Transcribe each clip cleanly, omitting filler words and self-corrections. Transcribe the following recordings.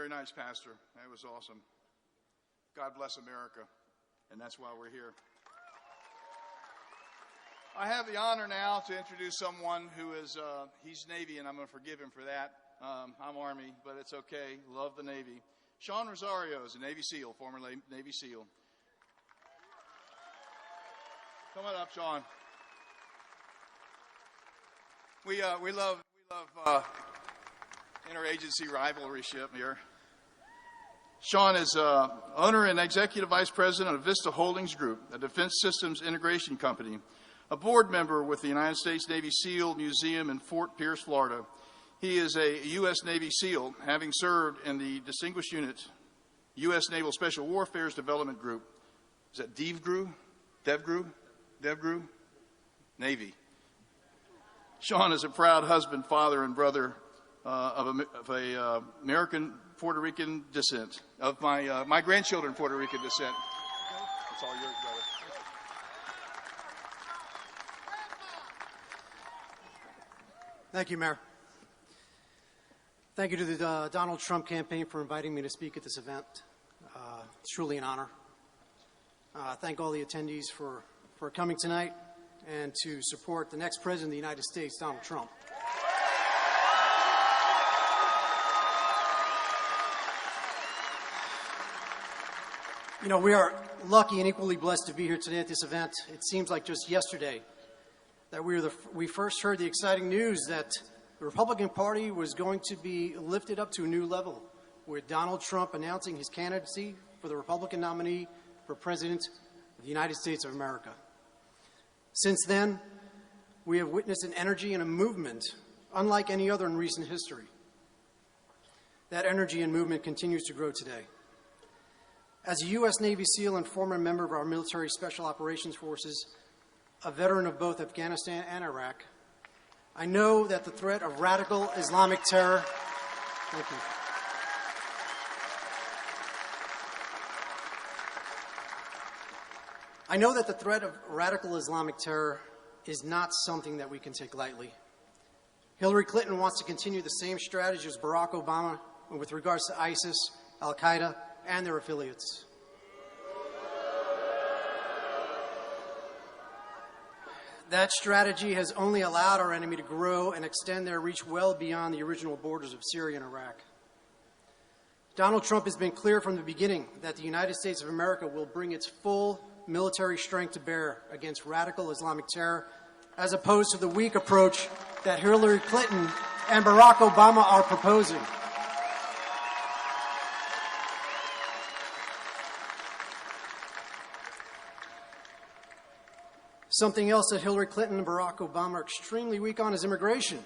Very nice, Pastor. That was awesome. God bless America, and that's why we're here. I have the honor now to introduce someone who is, he's Navy, and I'm going to forgive him for that. I'm Army, but it's okay. Love the Navy. Sean Rosario is a Navy SEAL, former Navy SEAL. Come on up, Sean. We love interagency rivalryship here. Sean is owner and executive vice president of Vista Holdings Group, a defense systems integration company, a board member with the United States Navy SEAL Museum in Fort Pierce, Florida. He is a U.S. Navy SEAL, having served in the Distinguished Unit, U.S. Naval Special Warfare Development Group. Is that DEVGRU? DEVGRU? Navy. Sean is a proud husband, father, and brother of a American Puerto Rican descent, of my grandchildren Puerto Rican descent. It's all yours, brother. Thank you, Mayor. Thank you to the Donald Trump campaign for inviting me to speak at this event. It's truly an honor. Thank all the attendees for coming tonight and to support the next President of the United States, Donald Trump. You know, we are lucky and equally blessed to be here today at this event. It seems like just yesterday that we first heard the exciting news that the Republican Party was going to be lifted up to a new level, with Donald Trump announcing his candidacy for the Republican nominee for President of the United States of America. Since then, we have witnessed an energy and a movement unlike any other in recent history. That energy and movement continues to grow today. As a U.S. Navy SEAL and former member of our military special operations forces, a veteran of both Afghanistan and Iraq, I know that the threat of radical Islamic terror, thank you. I know that the threat of radical Islamic terror is not something that we can take lightly. Hillary Clinton wants to continue the same strategy as Barack Obama with regards to ISIS, Al-Qaeda, and their affiliates. That strategy has only allowed our enemy to grow and extend their reach well beyond the original borders of Syria and Iraq. Donald Trump has been clear from the beginning that the United States of America will bring its full military strength to bear against radical Islamic terror, as opposed to the weak approach that Hillary Clinton and Barack Obama are proposing. Something else that Hillary Clinton and Barack Obama are extremely weak on is immigration.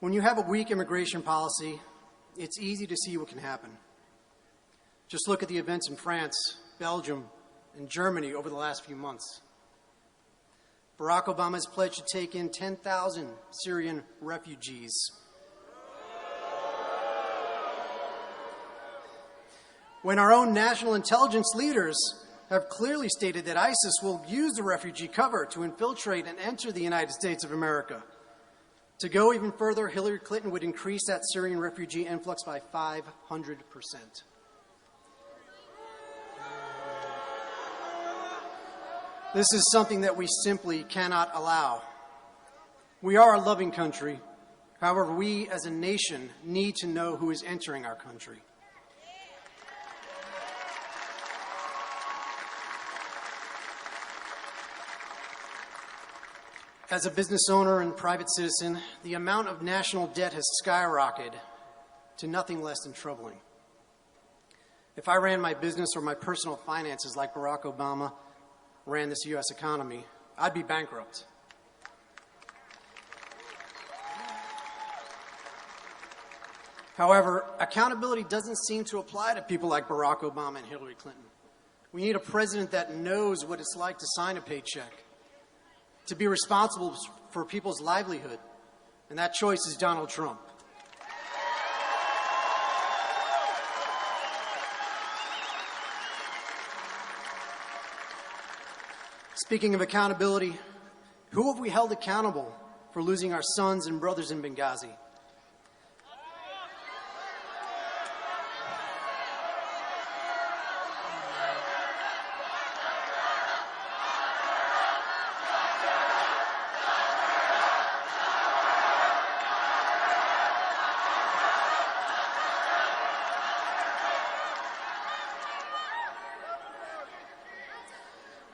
When you have a weak immigration policy, it's easy to see what can happen. Just look at the events in France, Belgium, and Germany over the last few months. Barack Obama has pledged to take in 10,000 Syrian refugees. When our own national intelligence leaders have clearly stated that ISIS will use the refugee cover to infiltrate and enter the United States of America. To go even further, Hillary Clinton would increase that Syrian refugee influx by 500%. This is something that we simply cannot allow. We are a loving country. However, we as a nation need to know who is entering our country. As a business owner and private citizen, the amount of national debt has skyrocketed to nothing less than troubling. If I ran my business or my personal finances like Barack Obama ran this U.S. economy, I'd be bankrupt. However, accountability doesn't seem to apply to people like Barack Obama and Hillary Clinton. We need a president that knows what it's like to sign a paycheck, to be responsible for people's livelihood, and that choice is Donald Trump. Speaking of accountability, who have we held accountable for losing our sons and brothers in Benghazi?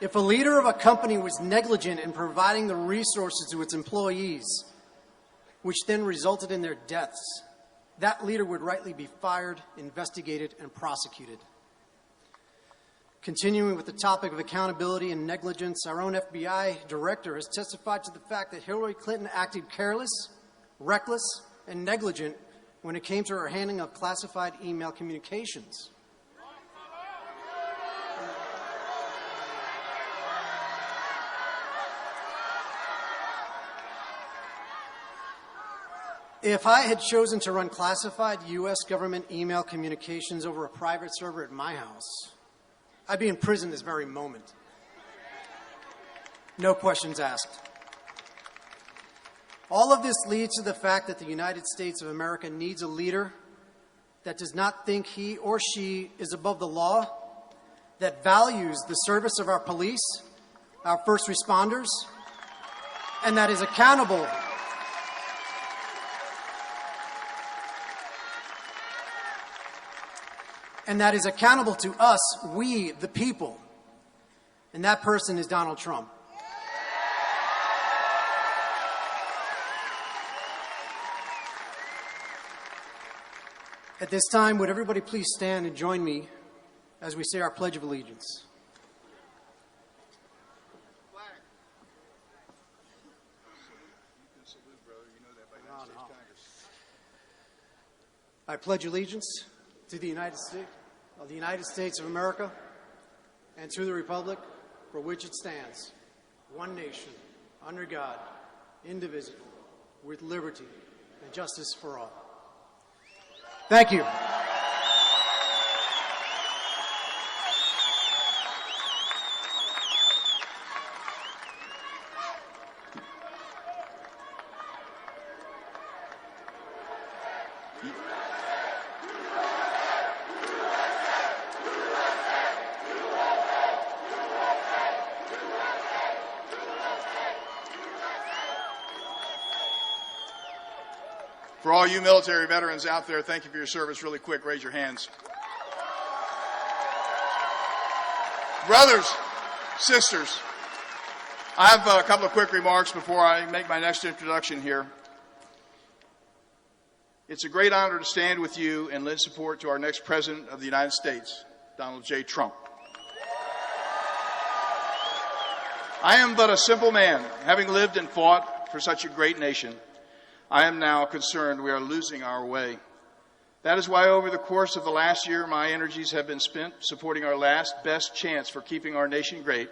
If a leader of a company was negligent in providing the resources to its employees, which then resulted in their deaths, that leader would rightly be fired, investigated, and prosecuted. Continuing with the topic of accountability and negligence, our own FBI director has testified to the fact that Hillary Clinton acted careless, reckless, and negligent when it came to her handling of classified email communications. If I had chosen to run classified U.S. government email communications over a private server at my house, I'd be in prison this very moment. No questions asked. All of this leads to the fact that the United States of America needs a leader that does not think he or she is above the law, that values the service of our police, our first responders, and that is accountable to us, we, the people. And that person is Donald Trump. At this time, would everybody please stand and join me as we say our Pledge of Allegiance? I pledge allegiance to the United States of America and to the republic for which it stands, one nation, under God, indivisible, with liberty and justice for all. Thank you. For all you military veterans out there, thank you for your service. Really quick, raise your hands. Brothers, sisters, I have a couple of quick remarks before I make my next introduction here. It's a great honor to stand with you and lend support to our next President of the United States, Donald J. Trump. I am but a simple man, having lived and fought for such a great nation. I am now concerned we are losing our way. That is why over the course of the last year, my energies have been spent supporting our last best chance for keeping our nation great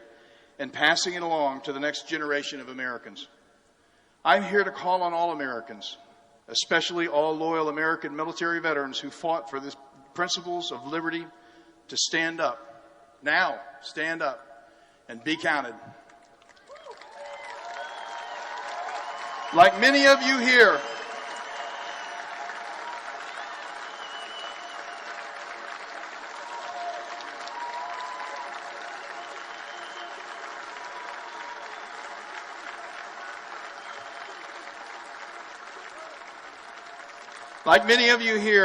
and passing it along to the next generation of Americans. I'm here to call on all Americans, especially all loyal American military veterans who fought for the principles of liberty, to stand up. Now, stand up and be counted. Like many of you here,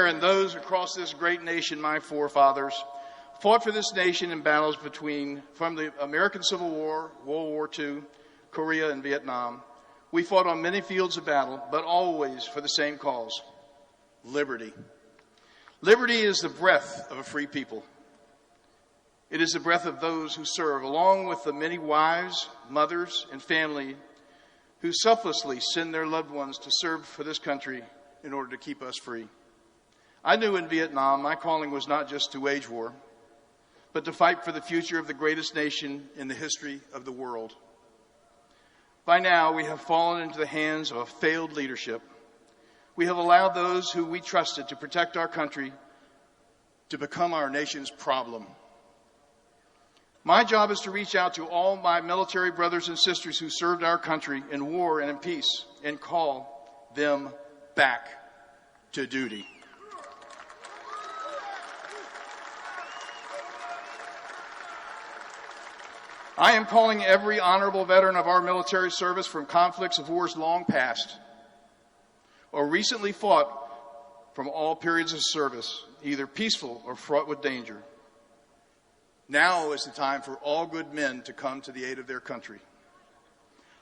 and those across this great nation, my forefathers, fought for this nation in battles from the American Civil War, World War II, Korea, and Vietnam. We fought on many fields of battle, but always for the same cause: liberty. Liberty is the breath of a free people. It is the breath of those who serve, along with the many wives, mothers, and family who selflessly send their loved ones to serve for this country in order to keep us free. I knew in Vietnam my calling was not just to wage war, but to fight for the future of the greatest nation in the history of the world. By now, we have fallen into the hands of a failed leadership. We have allowed those who we trusted to protect our country to become our nation's problem. My job is to reach out to all my military brothers and sisters who served our country in war and in peace and call them back to duty. I am calling every honorable veteran of our military service from conflicts of wars long past or recently fought from all periods of service, either peaceful or fraught with danger, Now is the time for all good men to come to the aid of their country.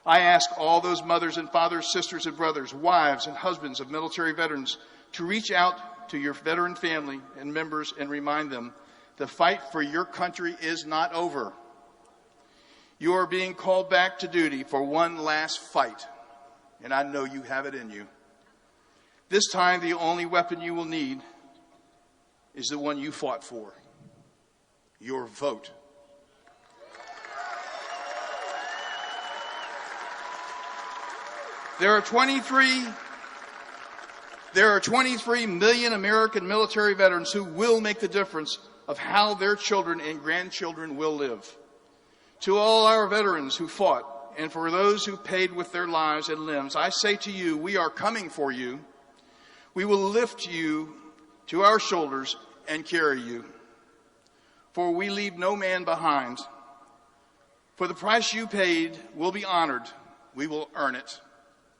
I ask all those mothers and fathers, sisters and brothers, wives and husbands of military veterans to reach out to your veteran family and members and remind them the fight for your country is not over. You are being called back to duty for one last fight, and I know you have it in you. This time, the only weapon you will need is the one you fought for, your vote. There are 23 million American military veterans who will make the difference of how their children and grandchildren will live. To all our veterans who fought, and for those who paid with their lives and limbs, I say to you, we are coming for you. We will lift you to our shoulders and carry you. For we leave no man behind. For the price you paid will be honored. We will earn it.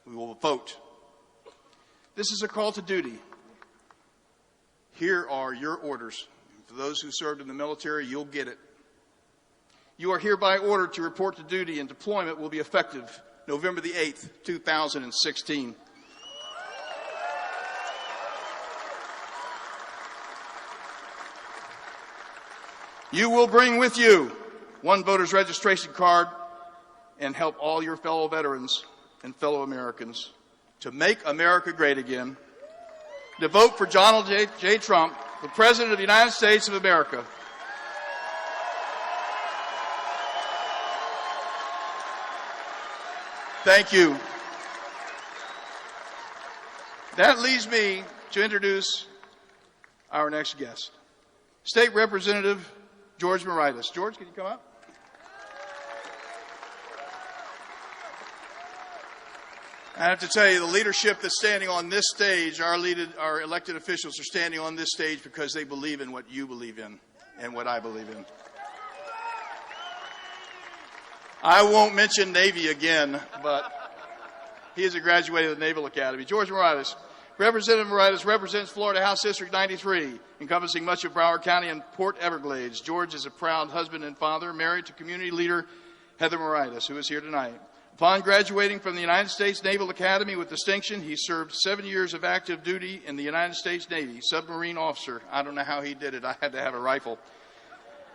We will vote. This is a call to duty. Here are your orders. For those who served in the military, you'll get it. You are hereby ordered to report to duty, and deployment will be effective November the 8th, 2016. You will bring with you one voter's registration card and help all your fellow veterans and fellow Americans to make America great again, to vote for Donald J. Trump, the President of the United States of America. Thank you. That leads me to introduce our next guest, State Representative George Moritas. George, can you come up? I have to tell you, the leadership that's standing on this stage, our elected officials are standing on this stage because they believe in what you believe in and what I believe in. I won't mention Navy again, but he is a graduate of the Naval Academy. George Moritas. Representative Moritas represents Florida House District 93, encompassing much of Broward County and Port Everglades. George is a proud husband and father, married to community leader Heather Moritas, who is here tonight. Upon graduating from the United States Naval Academy with distinction, he served 7 years of active duty in the United States Navy, submarine officer. I don't know how he did it. I had to have a rifle.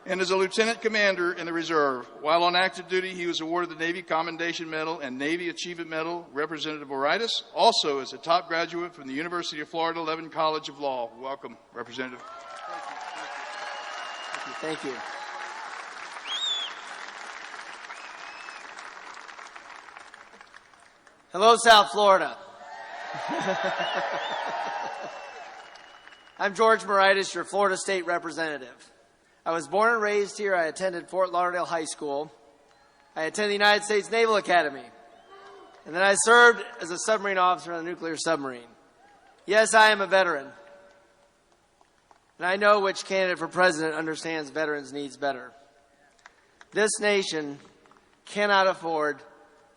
And as a lieutenant commander in the reserve. While on active duty, he was awarded the Navy Commendation Medal and Navy Achievement Medal. Representative Moritas also is a top graduate from the University of Florida Levin College of Law. Welcome, Representative. Thank you. Hello, South Florida. I'm George Moritas, your Florida State Representative. I was born and raised here. I attended Fort Lauderdale High School. I attended the United States Naval Academy. And then I served as a submarine officer on a nuclear submarine. Yes, I am a veteran. And I know which candidate for president understands veterans' needs better. This nation cannot afford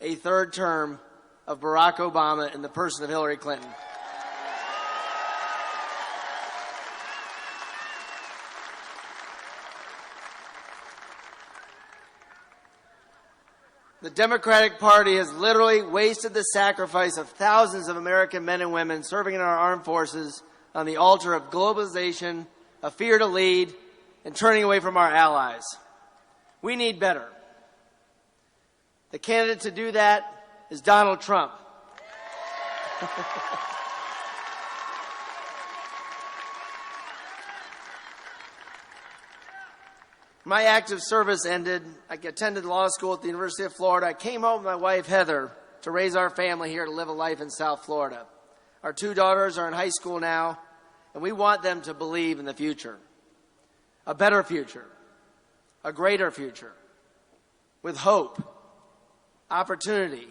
a third term of Barack Obama in the person of Hillary Clinton. The Democratic Party has literally wasted the sacrifice of thousands of American men and women serving in our armed forces on the altar of globalization, a fear to lead, and turning away from our allies. We need better. The candidate to do that is Donald Trump. My active service ended. I attended law school at the University of Florida. I came home with my wife, Heather, to raise our family here to live a life in South Florida. Our 2 daughters are in high school now, and we want them to believe in the future. A better future. A greater future. With hope, opportunity,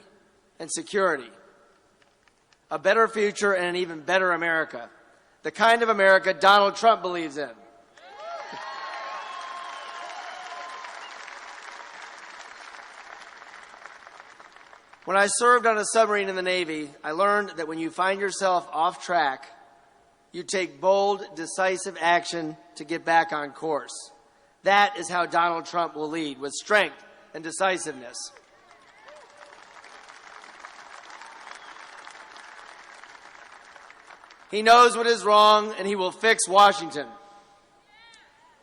and security. A better future and an even better America. The kind of America Donald Trump believes in. When I served on a submarine in the Navy, I learned that when you find yourself off track, you take bold, decisive action to get back on course. That is how Donald Trump will lead, with strength and decisiveness. He knows what is wrong, and he will fix Washington.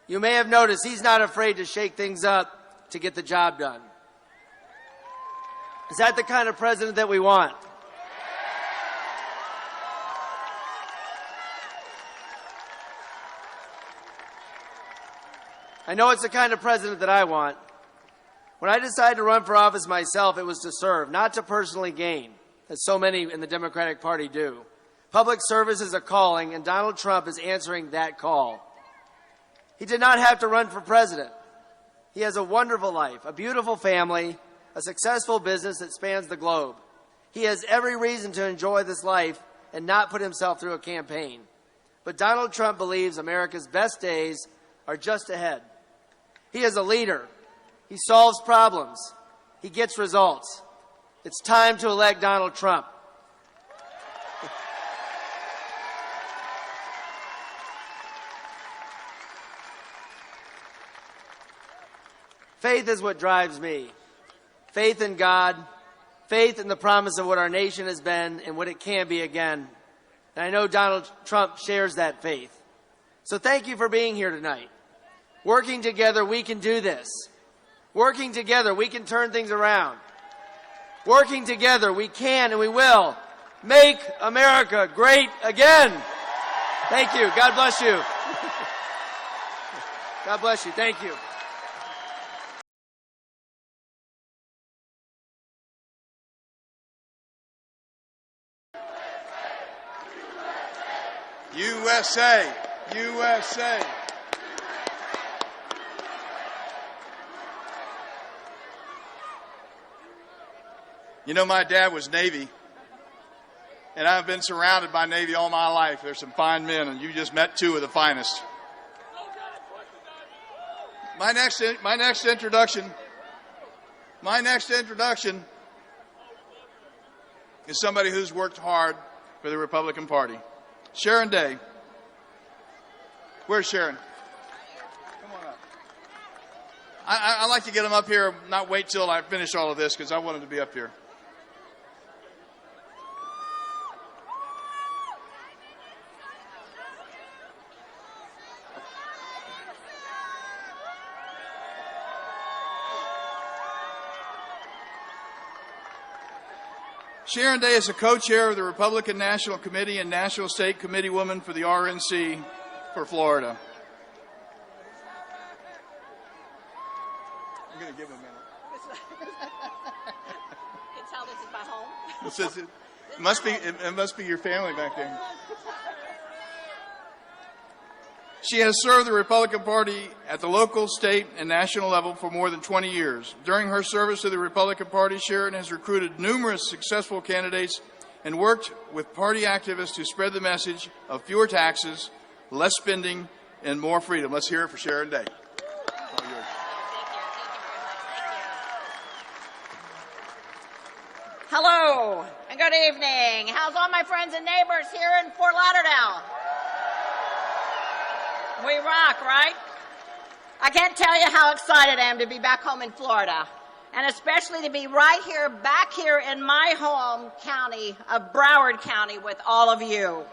You may have noticed he's not afraid to shake things up to get the job done. Is that the kind of president that we want? I know it's the kind of president that I want. When I decided to run for office myself, it was to serve, not to personally gain, as so many in the Democratic Party do. Public service is a calling, and Donald Trump is answering that call. He did not have to run for president. He has a wonderful life, a beautiful family, a successful business that spans the globe. He has every reason to enjoy this life and not put himself through a campaign. But Donald Trump believes America's best days are just ahead. He is a leader. He solves problems. He gets results. It's time to elect Donald Trump. Faith is what drives me. Faith in God, faith in the promise of what our nation has been and what it can be again. And I know Donald Trump shares that faith. So thank you for being here tonight. Working together, we can do this. Working together, we can turn things around. Working together, we can and we will make America great again. Thank you. God bless you. God bless you. Thank you. USA, USA. You know, my dad was Navy, and I've been surrounded by Navy all my life. There's some fine men, and you just met two of the finest. My next introduction is somebody who's worked hard for the Republican Party. Sharon Day. Where's Sharon? Come on up. I like to get him up here, not wait till I finish all of this, because I want him to be up here. Sharon Day is a co-chair of the Republican National Committee and National State Committee woman for the RNC for Florida. I'm going to give him a minute. You can tell this is my home. It must be your family back there. She has served the Republican Party at the local, state, and national level for more than 20 years. During her service to the Republican Party, Sharon has recruited numerous successful candidates and worked with party activists to spread the message of fewer taxes, less spending, and more freedom. Let's hear it for Sharon Day. All yours. Hello and good evening. How's all my friends and neighbors here in Fort Lauderdale? We rock, right? I can't tell you how excited I am to be back home in Florida, and especially to be right here, back here in my home county of Broward County with all of you.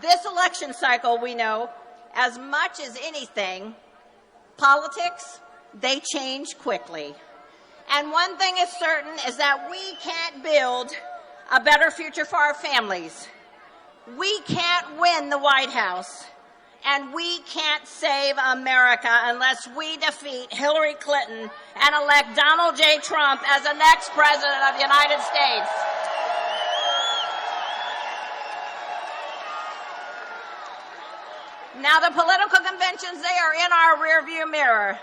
This election cycle, we know, as much as anything, politics, they change quickly. And one thing is certain is that we can't build a better future for our families. We can't win the White House, and we can't save America unless we defeat Hillary Clinton and elect Donald J. Trump as the next president of the United States. Now, the political conventions, they are in our rearview mirror.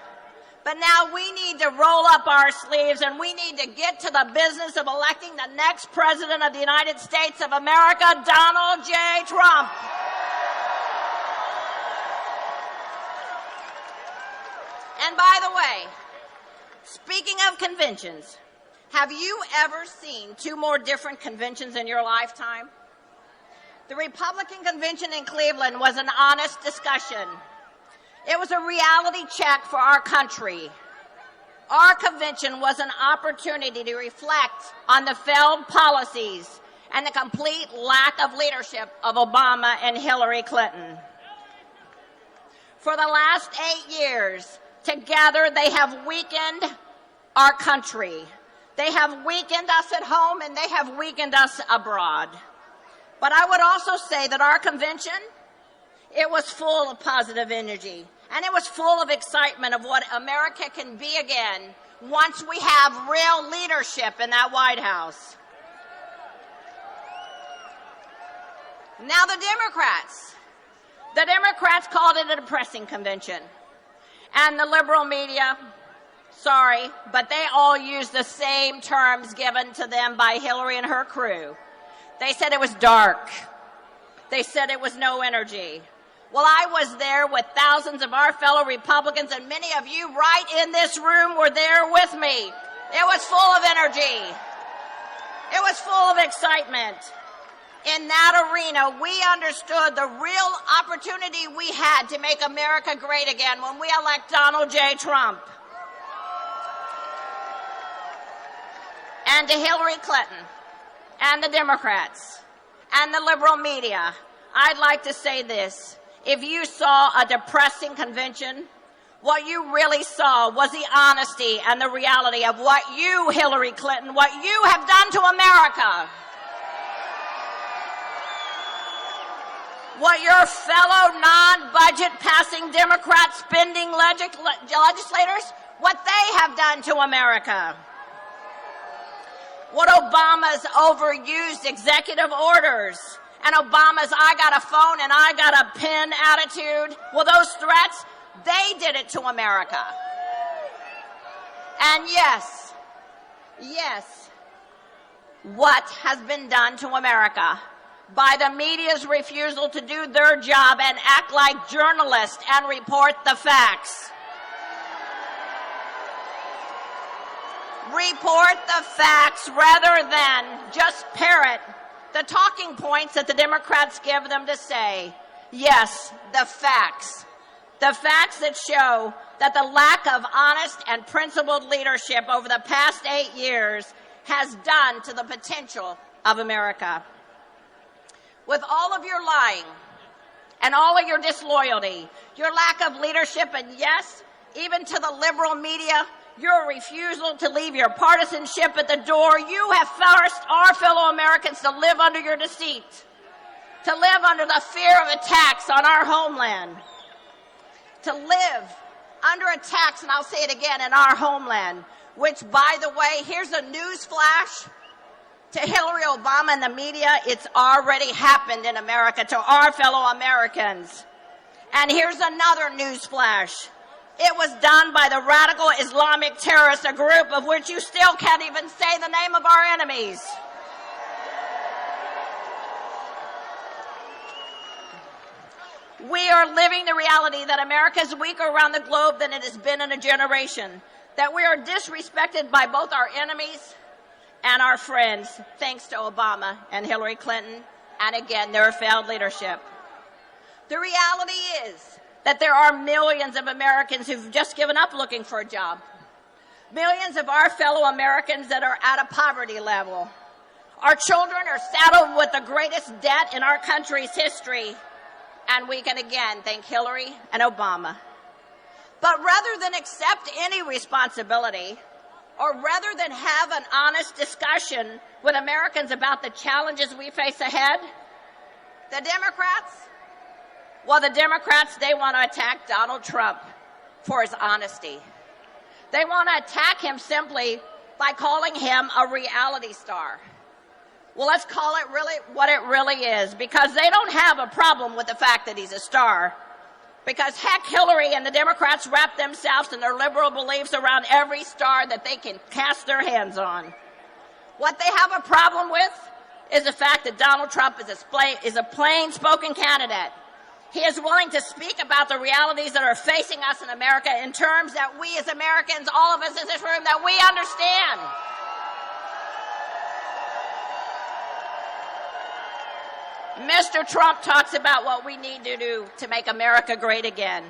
But now we need to roll up our sleeves and we need to get to the business of electing the next president of the United States of America, Donald J. Trump. And by the way, speaking of conventions, have you ever seen two more different conventions in your lifetime? The Republican convention in Cleveland was an honest discussion. It was a reality check for our country. Our convention was an opportunity to reflect on the failed policies and the complete lack of leadership of Obama and Hillary Clinton. For the last 8 years, together they have weakened our country. They have weakened us at home and they have weakened us abroad. But I would also say that our convention, it was full of positive energy, and it was full of excitement of what America can be again once we have real leadership in that White House. Now the Democrats called it a depressing convention. And the liberal media, sorry, but they all used the same terms given to them by Hillary and her crew. They said it was dark. They said it was no energy. Well, I was there with thousands of our fellow Republicans, and many of you right in this room were there with me. It was full of energy. It was full of excitement. In that arena, we understood the real opportunity we had to make America great again when we elect Donald J. Trump. And to Hillary Clinton and the Democrats and the liberal media, I'd like to say this. If you saw a depressing convention, what you really saw was the honesty and the reality of what you, Hillary Clinton, what you have done to America. What your fellow non-budget passing Democrat spending legislators, what they have done to America. What Obama's overused executive orders and Obama's I got a phone and I got a pen attitude, well, those threats, they did it to America. And yes, what has been done to America by the media's refusal to do their job and act like journalists and report the facts. Report the facts rather than just parrot the talking points that the Democrats give them to say. Yes, the facts. The facts that show that the lack of honest and principled leadership over the past 8 years has done to the potential of America. With all of your lying and all of your disloyalty, your lack of leadership, and yes, even to the liberal media, your refusal to leave your partisanship at the door, you have forced our fellow Americans to live under your deceit, to live under the fear of attacks on our homeland, to live under attacks, and I'll say it again, in our homeland, which, by the way, here's a news flash to Hillary, Obama, and the media. It's already happened in America to our fellow Americans. And here's another news flash. It was done by the radical Islamic terrorists, a group of which you still can't even say the name of our enemies. We are living the reality that America is weaker around the globe than it has been in a generation, that we are disrespected by both our enemies and our friends, thanks to Obama and Hillary Clinton, and again, their failed leadership. The reality is that there are millions of Americans who've just given up looking for a job. Millions of our fellow Americans that are at a poverty level. Our children are saddled with the greatest debt in our country's history, and we can again thank Hillary and Obama. But rather than accept any responsibility, or rather than have an honest discussion with Americans about the challenges we face ahead, the Democrats, they want to attack Donald Trump for his honesty. They want to attack him simply by calling him a reality star. Well, let's call it really what it really is, because they don't have a problem with the fact that he's a star. Because heck, Hillary and the Democrats wrap themselves and their liberal beliefs around every star that they can cast their hands on. What they have a problem with is the fact that Donald Trump is a plain-spoken candidate. He is willing to speak about the realities that are facing us in America in terms that we as Americans, all of us in this room, that we understand. Mr. Trump talks about what we need to do to make America great again,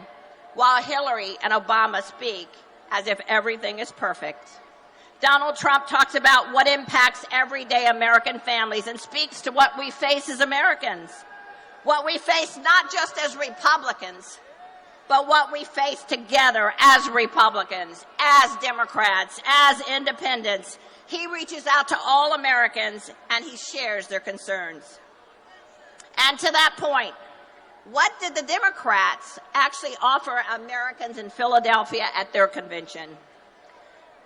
while Hillary and Obama speak as if everything is perfect. Donald Trump talks about what impacts everyday American families and speaks to what we face as Americans, what we face not just as Republicans, but what we face together as Republicans, as Democrats, as independents. He reaches out to all Americans and he shares their concerns. And to that point, what did the Democrats actually offer Americans in Philadelphia at their convention?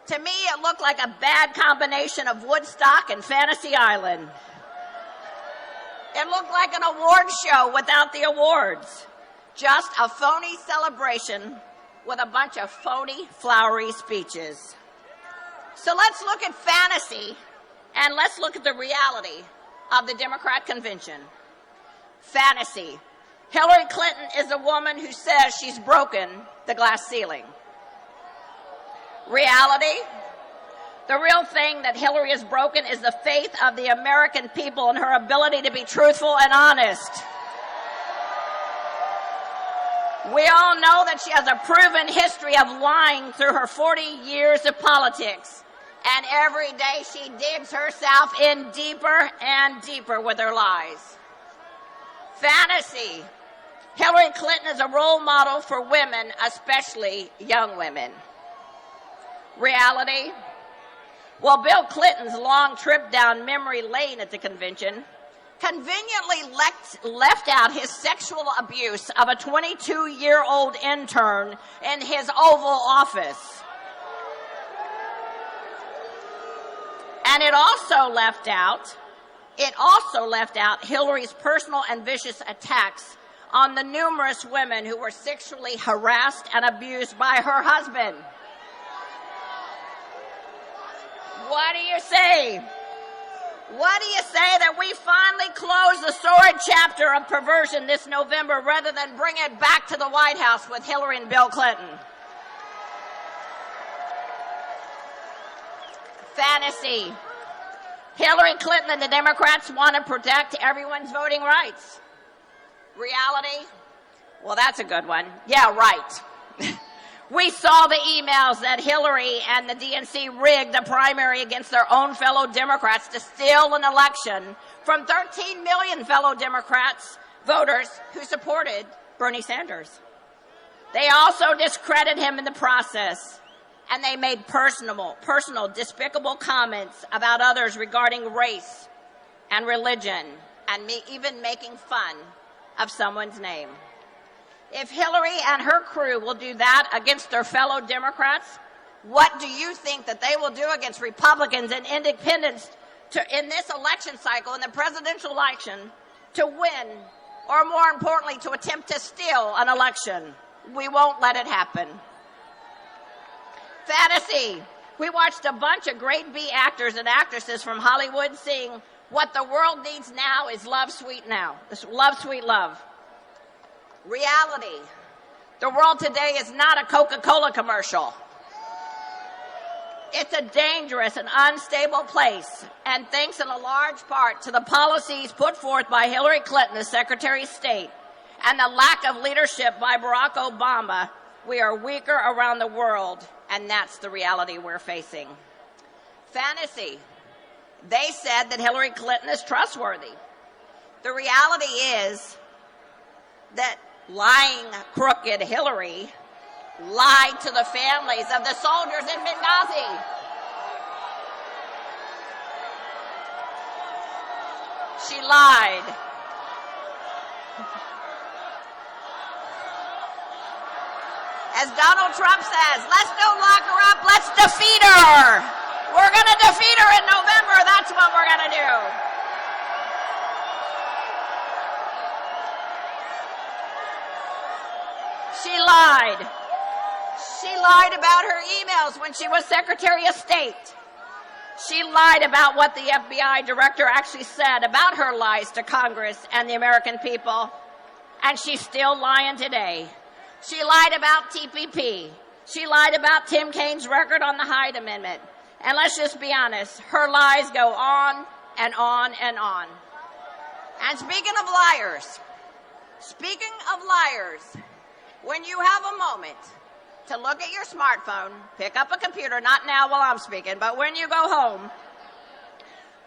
To me, it looked like a bad combination of Woodstock and Fantasy Island. It looked like an award show without the awards. Just a phony celebration with a bunch of phony, flowery speeches. So let's look at fantasy and let's look at the reality of the Democrat convention. Fantasy. Hillary Clinton is a woman who says she's broken the glass ceiling. Reality. The real thing that Hillary has broken is the faith of the American people and her ability to be truthful and honest. We all know that she has a proven history of lying through her 40 years of politics. And every day she digs herself in deeper and deeper with her lies. Fantasy. Hillary Clinton is a role model for women, especially young women. Reality. Well, Bill Clinton's long trip down memory lane at the convention conveniently left out his sexual abuse of a 22-year-old intern in his Oval Office. And it also left out Hillary's personal and vicious attacks on the numerous women who were sexually harassed and abused by her husband. What do you say? What do you say that we finally close the sordid chapter of perversion this November rather than bring it back to the White House with Hillary and Bill Clinton? Fantasy. Hillary Clinton and the Democrats want to protect everyone's voting rights. Reality? Well, that's a good one. Yeah, right. We saw the emails that Hillary and the DNC rigged a primary against their own fellow Democrats to steal an election from 13 million fellow Democrats voters who supported Bernie Sanders. They also discredited him in the process, and they made personal, despicable comments about others regarding race and religion, and even making fun of someone's name. If Hillary and her crew will do that against their fellow Democrats, what do you think that they will do against Republicans and independents in this election cycle, in the presidential election, to win, or more importantly, to attempt to steal an election? We won't let it happen. Fantasy. We watched a bunch of grade B actors and actresses from Hollywood sing "What the World Needs Now is Love, Sweet Now." Love, Sweet Love. Reality. The world today is not a Coca-Cola commercial. It's a dangerous and unstable place, and thanks in a large part to the policies put forth by Hillary Clinton as Secretary of State and the lack of leadership by Barack Obama, we are weaker around the world, and that's the reality we're facing. Fantasy. They said that Hillary Clinton is trustworthy. The reality is that lying, crooked Hillary lied to the families of the soldiers in Benghazi. She lied. As Donald Trump says, let's don't lock her up, let's defeat her. We're going to defeat her in November. That's what we're going to do. She lied. She lied about her emails when she was Secretary of State. She lied about what the FBI director actually said about her lies to Congress and the American people. And she's still lying today. She lied about TPP. She lied about Tim Kaine's record on the Hyde Amendment. And let's just be honest, her lies go on and on and on. And speaking of liars, when you have a moment to look at your smartphone, pick up a computer, not now while I'm speaking, but when you go home,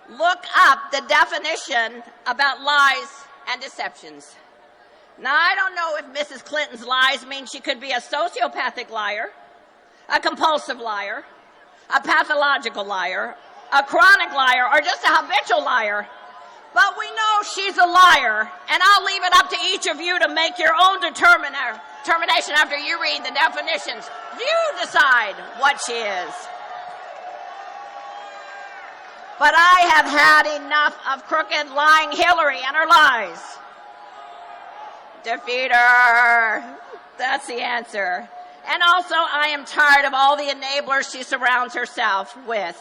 look up the definition about lies and deceptions. Now, I don't know if Mrs. Clinton's lies mean she could be a sociopathic liar, a compulsive liar, a pathological liar, a chronic liar, or just a habitual liar. But we know she's a liar, and I'll leave it up to each of you to make your own determination after you read the definitions. You decide what she is. But I have had enough of crooked, lying Hillary and her lies. Defeat her. That's the answer. And also, I am tired of all the enablers she surrounds herself with.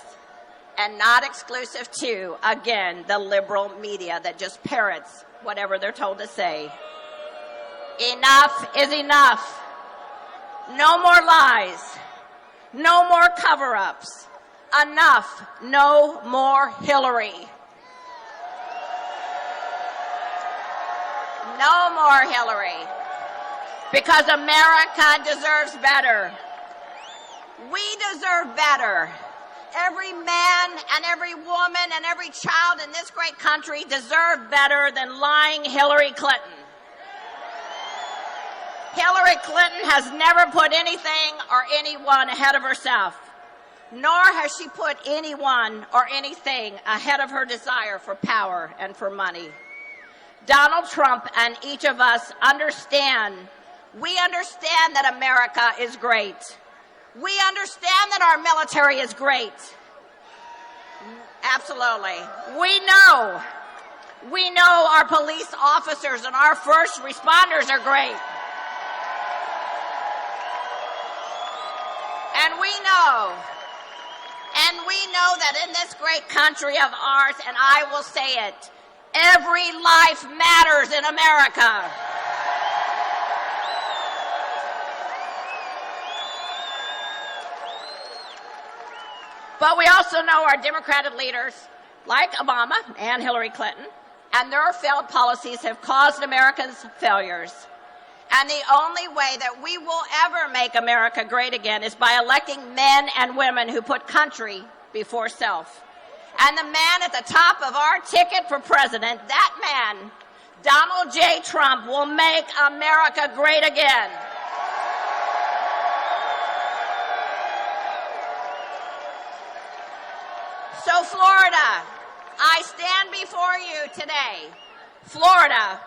And not exclusive to, again, the liberal media that just parrots whatever they're told to say. Enough is enough. No more lies. No more cover-ups. Enough. No more Hillary. No more Hillary. Because America deserves better. We deserve better. Every man and every woman and every child in this great country deserve better than lying Hillary Clinton. Hillary Clinton has never put anything or anyone ahead of herself, nor has she put anyone or anything ahead of her desire for power and for money. Donald Trump and each of us understand. We understand that America is great. We understand that our military is great. Absolutely. We know our police officers and our first responders are great. And we know that in this great country of ours, and I will say it, every life matters in America. But we also know our Democratic leaders, like Obama and Hillary Clinton, and their failed policies have caused Americans failures. And the only way that we will ever make America great again is by electing men and women who put country before self. And the man at the top of our ticket for president, that man, Donald J. Trump, will make America great again. So Florida, I stand before you today. Florida,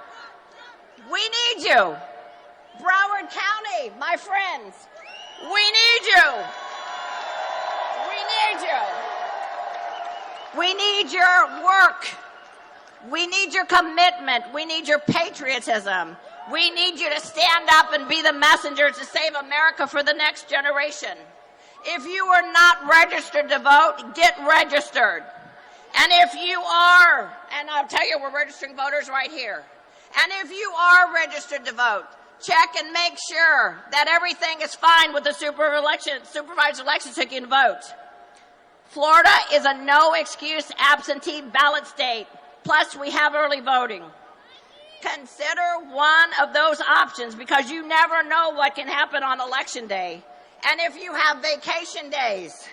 we need you. Broward County, my friends, we need you. We need you. We need your work. We need your commitment. We need your patriotism. We need you to stand up and be the messenger to save America for the next generation. If you are not registered to vote, get registered. And if you are, and I'll tell you, we're registering voters right here. And if you are registered to vote, check and make sure that everything is fine with the supervised election so you can vote. Florida is a no-excuse absentee ballot state. Plus, we have early voting. Consider one of those options because you never know what can happen on Election Day. And if you have vacation days,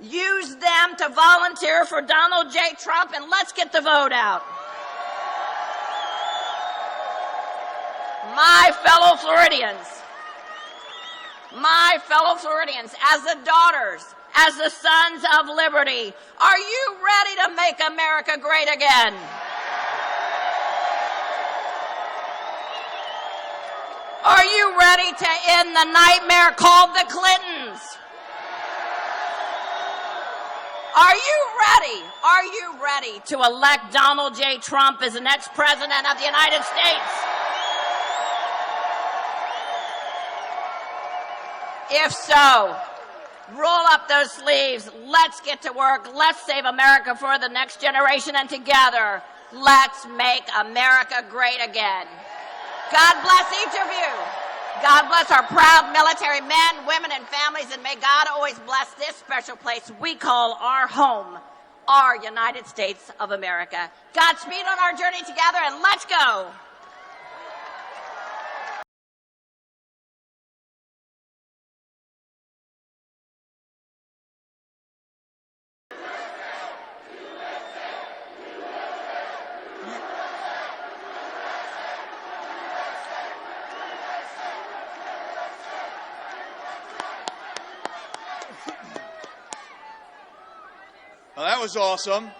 use them to volunteer for Donald J. Trump, and let's get the vote out. My fellow Floridians, as the daughters, as the sons of liberty, are you ready to make America great again? Are you ready to end the nightmare called the Clintons? Are you ready to elect Donald J. Trump as the next president of the United States? If so, roll up those sleeves. Let's get to work. Let's save America for the next generation. And together, let's make America great again. God bless each of you. God bless our proud military men, women, and families. And may God always bless this special place we call our home, our United States of America. Godspeed on our journey together, and let's go. Well, that was awesome.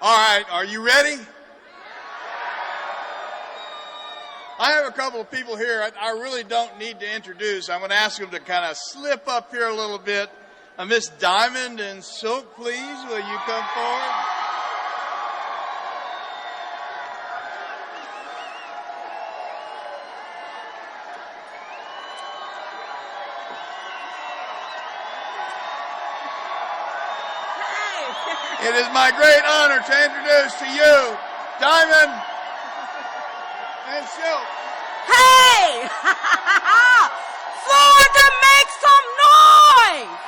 All right, are you ready? I have a couple of people here I really don't need to introduce. I'm going to ask them to kind of slip up here a little bit. Miss Diamond and Silk, please, will you come forward? It is my great honor to introduce to you Diamond and Silk. Hey! Florida, make some noise!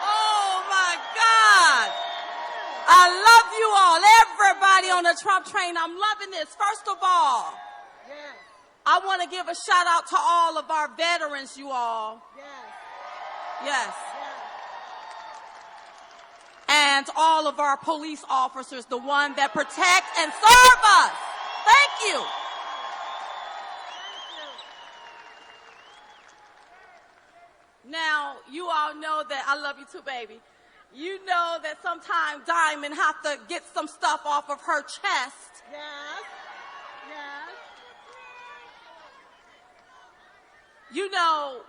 Oh my God! I love you all, everybody on the Trump train. I'm loving this. First of all, I want to give a shout out to all of our veterans, you all. Yes. And all of our police officers, the one that protect and serve us. Thank you. Now, you all know that I love you too, baby. You know that sometimes Diamond have to get some stuff off of her chest. Yes. You know,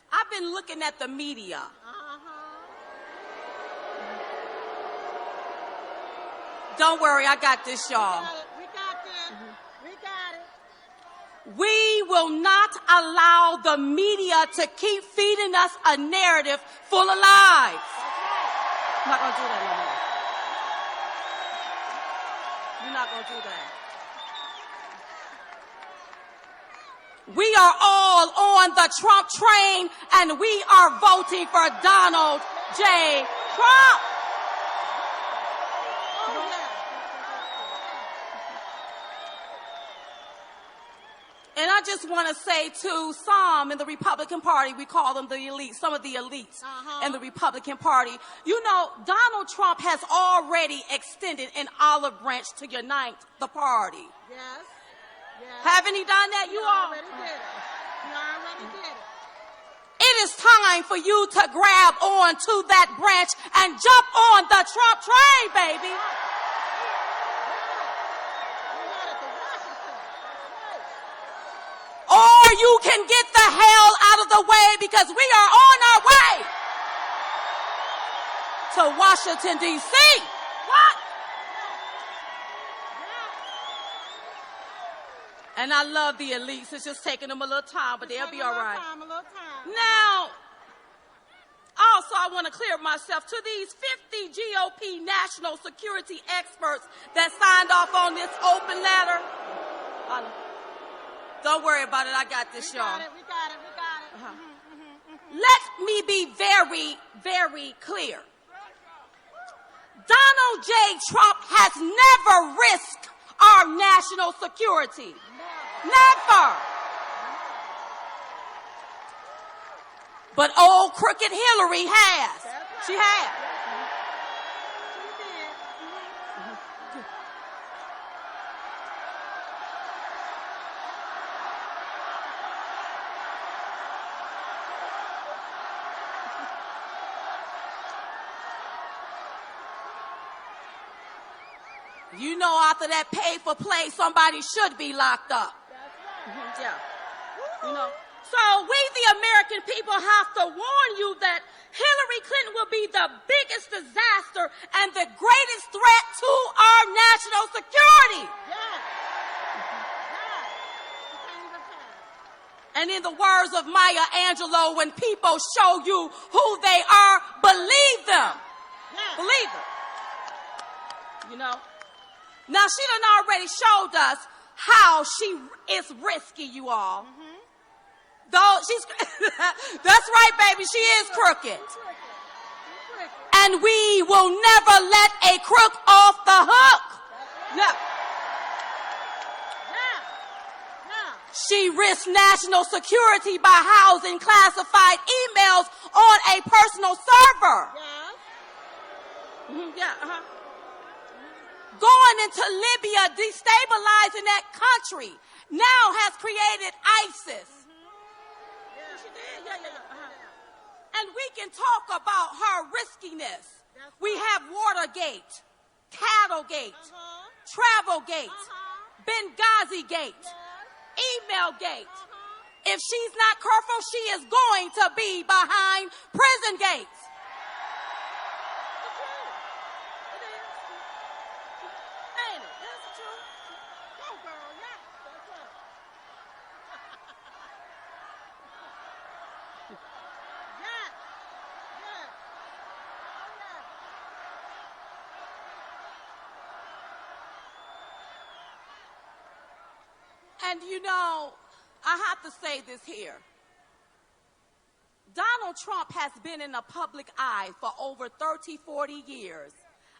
I've been looking at the media. Don't worry, I got this, y'all. We got it. We will not allow the media to keep feeding us a narrative full of lies. I'm not going to do that no more. You're not going to do that. We are all on the Trump train, and we are voting for Donald J. Trump. And I just want to say to some in the Republican Party, we call them the elites, some of the elites in the Republican Party, you know, Donald Trump has already extended an olive branch to unite the party. Yes. Haven't he done that? You all already did it. You already did it. It is time for you to grab on to that branch and jump on the Trump train, baby. Or you can get the hell out of the way, because we are on our way to Washington, D.C. What? And I love the elites. It's just taking them a little time, but they'll be all right. A little time. Now, also, I want to clear myself to these 50 GOP national security experts that signed off on this open letter. Don't worry about it. I got this, y'all. We got it. Let me be very, very clear. Donald J. Trump has never risked our national security. Never. But old crooked Hillary has. She has. You know, after that pay for play, somebody should be locked up. Yeah. You know. So we, the American people, have to warn you that Hillary Clinton will be the biggest disaster and the greatest threat to our national security. And in the words of Maya Angelou, when people show you who they are, believe them. Believe them. You know. Now, she done already showed us how she is risky, you all. Though she's, that's right, baby. She is crooked. And we will never let a crook off the hook. No. She risked national security by housing classified emails on a personal server. Going into Libya, destabilizing that country, now has created ISIS. And we can talk about her riskiness. We have Watergate, Cattlegate, Travelgate, Benghazi Gate, Email Gate. If she's not careful, she is going to be behind prison gates. Ain't it? That's the truth. Go, girl. Yeah. That's right. Yeah. Yeah. And you know, I have to say this here. Donald Trump has been in the public eye for over 30, 40 years.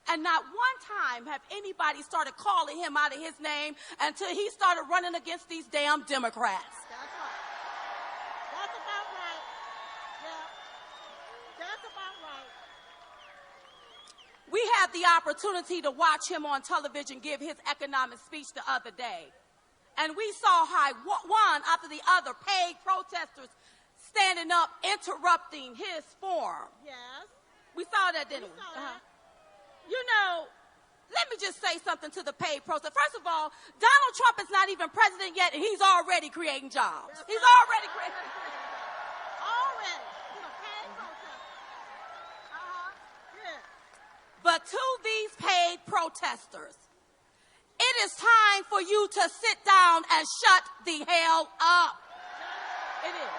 And not one time have anybody started calling him out of his name until he started running against these damn Democrats. That's right. That's about right. Yeah. That's about right. We had the opportunity to watch him on television give his economic speech the other day. And we saw how one after the other paid protesters standing up, interrupting his forum. Yes. We saw that, didn't we? That. You know, let me just say something to the paid protesters. First of all, Donald Trump is not even president yet, and he's already creating jobs. He's already creating. Already. You know, paid protesters. Yeah. But to these paid protesters, it is time for you to sit down and shut the hell up. It is.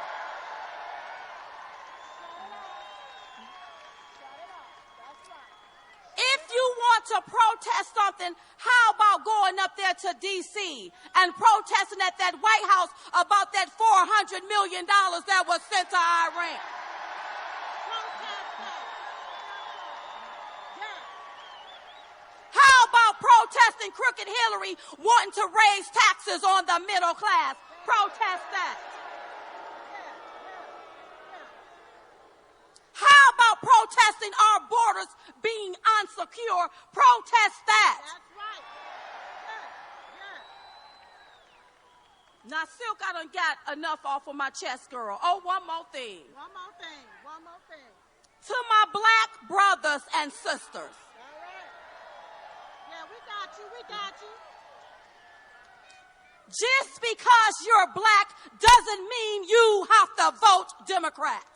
If you want to protest something, how about going up there to D.C. and protesting at that White House about that $400 million that was sent to Iran? How about protesting crooked Hillary wanting to raise taxes on the middle class? Protest that. How about protesting our borders being unsecure? Protest that. That's right. Now, Silk, I done got enough off of my chest, girl. Oh, one more thing. One more thing. One more thing. To my black brothers and sisters. All right. Yeah, we got you. We got you. Just because you're black doesn't mean you have to vote Democrat.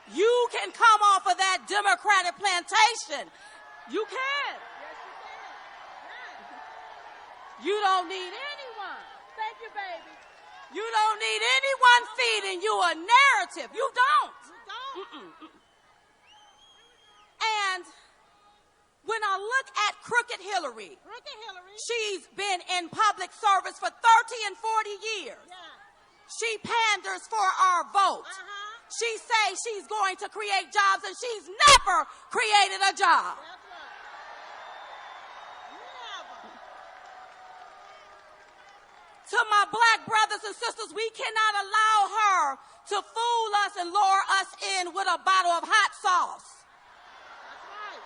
You can come off of that Democratic plantation. You can. Yes, you can. You don't need anyone. Thank you, baby. You don't need anyone feeding you a narrative. You don't. You don't. And when I look at Crooked Hillary, she's been in public service for 30 and 40 years. Yeah. She panders for our vote. Uh-huh. She says she's going to create jobs, and she's never created a job. That's right. Never. To my black brothers and sisters, we cannot allow her to fool us and lure us in with a bottle of hot sauce. That's right.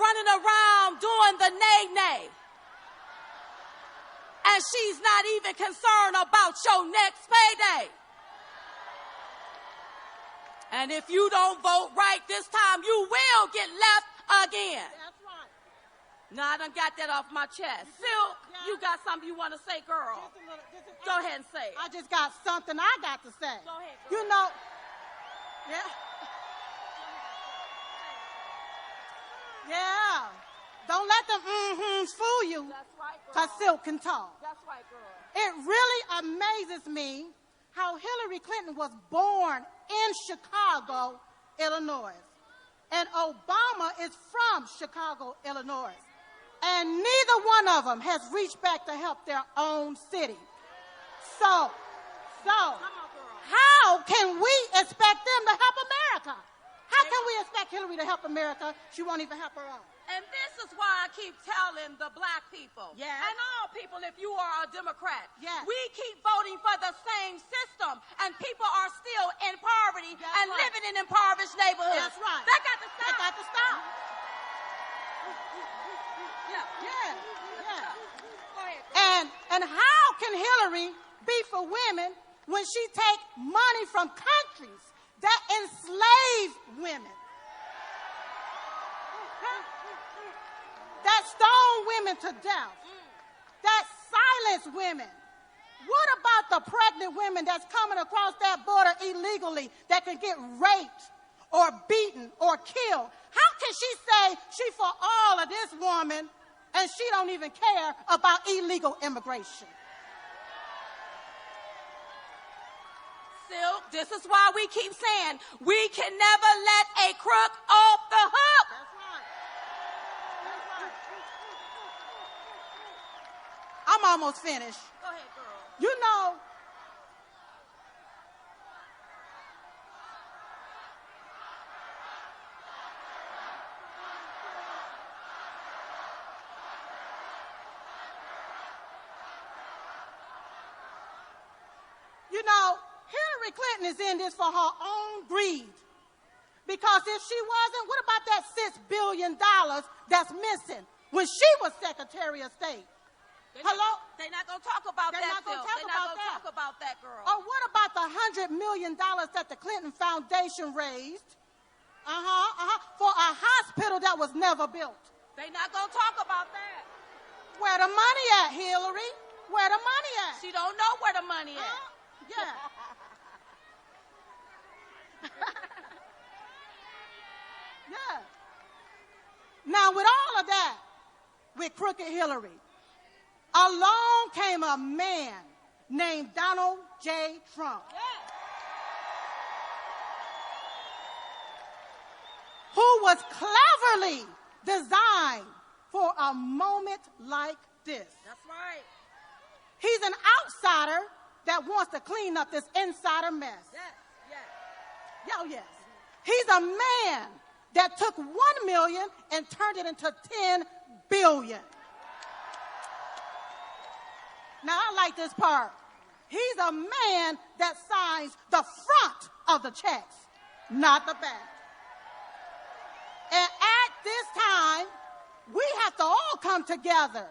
Running around doing the nay-nay. And she's not even concerned about your next payday. And if you don't vote right this time, you will get left again. That's right. Now, I done got that off my chest. Silk, you got something you want to say, girl? Go ahead and say it. I just got something I got to say. Go ahead, girl. You know, yeah. Yeah. Don't let them fool you. That's right, girl. Because Silk can talk. That's right, girl. It really amazes me how Hillary Clinton was born in Chicago, Illinois. And Obama is from Chicago, Illinois. And neither one of them has reached back to help their own city. So, how can we expect them to help America? How can we expect Hillary to help America? She won't even help her own. And this is why I keep telling the black people and all people, if you are a Democrat, we keep voting for the same system, and people are still in poverty and living in impoverished neighborhoods. That's right. That got to stop. That got to stop. Go ahead. And how can Hillary be for women when she take money from countries that enslave women, that stone women to death, that silence women? What about the pregnant women that's coming across that border illegally that can get raped or beaten or killed? How can she say she for all of this woman and she don't even care about illegal immigration? Silk, this is why we keep saying we can never let a crook off the hook. That's right. I'm almost finished. Go ahead, girl. You know, Hillary Clinton is in this for her own greed. Because if she wasn't, what about that $6 billion that's missing when she was Secretary of State? They're not going to talk about They're that, not gonna Phil. talk They're not about going to that. talk about that, girl. Or what about the $100 million that the Clinton Foundation raised for a hospital that was never built? They're not going to talk about that. Where the money at, Hillary? Where the money at? She don't know where the money is. Yeah. Yeah. Now, with all of that, with crooked Hillary, along came a man named Donald J. Trump, who was cleverly designed for a moment like this. That's right. He's an outsider that wants to clean up this insider mess. Yes. Oh, yes. He's a man that took 1 million and turned it into 10 billion. Now, I like this part. He's a man that signs the front of the checks, not the back. And at this time, we have to all come together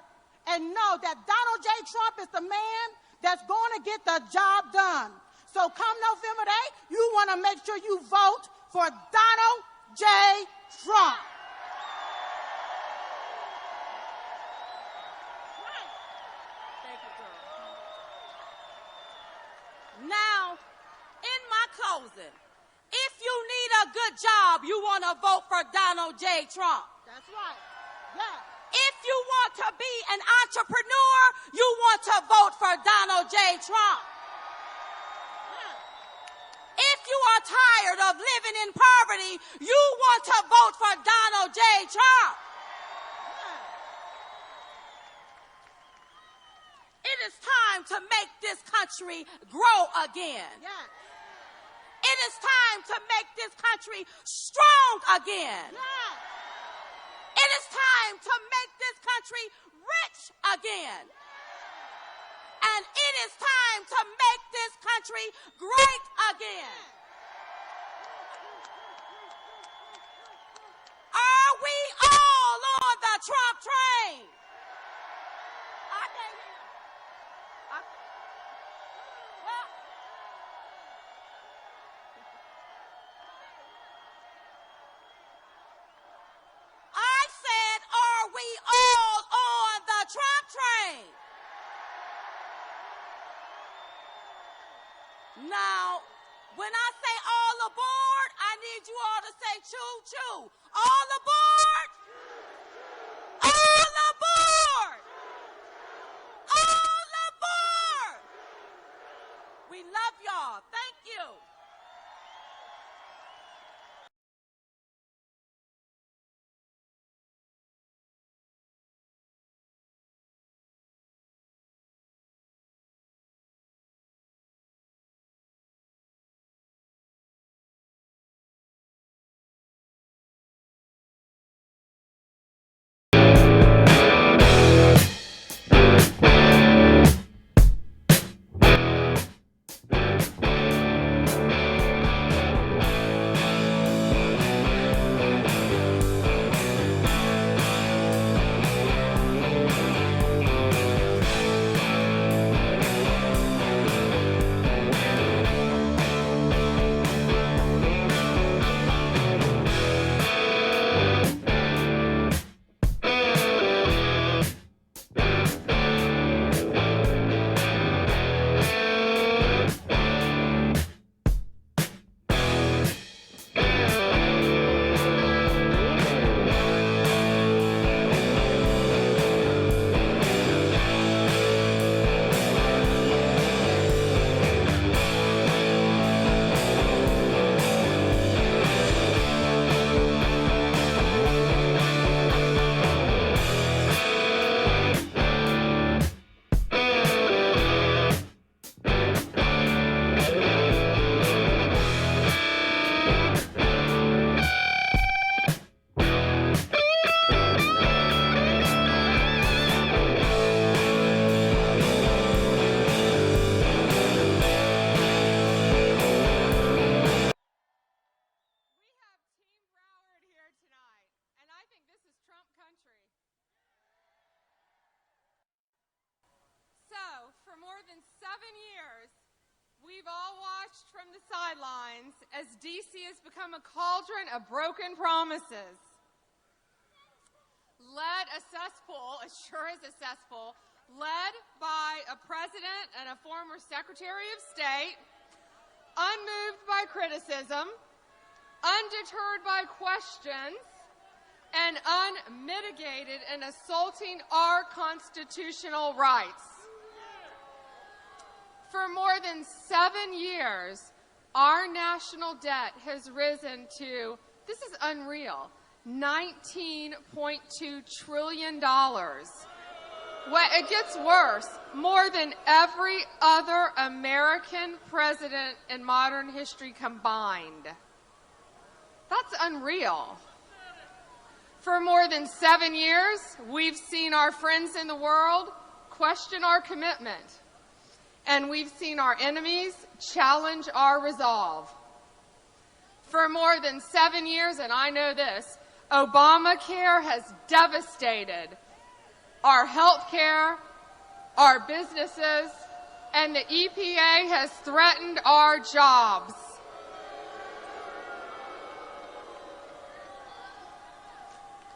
and know that Donald J. Trump is the man that's going to get the job done. So come November 8th, you want to make sure you vote for Donald J. Trump. Thank you, girl. Now, in my closing, if you need a good job, you want to vote for Donald J. Trump. That's right. Yeah. If you want to be an entrepreneur, you want to vote for Donald J. Trump. If you are tired of living in poverty, you want to vote for Donald J. Trump. It is time to make this country grow again. Yeah. It is time to make this country strong again. Yeah. It is time to make this country rich again. And it is time to make this country great again. Are we all on the Trump train? I can't hear. Well, I said, are we all on the Trump train? Now, when I say all aboard, I need you all to say choo-choo. All aboard? All aboard! All aboard! We love y'all. Thank you. than 7 years, we've all watched from the sidelines as D.C. has become a cauldron of broken promises. Led a cesspool, as sure as a cesspool, led by a president and a former Secretary of State, unmoved by criticism, undeterred by questions, and unmitigated in assaulting our constitutional rights. For more than 7 years, our national debt has risen to, this is unreal, $19.2 trillion. Well, it gets worse. More than every other American president in modern history combined. That's unreal. For more than 7 years, we've seen our friends in the world question our commitment. And we've seen our enemies challenge our resolve. For more than 7 years, and I know this, Obamacare has devastated our health care, our businesses, and the EPA has threatened our jobs.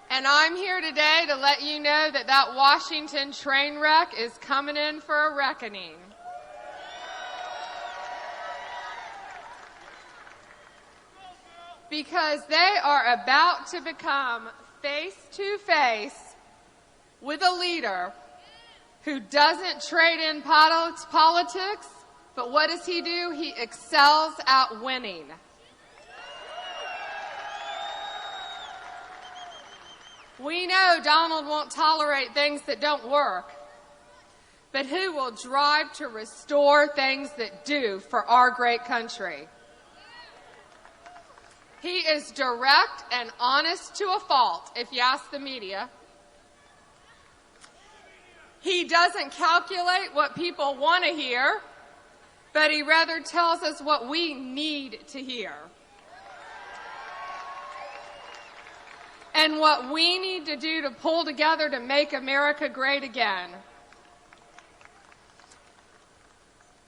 And I'm here today to let you know that that Washington train wreck is coming in for a reckoning. Because they are about to become face to face with a leader who doesn't trade in politics, but what does he do? He excels at winning. We know Donald won't tolerate things that don't work, but who will drive to restore things that do for our great country? He is direct and honest to a fault, if you ask the media. He doesn't calculate what people want to hear, but he rather tells us what we need to hear. And what we need to do to pull together to make America great again.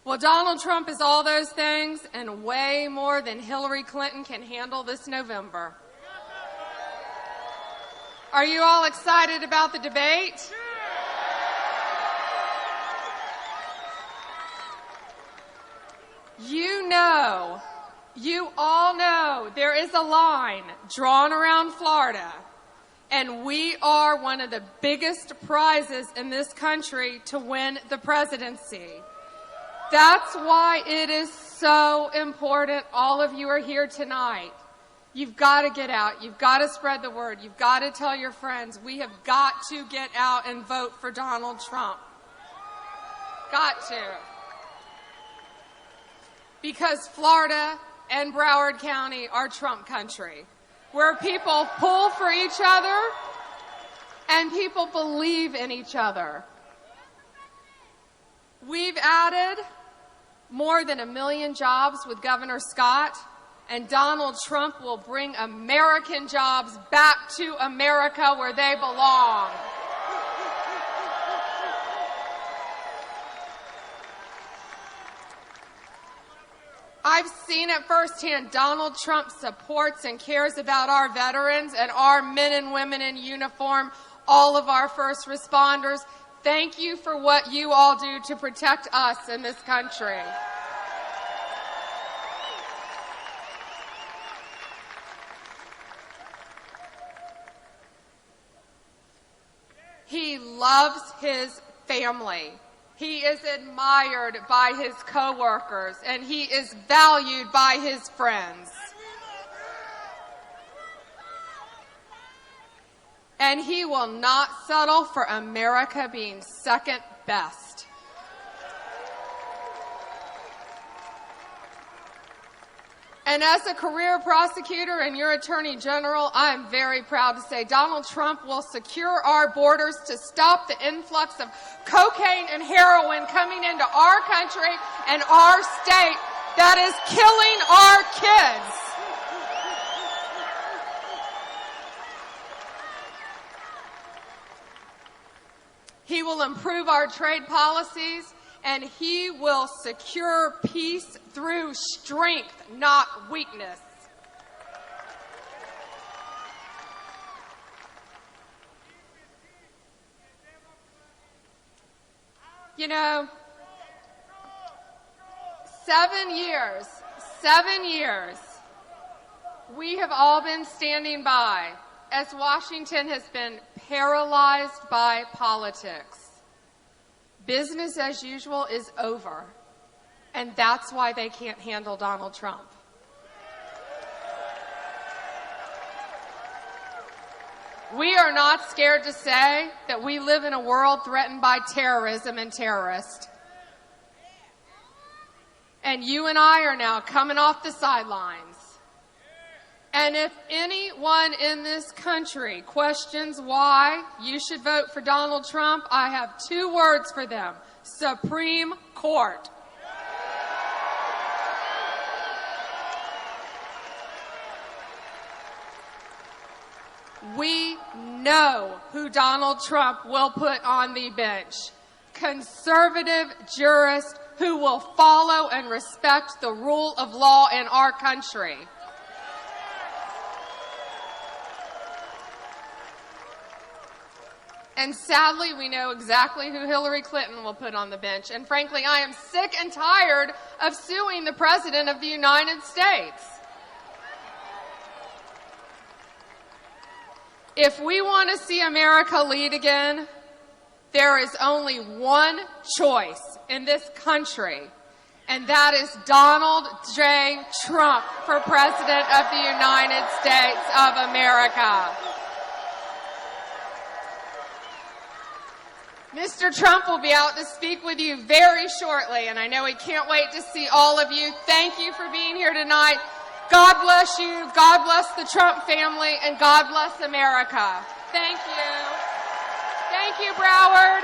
Well, Donald Trump is all those things and way more than Hillary Clinton can handle this November. Are you all excited about the debate? You all know there is a line drawn around Florida, and we are one of the biggest prizes in this country to win the presidency. That's why it is so important all of you are here tonight. You've got to get out. You've got to spread the word. You've got to tell your friends. We have got to get out and vote for Donald Trump. Got to. Because Florida and Broward County are Trump country, where people pull for each other and people believe in each other. We've added more than 1 million jobs with Governor Scott, and Donald Trump will bring American jobs back to America where they belong. I've seen it firsthand. Donald Trump supports and cares about our veterans and our men and women in uniform, all of our first responders. Thank you for what you all do to protect us in this country. He loves his family. He is admired by his coworkers, and he is valued by his friends. And he will not settle for America being second best. And as a career prosecutor and your Attorney General, I am very proud to say Donald Trump will secure our borders to stop the influx of cocaine and heroin coming into our country and our state that is killing our kids. He will improve our trade policies, and he will secure peace through strength, not weakness. You know, 7 years, we have all been standing by as Washington has been paralyzed by politics. Business as usual is over, and that's why they can't handle Donald Trump. We are not scared to say that we live in a world threatened by terrorism and terrorists. And you and I are now coming off the sidelines. And if anyone in this country questions why you should vote for Donald Trump, I have 2 words for them: Supreme Court. We know who Donald Trump will put on the bench. Conservative jurists who will follow and respect the rule of law in our country. And sadly, we know exactly who Hillary Clinton will put on the bench. And frankly, I am sick and tired of suing the President of the United States. If we want to see America lead again, there is only one choice in this country, and that is Donald J. Trump for President of the United States of America. Mr. Trump will be out to speak with you very shortly, and I know he can't wait to see all of you. Thank you for being here tonight. God bless you, God bless the Trump family, and God bless America. Thank you. Thank you, Broward.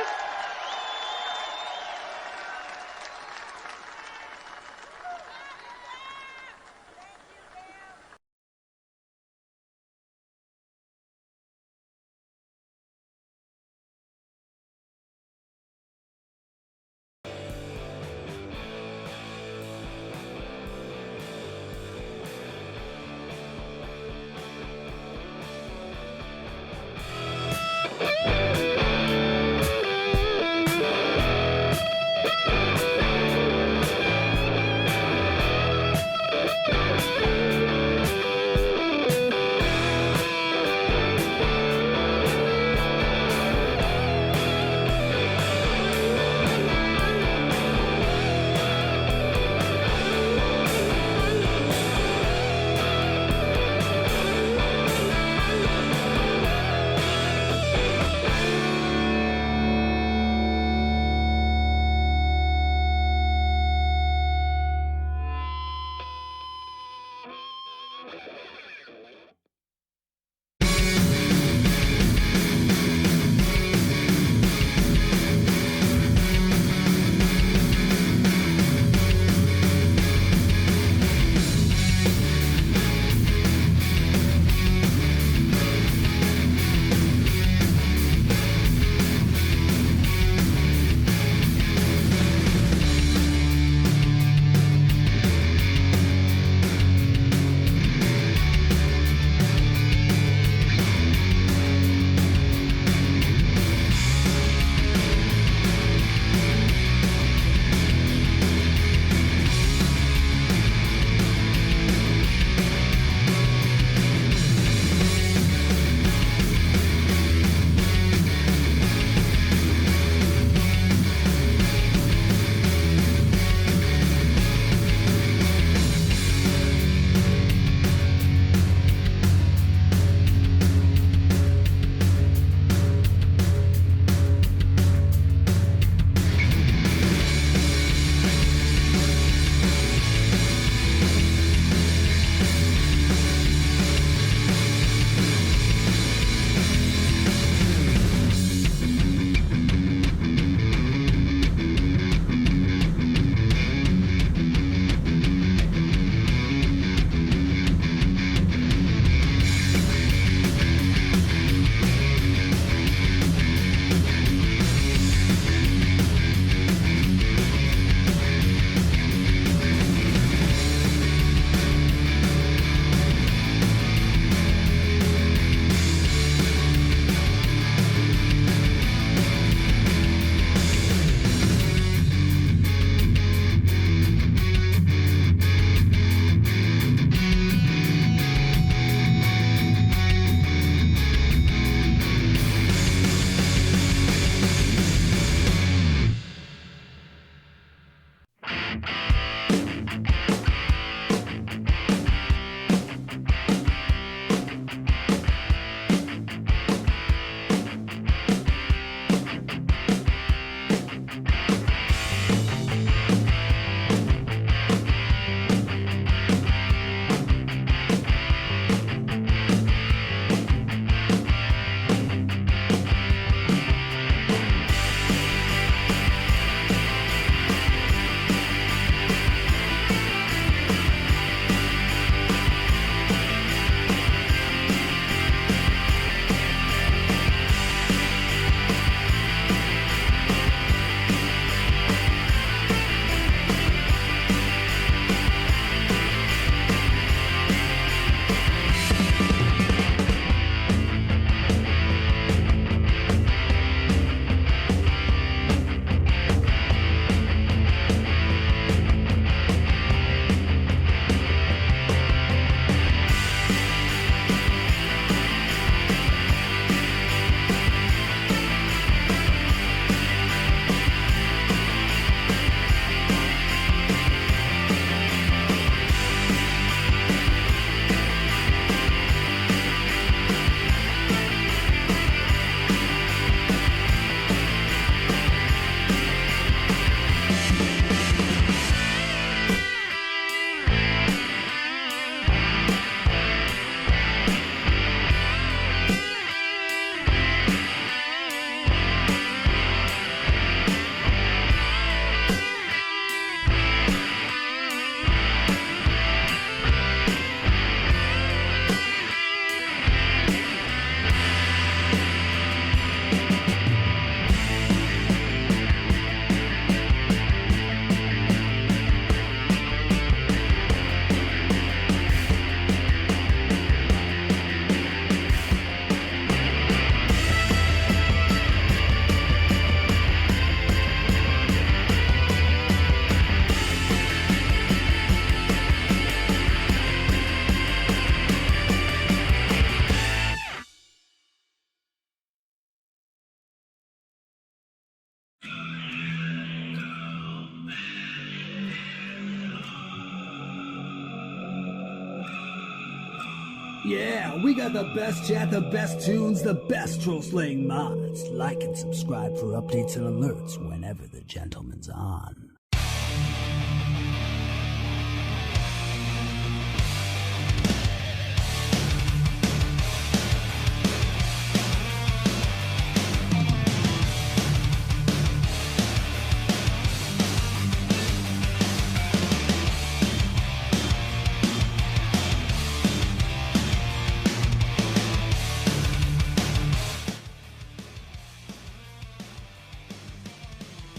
Yeah, we got the best chat, the best tunes, the best troll slaying mods. Like and subscribe for updates and alerts whenever the gentleman's on.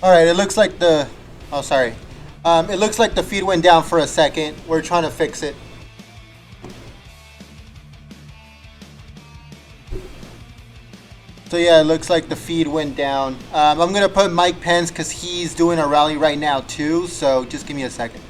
All right, it looks like the, oh sorry, it looks like the feed went down for a second. We're trying to fix it. So yeah, it looks like the feed went down. I'm gonna put Mike Pence because he's doing a rally right now too. So just give me a second.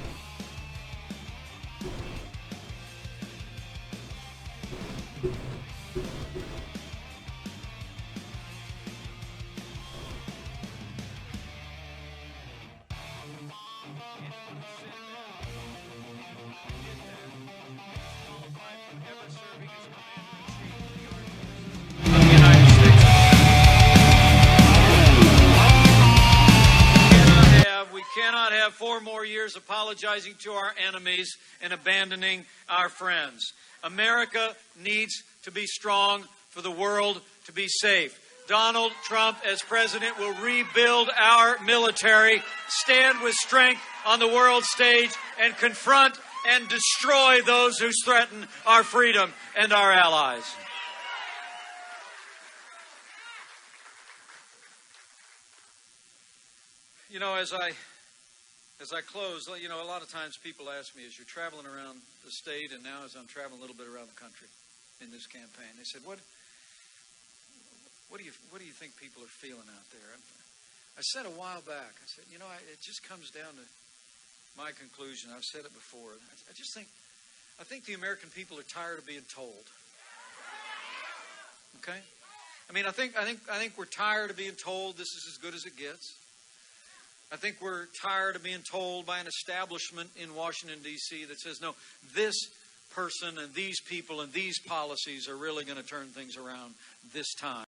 We cannot have 4 more years apologizing to our enemies and abandoning our friends. America needs to be strong for the world to be safe. Donald Trump, as president, will rebuild our military, stand with strength on the world stage, and confront and destroy those who threaten our freedom and our allies. You know, as I close, you know, a lot of times people ask me, as you're traveling around the state, and now as I'm traveling a little bit around the country in this campaign, they said, what do you think people are feeling out there? I said a while back, I said, you know, it just comes down to my conclusion. I've said it before. I think the American people are tired of being told. Okay? I mean, I think we're tired of being told this is as good as it gets. I think we're tired of being told by an establishment in Washington, D.C. that says, no, this person and these people and these policies are really going to turn things around this time.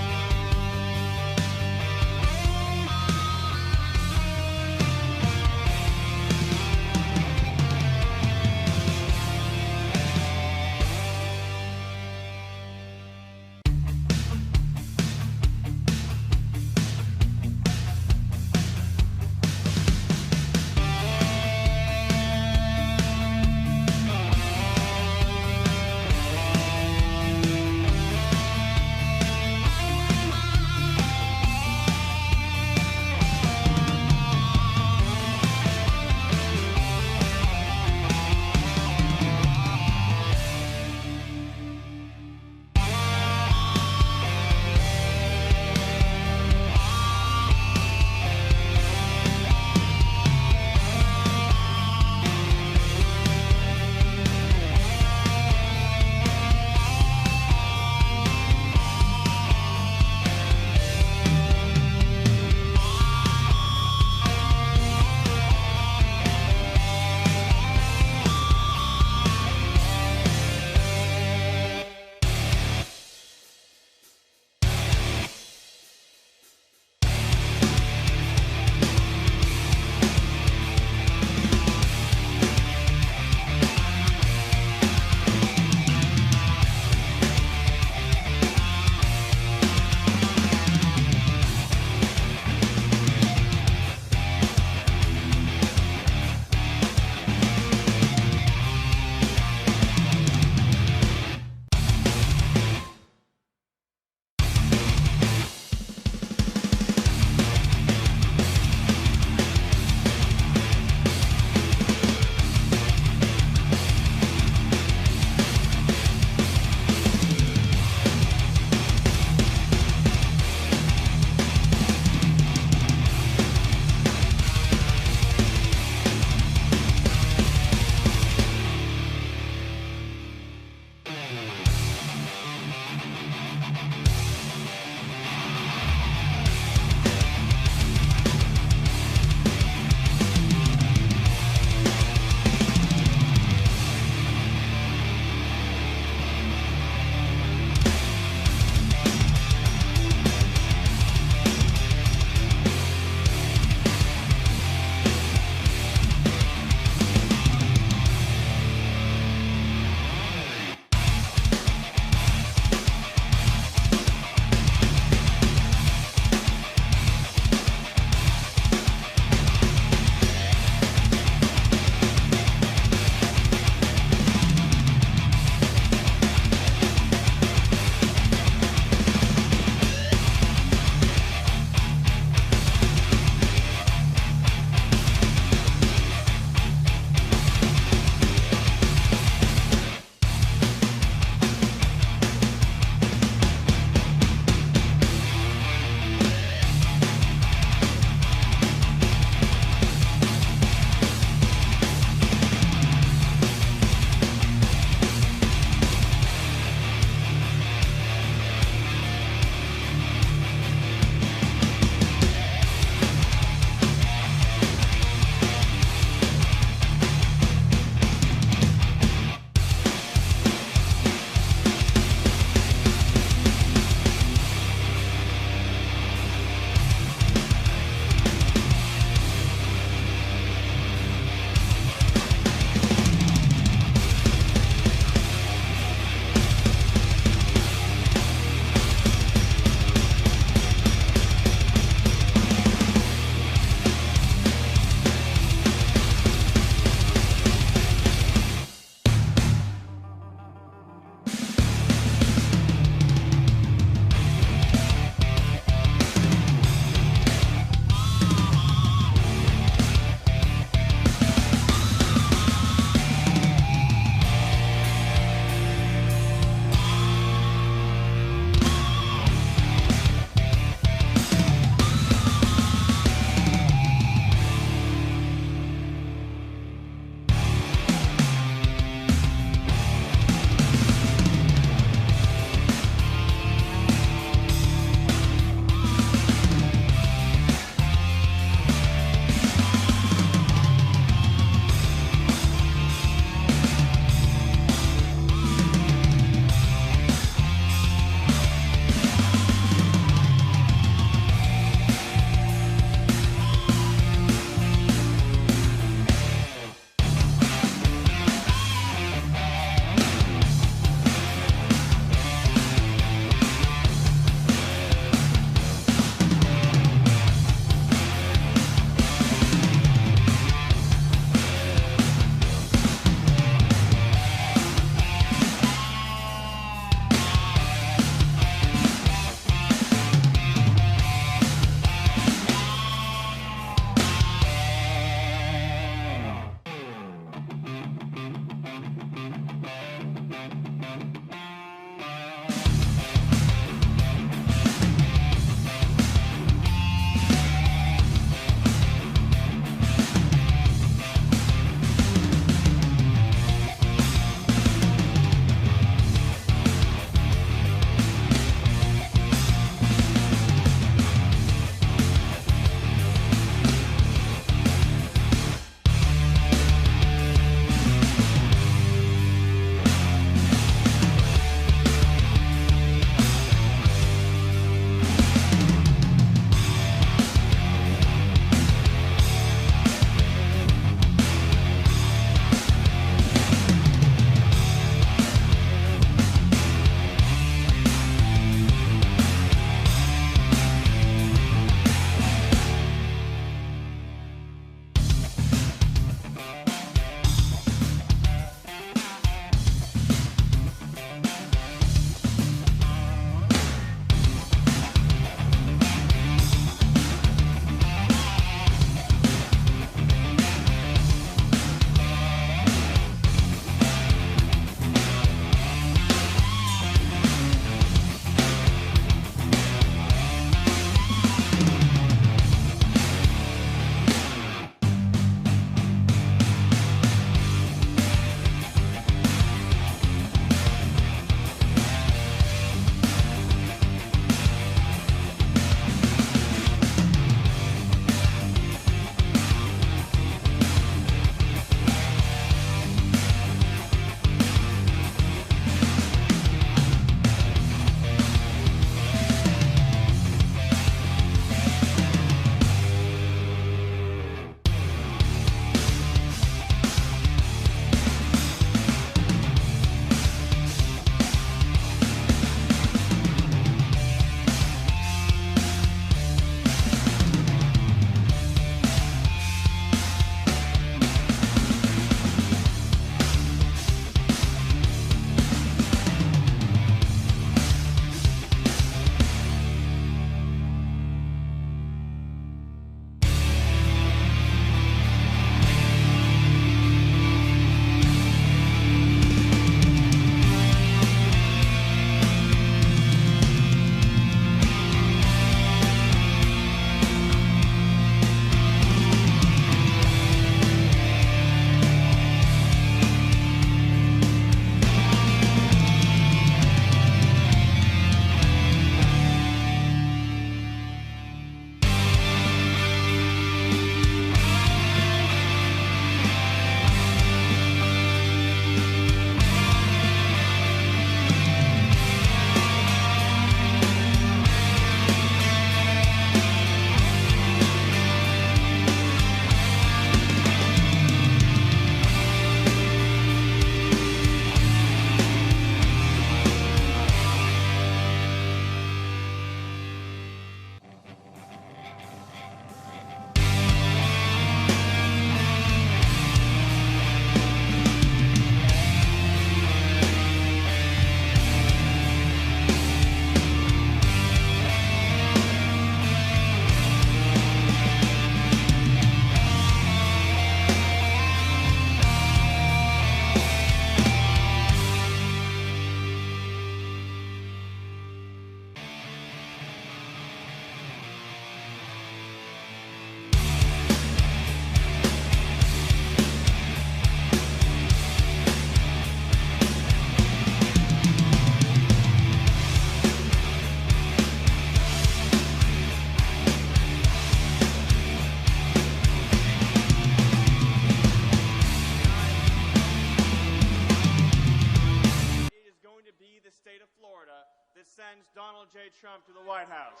nominate Trump to the White House.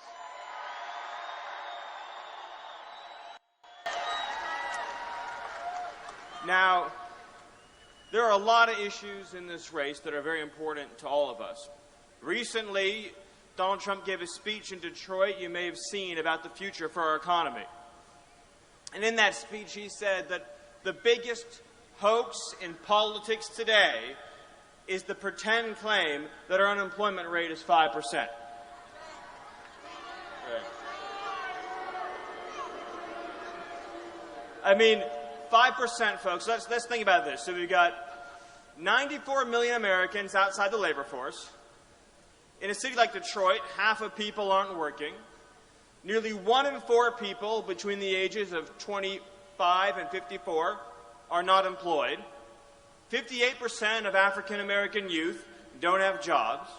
Now, there are a lot of issues in this race that are very important to all of us. Recently, Donald Trump gave a speech in Detroit you may have seen about the future for our economy. And in that speech, he said that the biggest hoax in politics today is the pretend claim that our unemployment rate is 5%. Right. I mean, 5%, folks. Let's think about this. So we've got 94 million Americans outside the labor force. In a city like Detroit, half of people aren't working. Nearly 1 in 4 people between the ages of 25 and 54 are not employed. 58% of African American youth don't have jobs.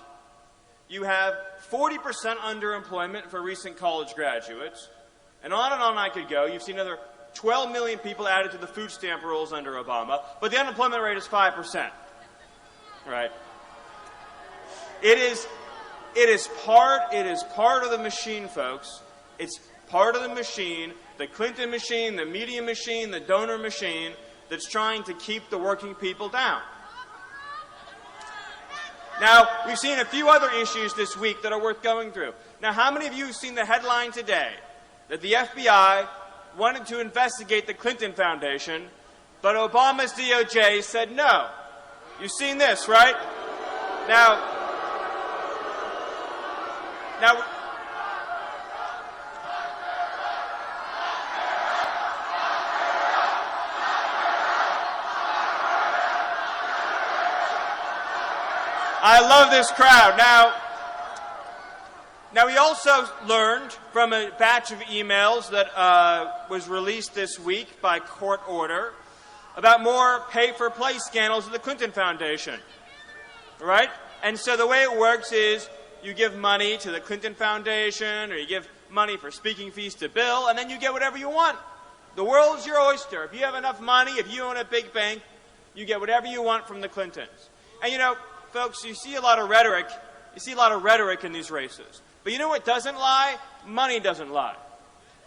You have 40% underemployment for recent college graduates. And on I could go. You've seen another 12 million people added to the food stamp rolls under Obama, but the unemployment rate is 5%. Right? It is part of the machine, folks. It's part of the machine, the Clinton machine, the media machine, the donor machine that's trying to keep the working people down. Now, we've seen a few other issues this week that are worth going through. Now, how many of you have seen the headline today that the FBI wanted to investigate the Clinton Foundation, but Obama's DOJ said no? You've seen this, right? Now, I love this crowd. Now we also learned from a batch of emails that was released this week by court order about more pay-for-play scandals at the Clinton Foundation, right? And so the way it works is you give money to the Clinton Foundation or you give money for speaking fees to Bill, and then you get whatever you want. The world's your oyster. If you have enough money, if you own a big bank, you get whatever you want from the Clintons. And you know, folks, you see a lot of rhetoric. You see a lot of rhetoric in these races. But you know what doesn't lie? Money doesn't lie.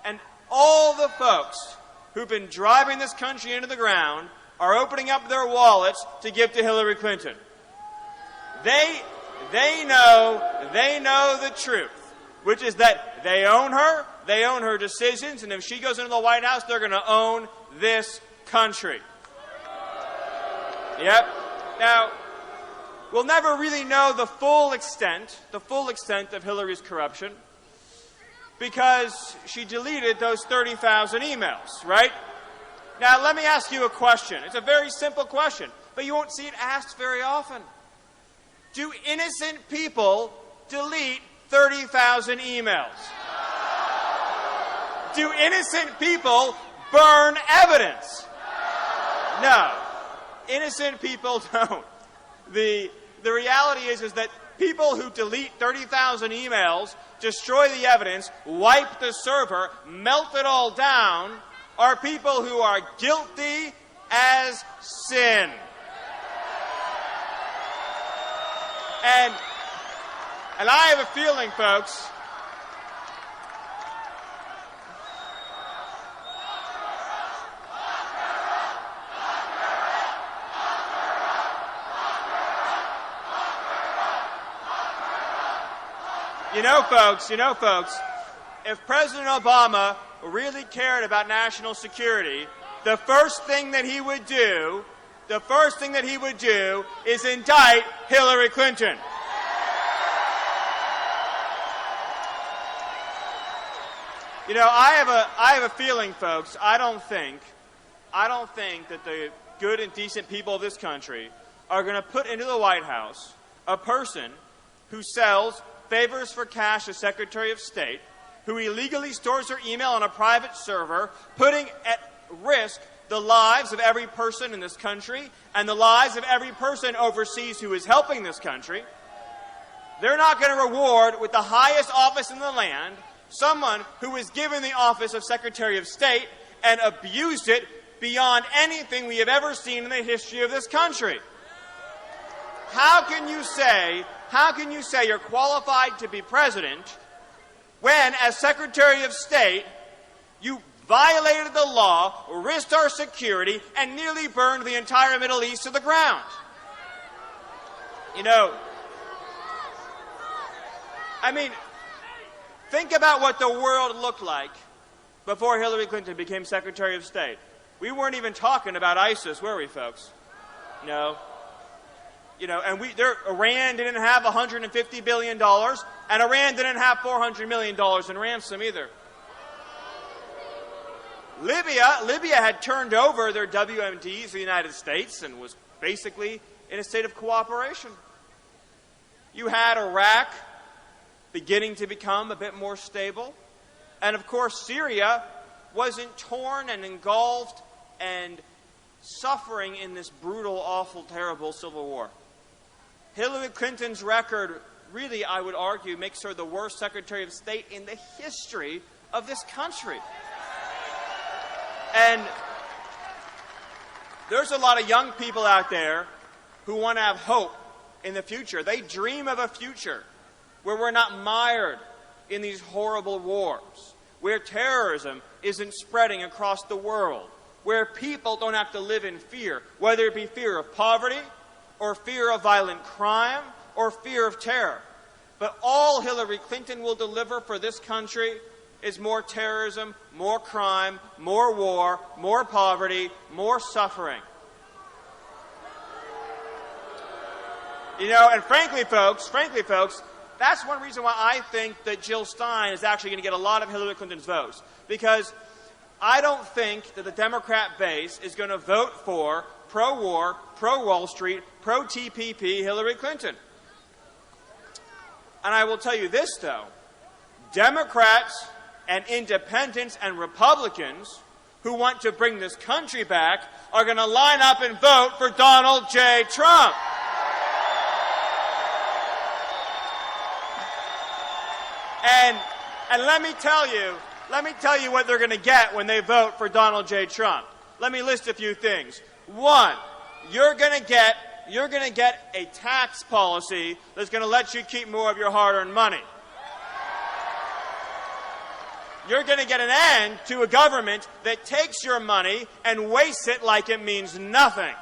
And all the folks who've been driving this country into the ground are opening up their wallets to give to Hillary Clinton. They know the truth, which is that they own her decisions, and if she goes into the White House, they're going to own this country. Yep. Now, we'll never really know the full extent of Hillary's corruption because she deleted those 30,000 emails, right? Now, let me ask you a question. It's a very simple question, but you won't see it asked very often. Do innocent people delete 30,000 emails? Do innocent people burn evidence? No. Innocent people don't. The reality is that people who delete 30,000 emails, destroy the evidence, wipe the server, melt it all down, are people who are guilty as sin. And I have a feeling, folks, You know, folks, if President Obama really cared about national security, the first thing that he would do is indict Hillary Clinton. You know, I have a feeling, folks, I don't think that the good and decent people of this country are going to put into the White House a person who sells favors for cash as Secretary of State, who illegally stores her email on a private server, putting at risk the lives of every person in this country and the lives of every person overseas who is helping this country. They're not going to reward with the highest office in the land someone who was given the office of Secretary of State and abused it beyond anything we have ever seen in the history of this country. How can you say how can you say you're qualified to be president when, as Secretary of State, you violated the law, risked our security, and nearly burned the entire Middle East to the ground? You know, I mean, think about what the world looked like before Hillary Clinton became Secretary of State. We weren't even talking about ISIS, were we, folks? No. You know, and Iran didn't have $150 billion, and Iran didn't have $400 million in ransom either. Libya had turned over their WMDs to the United States and was basically in a state of cooperation. You had Iraq beginning to become a bit more stable. And of course, Syria wasn't torn and engulfed and suffering in this brutal, awful, terrible civil war. Hillary Clinton's record really, I would argue, makes her the worst Secretary of State in the history of this country. And there's a lot of young people out there who want to have hope in the future. They dream of a future where we're not mired in these horrible wars, where terrorism isn't spreading across the world, where people don't have to live in fear, whether it be fear of poverty or fear of violent crime or fear of terror. But all Hillary Clinton will deliver for this country is more terrorism, more crime, more war, more poverty, more suffering. You know, and frankly, folks, that's one reason why I think that Jill Stein is actually going to get a lot of Hillary Clinton's votes. Because I don't think that the Democrat base is going to vote for pro-war, pro-Wall Street, pro-TPP Hillary Clinton. And I will tell you this, though. Democrats and independents and Republicans who want to bring this country back are going to line up and vote for Donald J. Trump. And let me tell you what they're going to get when they vote for Donald J. Trump. Let me list a few things. One, you're going to get a tax policy that's going to let you keep more of your hard-earned money. You're going to get an end to a government that takes your money and wastes it like it means nothing.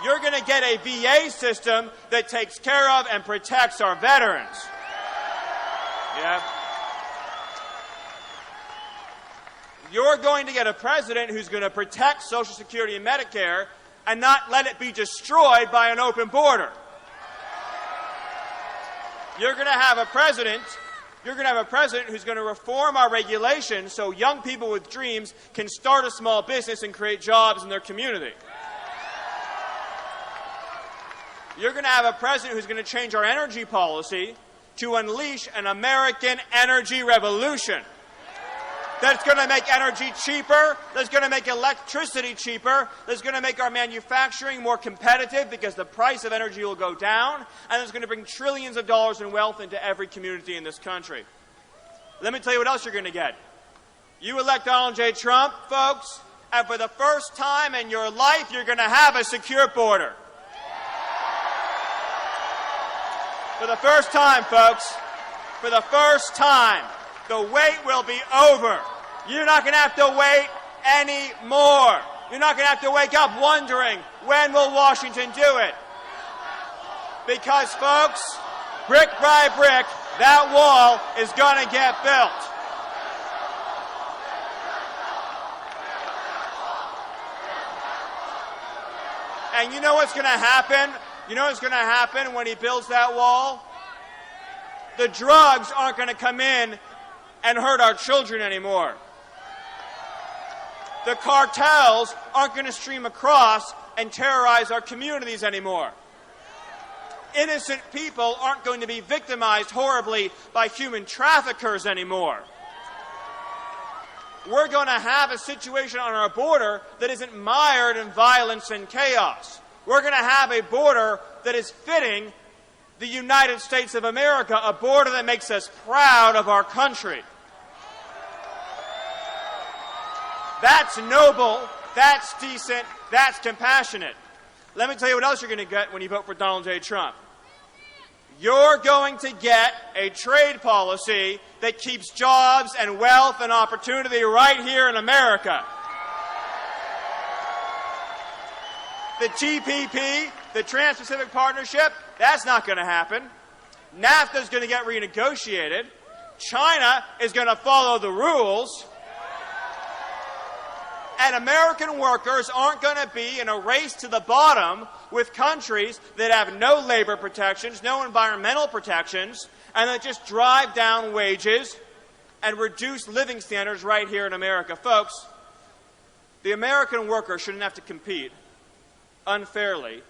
You're going to get a VA system that takes care of and protects our veterans. Yeah. You're going to get a president who's going to protect Social Security and Medicare and not let it be destroyed by an open border. You're going to have a president who's going to reform our regulations so young people with dreams can start a small business and create jobs in their community. You're going to have a president who's going to change our energy policy to unleash an American energy revolution that's going to make energy cheaper, that's going to make electricity cheaper, that's going to make our manufacturing more competitive because the price of energy will go down, and it's going to bring trillions of dollars in wealth into every community in this country. Let me tell you what else you're going to get. You elect Donald J. Trump, folks, and for the first time in your life, you're going to have a secure border. For the first time, folks, for the first time, the wait will be over. You're not going to have to wait anymore. You're not going to have to wake up wondering, when will Washington do it? Because, folks, brick by brick, that wall is going to get built. And you know what's going to happen? You know what's going to happen when he builds that wall? The drugs aren't going to come in and hurt our children anymore. The cartels aren't going to stream across and terrorize our communities anymore. Innocent people aren't going to be victimized horribly by human traffickers anymore. We're going to have a situation on our border that isn't mired in violence and chaos. We're going to have a border that is fitting the United States of America, a border that makes us proud of our country. That's noble, that's decent, that's compassionate. Let me tell you what else you're going to get when you vote for Donald J. Trump. you're going to get a trade policy that keeps jobs and wealth and opportunity right here in America. The TPP, the Trans-Pacific Partnership, that's not going to happen. NAFTA is going to get renegotiated. China is going to follow the rules. And American workers aren't going to be in a race to the bottom with countries that have no labor protections, no environmental protections, and that just drive down wages and reduce living standards right here in America. Folks, the American worker shouldn't have to compete unfairly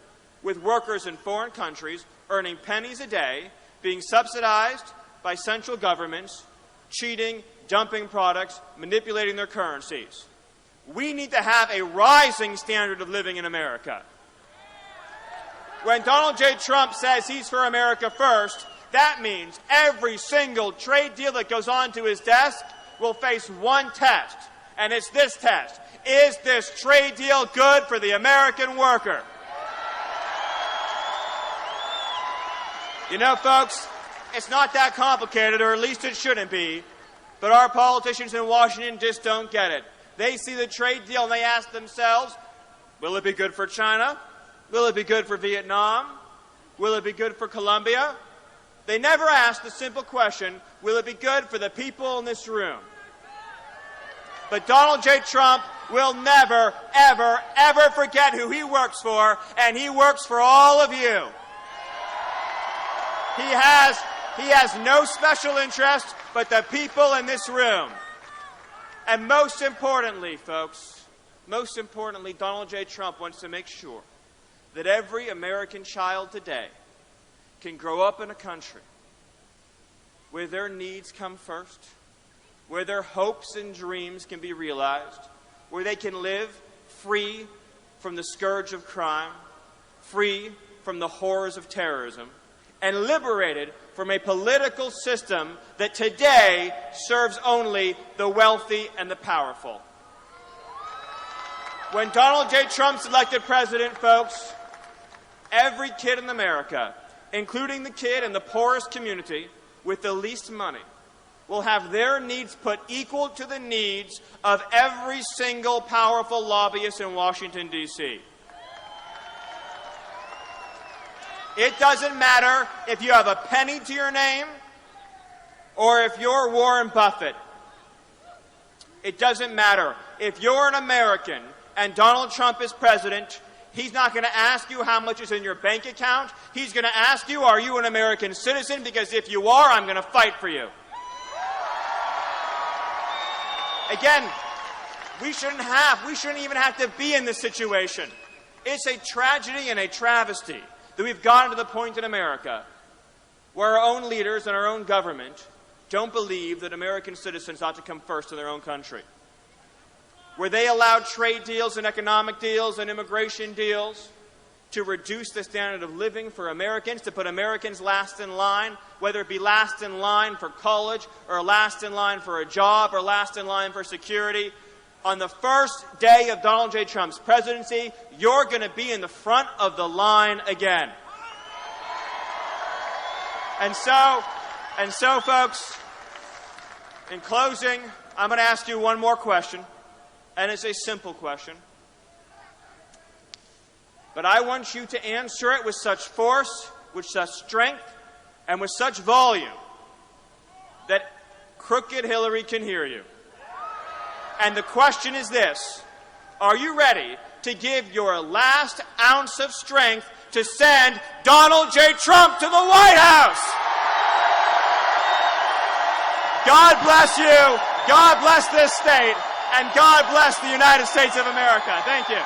with workers in foreign countries earning pennies a day, being subsidized by central governments, cheating, dumping products, manipulating their currencies. We need to have a rising standard of living in America. When Donald J. Trump says he's for America first, that means every single trade deal that goes onto his desk will face one test, and it's this test. Is this trade deal good for the American worker? You know, folks, it's not that complicated, or at least it shouldn't be, but our politicians in Washington just don't get it. They see the trade deal and they ask themselves, will it be good for China? Will it be good for Vietnam? Will it be good for Colombia? They never ask the simple question, will it be good for the people in this room? But Donald J. Trump will never, ever, ever forget who he works for, and he works for all of you. He has no special interest but the people in this room. And most importantly, folks, most importantly, Donald J. Trump wants to make sure that every American child today can grow up in a country where their needs come first, where their hopes and dreams can be realized, where they can live free from the scourge of crime, free from the horrors of terrorism, and liberated from a political system that today serves only the wealthy and the powerful. When Donald J. Trump's elected president, folks, every kid in America, including the kid in the poorest community with the least money, will have their needs put equal to the needs of every single powerful lobbyist in Washington, D.C. It doesn't matter if you have a penny to your name or if you're Warren Buffett. It doesn't matter. If you're an American and Donald Trump is president, he's not going to ask you how much is in your bank account. He's going to ask you, are you an American citizen? Because if you are, I'm going to fight for you. Again, we shouldn't even have to be in this situation. It's a tragedy and a travesty that we've gotten to the point in America where our own leaders and our own government don't believe that American citizens ought to come first in their own country. Where they allow trade deals and economic deals and immigration deals to reduce the standard of living for Americans, to put Americans last in line, whether it be last in line for college or last in line for a job or last in line for security. On the first day of Donald J. Trump's presidency, you're going to be in the front of the line again. And so, folks, in closing, I'm going to ask you one more question, and it's a simple question. But I want you to answer it with such force, with such strength, and with such volume that crooked Hillary can hear you. And the question is this: are you ready to give your last ounce of strength to send Donald J. Trump to the White House? God bless you, God bless this state, and God bless the United States of America. Thank you.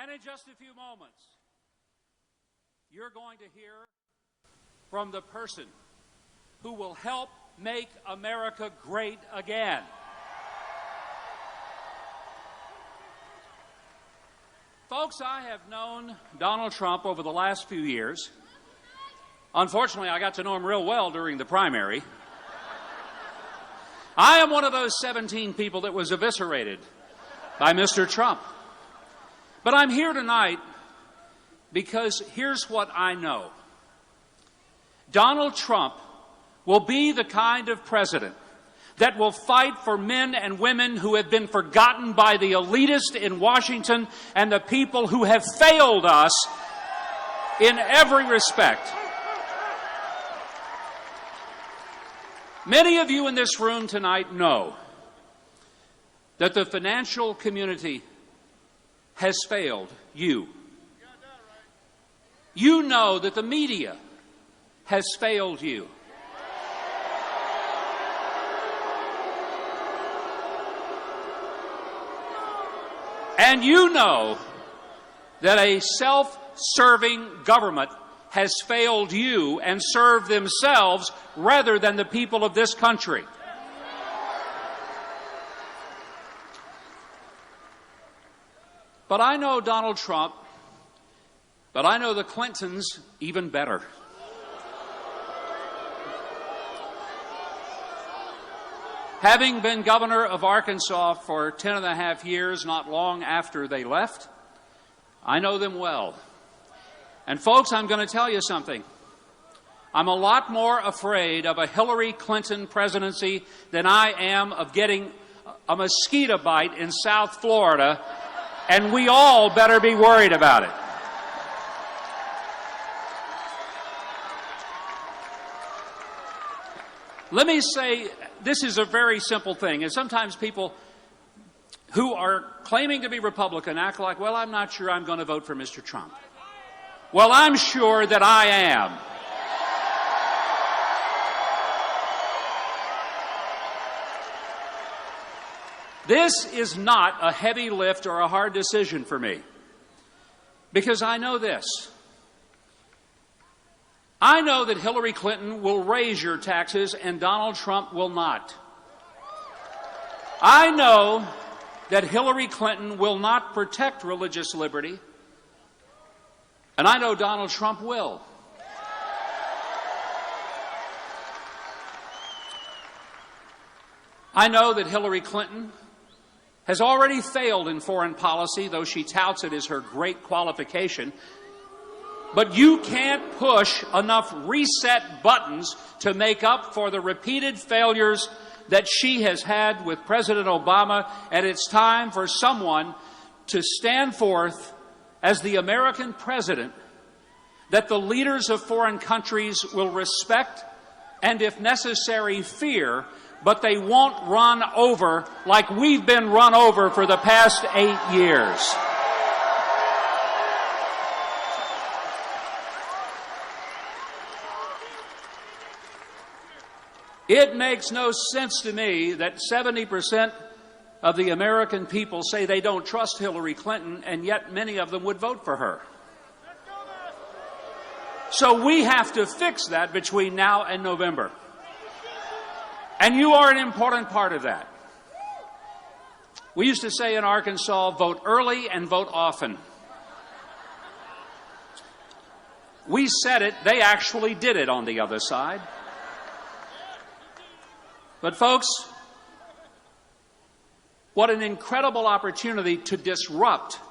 And in just a few moments, you're going to hear from the person who will help make America great again. Folks, I have known Donald Trump over the last few years. Unfortunately, I got to know him real well during the primary. I am one of those 17 people that was eviscerated by Mr. Trump. But I'm here tonight because here's what I know. Donald Trump will be the kind of president that will fight for men and women who have been forgotten by the elitists in Washington and the people who have failed us in every respect. Many of you in this room tonight know that the financial community has failed you. You know that the media has failed you. And you know that a self-serving government has failed you and served themselves rather than the people of this country. But I know Donald Trump, but I know the Clintons even better. Having been governor of Arkansas for 10 and a half years, not long after they left, I know them well. And folks, I'm going to tell you something. I'm a lot more afraid of a Hillary Clinton presidency than I am of getting a mosquito bite in South Florida, and we all better be worried about it. Let me say, this is a very simple thing, and sometimes people who are claiming to be Republican act like, well, I'm not sure I'm going to vote for Mr. Trump. Well, I'm sure that I am. This is not a heavy lift or a hard decision for me, because I know this. I know that Hillary Clinton will raise your taxes and Donald Trump will not. I know that Hillary Clinton will not protect religious liberty, and I know Donald Trump will. I know that Hillary Clinton has already failed in foreign policy, though she touts it as her great qualification. But you can't push enough reset buttons to make up for the repeated failures that she has had with President Obama, and it's time for someone to stand forth as the American president that the leaders of foreign countries will respect and, if necessary, fear, but they won't run over like we've been run over for the past 8 years. It makes no sense to me that 70% of the American people say they don't trust Hillary Clinton, and yet many of them would vote for her. So we have to fix that between now and November. And you are an important part of that. We used to say in Arkansas, vote early and vote often. We said it, they actually did it on the other side. But folks, what an incredible opportunity to disrupt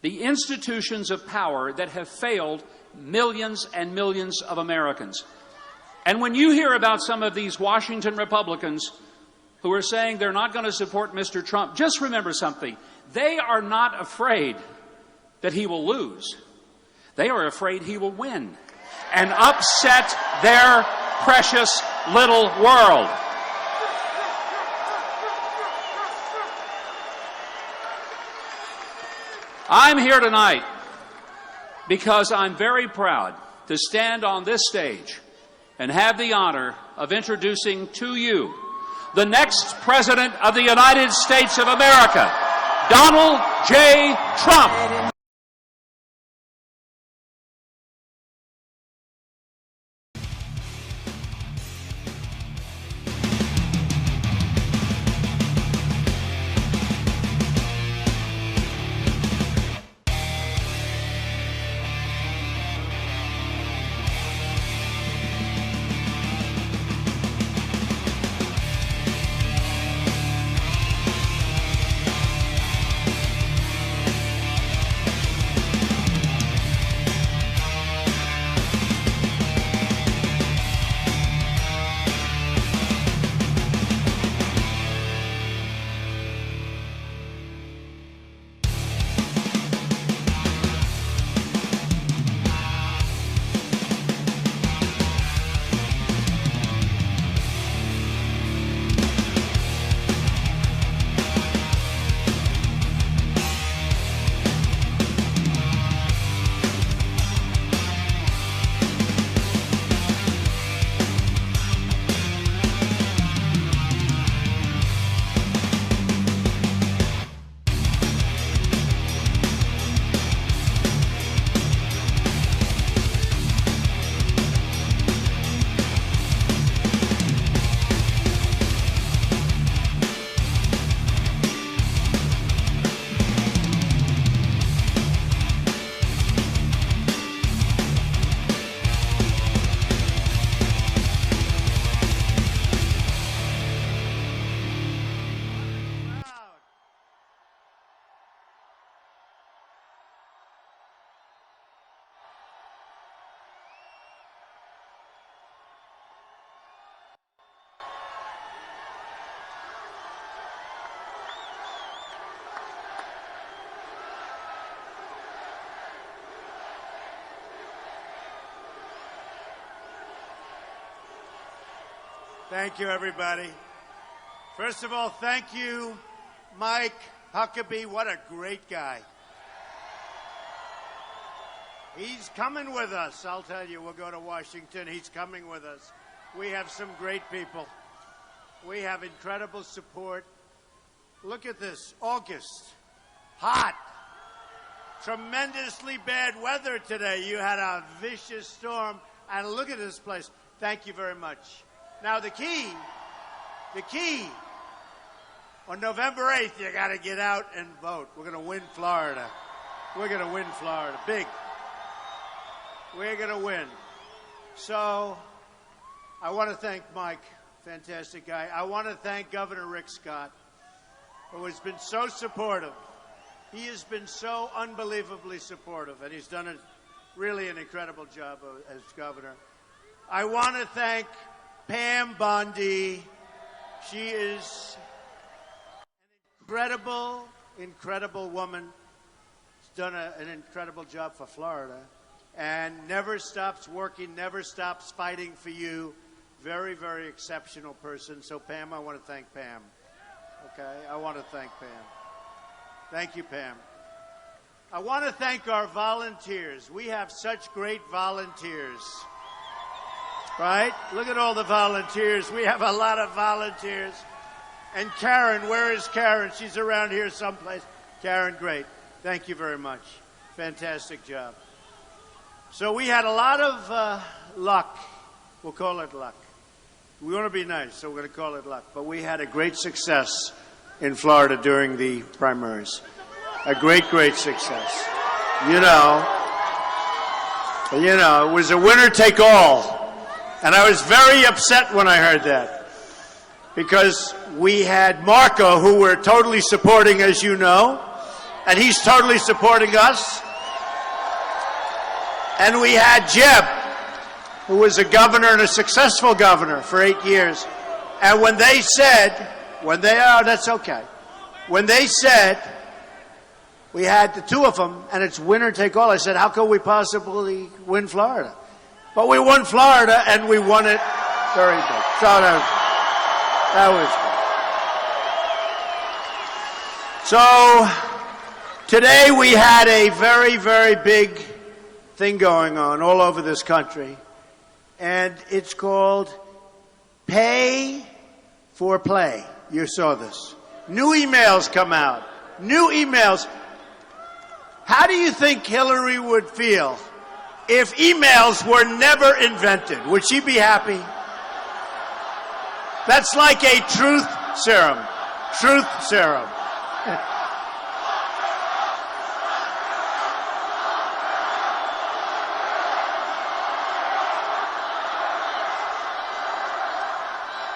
the institutions of power that have failed millions and millions of Americans. And when you hear about some of these Washington Republicans who are saying they're not going to support Mr. Trump, just remember something. They are not afraid that he will lose. They are afraid he will win and upset their precious little world. I'm here tonight because I'm very proud to stand on this stage and have the honor of introducing to you the next President of the United States of America, Donald J. Trump. Thank you, everybody. First of all, thank you, Mike Huckabee. What a great guy. He's coming with us. I'll tell you, we'll go to Washington. He's coming with us. We have some great people. We have incredible support. Look at this. August. Hot. Tremendously bad weather today. You had a vicious storm. And look at this place. Thank you very much. Now, the key, on November 8th, you got to get out and vote. We're going to win Florida. We're going to win Florida. Big. We're going to win. So, I want to thank Mike, fantastic guy. I want to thank Governor Rick Scott, who has been so supportive. He has been so unbelievably supportive, and he's done really an incredible job as governor. I want to thank Pam Bondi. She is an incredible woman. She's done an incredible job for Florida and never stops working, never stops fighting for you. Very, very exceptional person. So, Pam, I want to thank Pam. Okay? I want to thank Pam. Thank you, Pam. I want to thank our volunteers. We have such great volunteers. Right? Look at all the volunteers. We have a lot of volunteers. And Karen, where is Karen? She's around here someplace. Karen, great. Thank you very much. Fantastic job. So we had a lot of luck. We'll call it luck. We want to be nice, so we're going to call it luck. But we had a great success in Florida during the primaries. A great, great success. You know, it was a winner take all. And I was very upset when I heard that, because we had Marco, who we're totally supporting, as you know, and he's totally supporting us. And we had Jeb, who was a governor and a successful governor for 8 years. And when they said, that's okay. When they said we had the two of them and it's winner take all, I said, how could we possibly win Florida? But we won Florida, and we won it very big. So that was good. So today we had a very, very big thing going on all over this country, and it's called Pay for Play. You saw this. New emails come out. new emails. How do you think Hillary would feel if emails were never invented? Would she be happy? That's like a truth serum. Truth serum.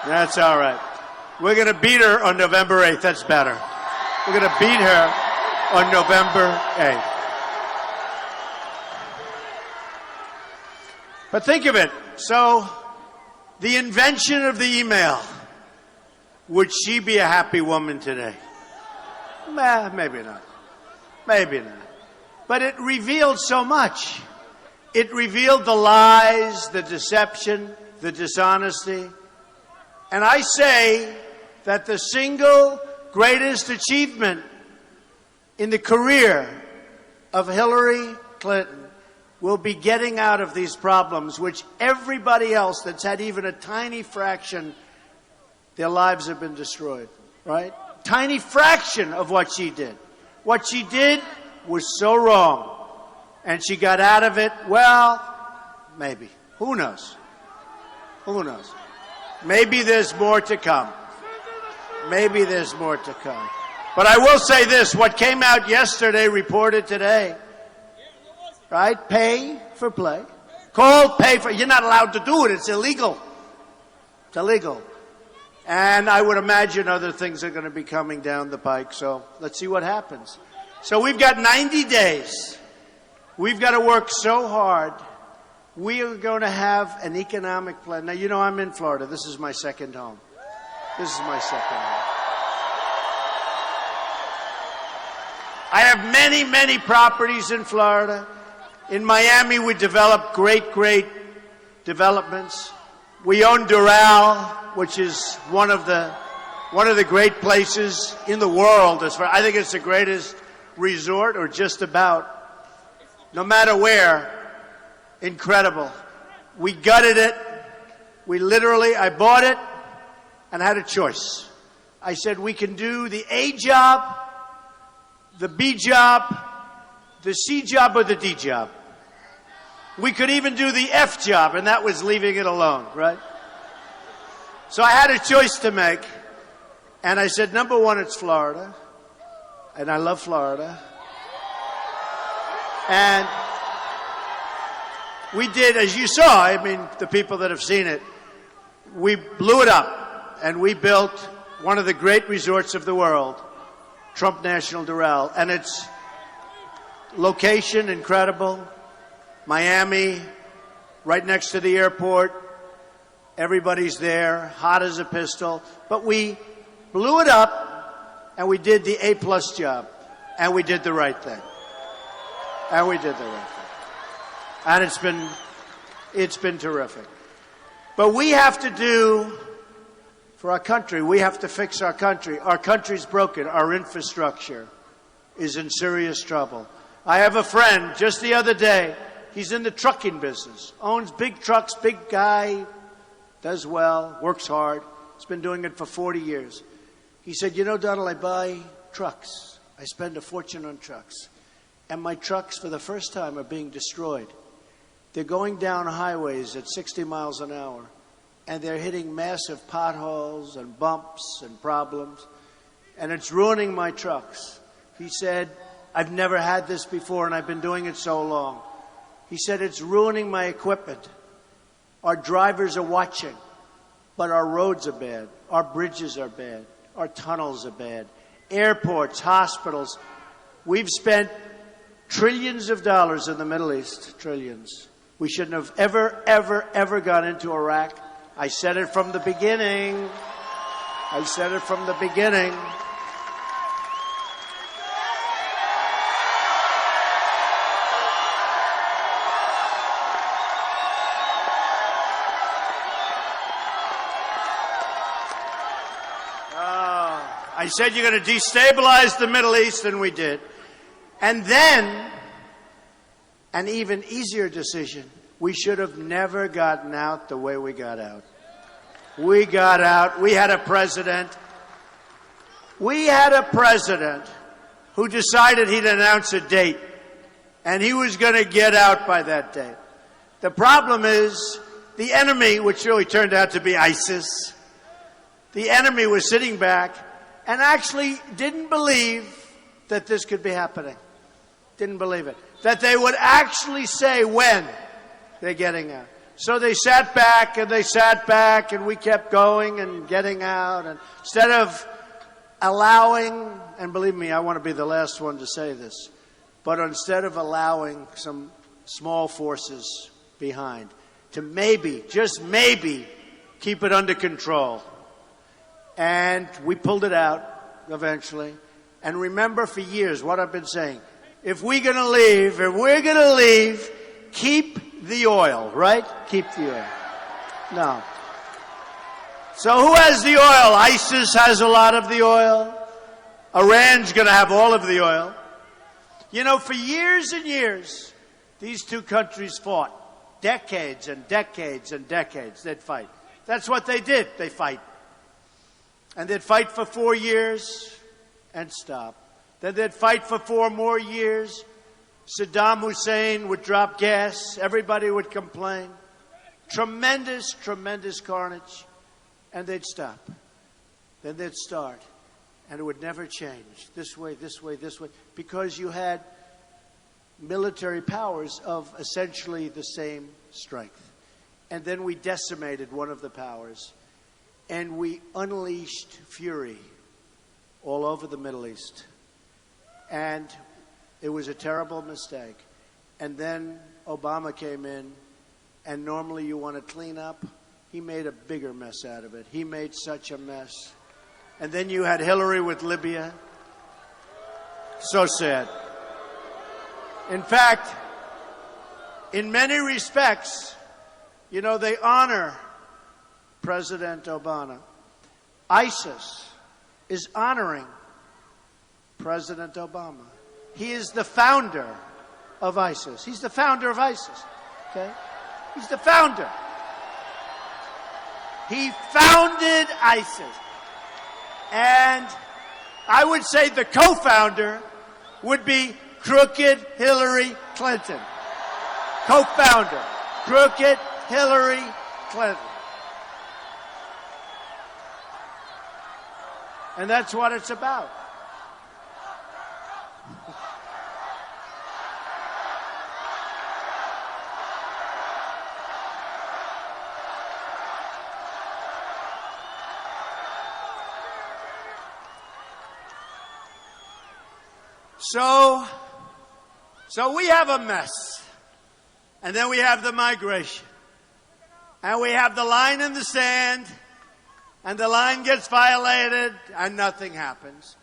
That's all right. We're going to beat her on November 8th. That's better. We're going to beat her on November 8th. But think of it. So, the invention of the email. Would she be a happy woman today? Maybe not. Maybe not. But it revealed so much. It revealed the lies, the deception, the dishonesty. And I say that the single greatest achievement in the career of Hillary Clinton will be getting out of these problems, which everybody else that's had even a tiny fraction, their lives have been destroyed, right? Tiny fraction of what she did. What she did was so wrong. And she got out of it, well, maybe. Who knows? Who knows? Maybe there's more to come. Maybe there's more to come. But I will say this, what came out yesterday, reported today, right? Pay for play. Called pay for, you're not allowed to do it, it's illegal. It's illegal. And I would imagine other things are going to be coming down the pike, so let's see what happens. So we've got 90 days. We've got to work so hard. We are going to have an economic plan. Now, you know, I'm in Florida. This is my second home. This is my second home. I have many, many properties in Florida. In Miami, we developed great, great developments. We own Doral, which is one of the great places in the world. I think it's the greatest resort, or just about. No matter where. Incredible. We gutted it. I bought it and had a choice. I said, we can do the A job, the B job, the C job, or the D job. We could even do the F job, and that was leaving it alone, right? So I had a choice to make, and I said, number one, it's Florida, and I love Florida. And we did, as you saw, I mean, the people that have seen it, we blew it up, and we built one of the great resorts of the world, Trump National Doral, and its location, incredible. Miami, right next to the airport. Everybody's there, hot as a pistol. But we blew it up, and we did the A-plus job, and we did the right thing. And we did the right thing. And it's been terrific. But we have to do, for our country, we have to fix our country. Our country's broken. Our infrastructure is in serious trouble. I have a friend, just the other day, he's in the trucking business, owns big trucks, big guy, does well, works hard. He's been doing it for 40 years. He said, you know, Donald, I buy trucks. I spend a fortune on trucks. And my trucks, for the first time, are being destroyed. They're going down highways at 60 miles an hour, and they're hitting massive potholes and bumps and problems, and it's ruining my trucks. He said, I've never had this before, and I've been doing it so long. He said, it's ruining my equipment. Our drivers are watching, but our roads are bad. Our bridges are bad. Our tunnels are bad. Airports, hospitals. We've spent trillions of dollars in the Middle East, trillions. We shouldn't have ever gone into Iraq. I said it from the beginning. I said it from the beginning. I said you're going to destabilize the Middle East, and we did. And then, an even easier decision, we should have never gotten out the way we got out. We got out. We had a president who decided he'd announce a date, and he was going to get out by that date. The problem is the enemy, which really turned out to be ISIS, the enemy was sitting back and actually didn't believe that this could be happening. Didn't believe it. That they would actually say when they're getting out. So they sat back and they sat back, and we kept going and getting out. And instead of allowing, and believe me, I want to be the last one to say this, but instead of allowing some small forces behind to maybe, just maybe, keep it under control. And we pulled it out eventually. And remember for years what I've been saying. If we're going to leave, keep the oil, right? Keep the oil. No. So who has the oil? ISIS has a lot of the oil. Iran's going to have all of the oil. You know, for years and years, these two countries fought. Decades and decades and decades, they'd fight. That's what they did. They fight. And they'd fight for 4 years and stop. Then they'd fight for 4 more years. Saddam Hussein would drop gas. Everybody would complain. Tremendous, tremendous carnage. And they'd stop. Then they'd start. And it would never change. This way, this way, this way. Because you had military powers of essentially the same strength. And then we decimated one of the powers. And we unleashed fury all over the Middle East. And it was a terrible mistake. And then Obama came in, and normally you want to clean up. He made a bigger mess out of it. He made such a mess. And then you had Hillary with Libya. So sad. In fact, in many respects, you know, they honor President Obama. ISIS is honoring President Obama. He is the founder of ISIS. He's the founder of ISIS. Okay? He's the founder. He founded ISIS. And I would say the co-founder would be crooked Hillary Clinton. Co-founder. Crooked Hillary Clinton. And that's what it's about. So we have a mess. And then we have the migration. And we have the line in the sand. And the line gets violated and nothing happens.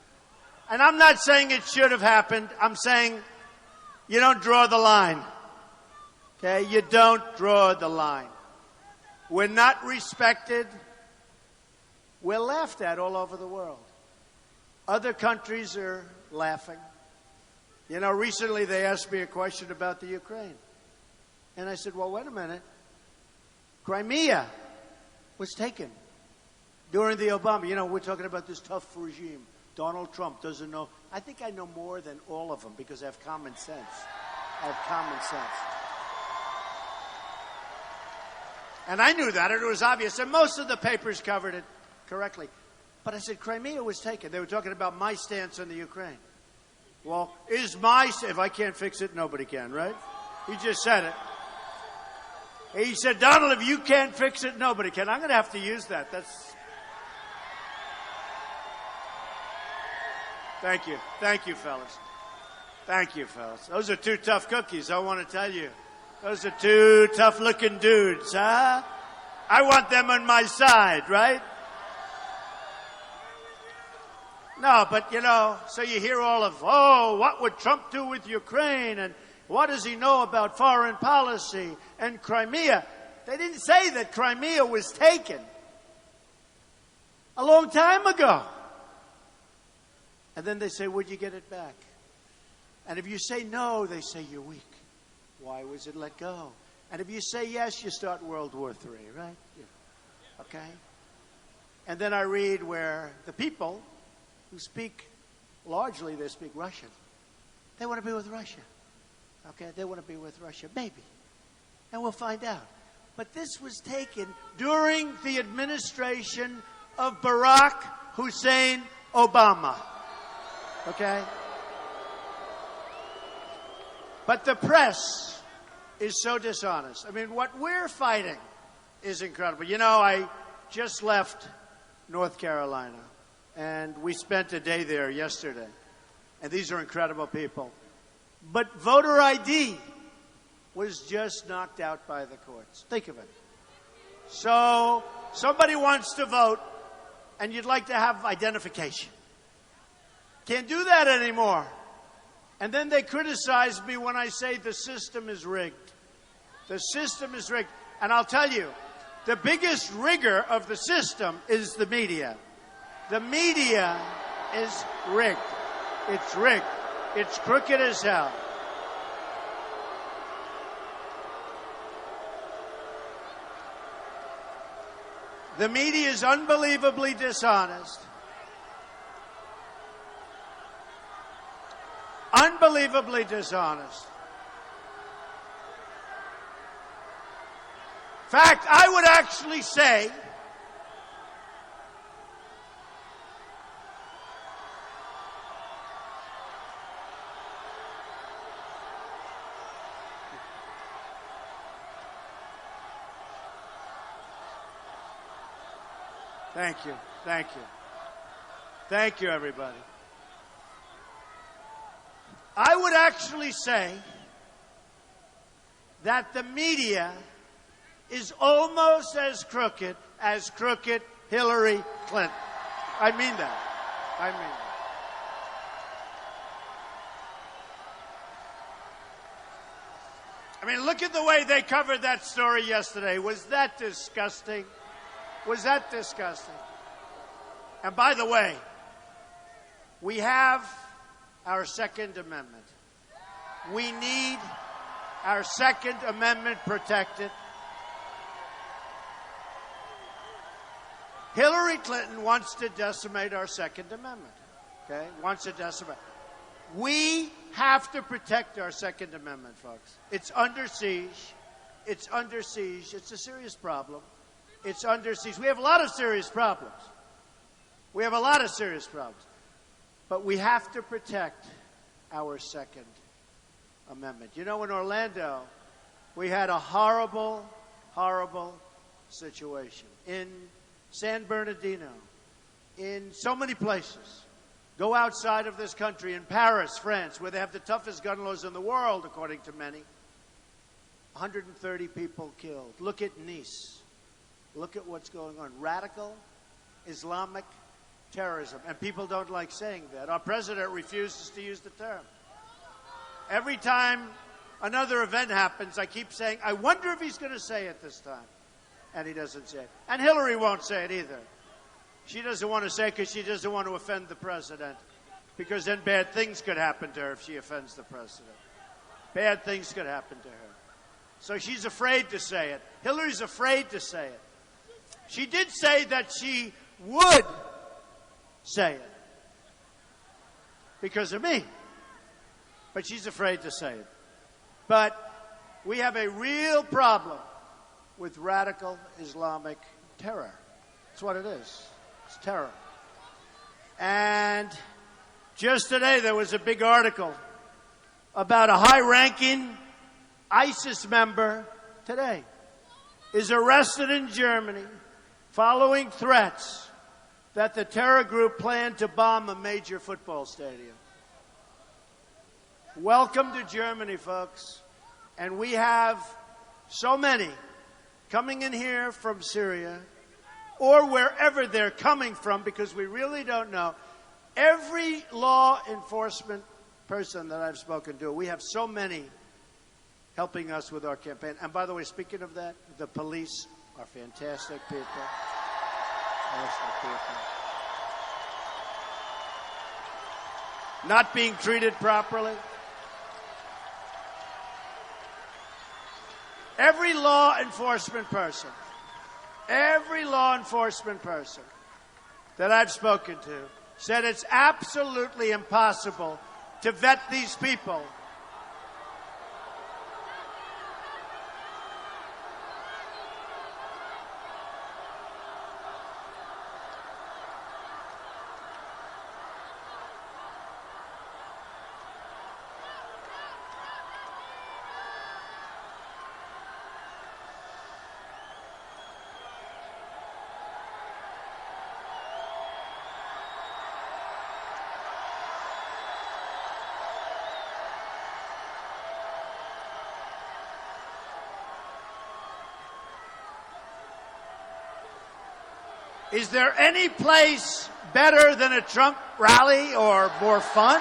And I'm not saying it should have happened. I'm saying you don't draw the line. Okay? You don't draw the line. We're not respected. We're laughed at all over the world. Other countries are laughing. You know, recently they asked me a question about the Ukraine. And I said, well, wait a minute. Crimea was taken during the Obama. You know, we're talking about this tough regime. Donald Trump doesn't know. I think I know more than all of them because I have common sense. I have common sense. And I knew that. And it was obvious. And most of the papers covered it correctly. But I said, Crimea was taken. They were talking about my stance on the Ukraine. Well, if I can't fix it, nobody can, right? He just said it. He said, Donald, if you can't fix it, nobody can. I'm going to have to use that. Thank you. Thank you, fellas. Thank you, fellas. Those are two tough cookies, I want to tell you. Those are two tough-looking dudes, huh? I want them on my side, right? No, but, you know, so you hear all of, what would Trump do with Ukraine? And what does he know about foreign policy? And Crimea. They didn't say that Crimea was taken a long time ago. And then they say, would you get it back? And if you say no, they say you're weak. Why was it let go? And if you say yes, you start World War III, right? Yeah. Okay? And then I read where the people who speak largely they speak Russian. They want to be with Russia. Okay, they want to be with Russia, maybe. And we'll find out. But this was taken during the administration of Barack Hussein Obama. Okay? But the press is so dishonest. I mean, what we're fighting is incredible. You know, I just left North Carolina, and we spent a day there yesterday. And these are incredible people. But voter ID was just knocked out by the courts. Think of it. So somebody wants to vote, and you'd like to have identification. Can't do that anymore. And then they criticize me when I say the system is rigged. The system is rigged. And I'll tell you, the biggest rigger of the system is the media. The media is rigged. It's rigged. It's crooked as hell. The media is unbelievably dishonest. Unbelievably dishonest. In fact, I would actually say Thank you. Thank you. Thank you, everybody. I would actually say that the media is almost as crooked Hillary Clinton. I mean that. I mean that. I mean, look at the way they covered that story yesterday. Was that disgusting? Was that disgusting? And by the way, we have our Second Amendment. We need our Second Amendment protected. Hillary Clinton wants to decimate our Second Amendment. Okay? Wants to decimate. We have to protect our Second Amendment, folks. It's under siege. It's under siege. It's a serious problem. It's under siege. We have a lot of serious problems. We have a lot of serious problems. But we have to protect our Second Amendment. You know, in Orlando, we had a horrible, horrible situation. In San Bernardino, in so many places. Go outside of this country, in Paris, France, where they have the toughest gun laws in the world, according to many. 130 people killed. Look at Nice. Look at what's going on. Radical Islamic terrorism. And people don't like saying that. Our president refuses to use the term. Every time another event happens, I keep saying, I wonder if he's going to say it this time. And he doesn't say it. And Hillary won't say it either. She doesn't want to say it because she doesn't want to offend the president. Because then bad things could happen to her if she offends the president. Bad things could happen to her. So she's afraid to say it. Hillary's afraid to say it. She did say that she would say it because of me. But she's afraid to say it. But we have a real problem with radical Islamic terror. That's what it is. It's terror. And just today there was a big article about a high-ranking ISIS member today is arrested in Germany following threats that the terror group planned to bomb a major football stadium. Welcome to Germany, folks. And we have so many coming in here from Syria or wherever they're coming from because we really don't know. Every law enforcement person that I've spoken to, we have so many helping us with our campaign. And by the way, speaking of that, the police are fantastic people. Fantastic people. Not being treated properly. Every law enforcement person that I've spoken to said it's absolutely impossible to vet these people. Is there any place better than a Trump rally or more fun?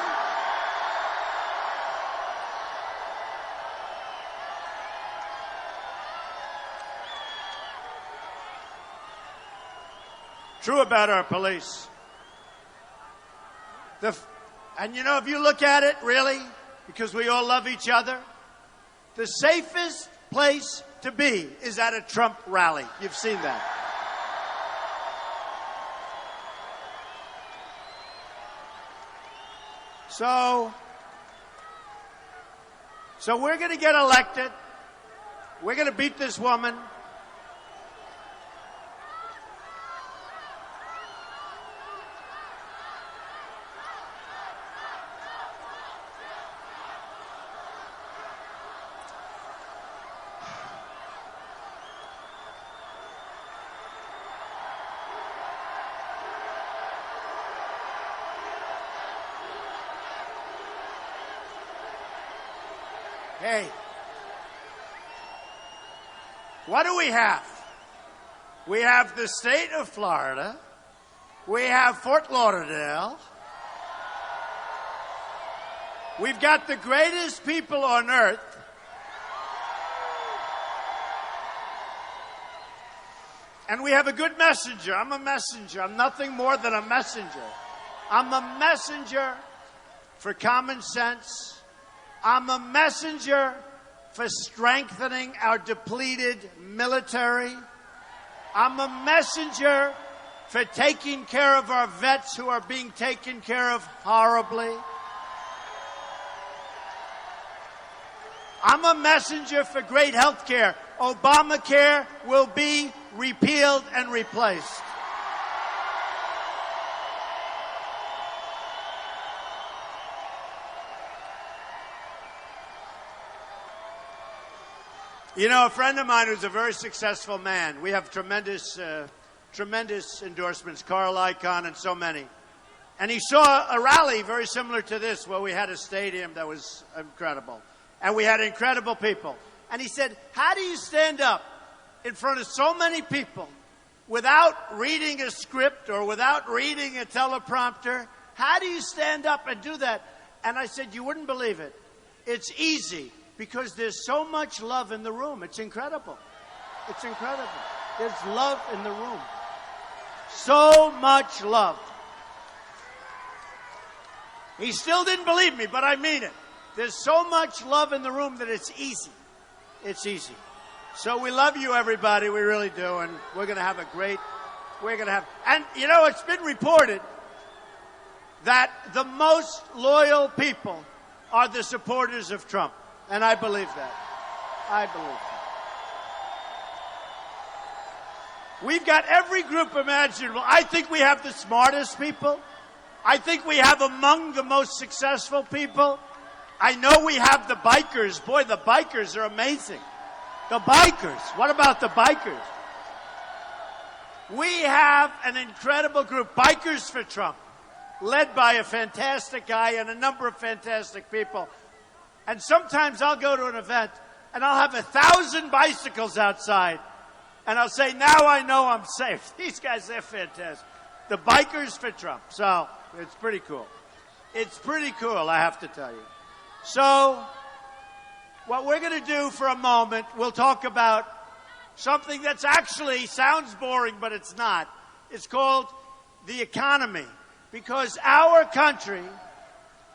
True about our police. And you know, if you look at it, really, because we all love each other, the safest place to be is at a Trump rally. You've seen that. So we're going to get elected. We're going to beat this woman. Hey, what do we have? We have the state of Florida. We have Fort Lauderdale. We've got the greatest people on earth. And we have a good messenger. I'm a messenger. I'm nothing more than a messenger. I'm a messenger for common sense. I'm a messenger for strengthening our depleted military. I'm a messenger for taking care of our vets who are being taken care of horribly. I'm a messenger for great health care. Obamacare will be repealed and replaced. You know, a friend of mine who's a very successful man, we have tremendous endorsements, Carl Icahn and so many. And he saw a rally very similar to this where we had a stadium that was incredible. And we had incredible people. And he said, how do you stand up in front of so many people without reading a script or without reading a teleprompter? How do you stand up and do that? And I said, you wouldn't believe it. It's easy. Because there's so much love in the room. It's incredible. It's incredible. There's love in the room. So much love. He still didn't believe me, but I mean it. There's so much love in the room that it's easy. It's easy. So we love you, everybody. We really do. And we're going to have and you know, it's been reported that the most loyal people are the supporters of Trump. And I believe that. I believe that. We've got every group imaginable. I think we have the smartest people. I think we have among the most successful people. I know we have the bikers. Boy, the bikers are amazing. The bikers. What about the bikers? We have an incredible group, Bikers for Trump, led by a fantastic guy and a number of fantastic people. And sometimes I'll go to an event and I'll have 1,000 bicycles outside. And I'll say, now I know I'm safe. These guys, they're fantastic. The Bikers for Trump. So it's pretty cool. It's pretty cool, I have to tell you. So what we're going to do for a moment, we'll talk about something that's actually sounds boring, but it's not. It's called the economy. Because our country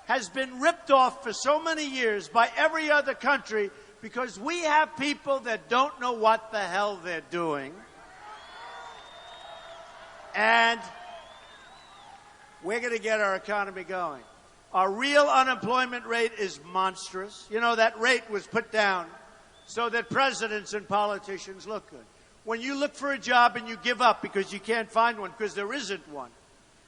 has been ripped off for so many years by every other country because we have people that don't know what the hell they're doing. And We're going to get our economy going. Our real unemployment rate is monstrous. You know, that rate was put down so that presidents and politicians look good. When you look for a job and you give up because you can't find one because there isn't one,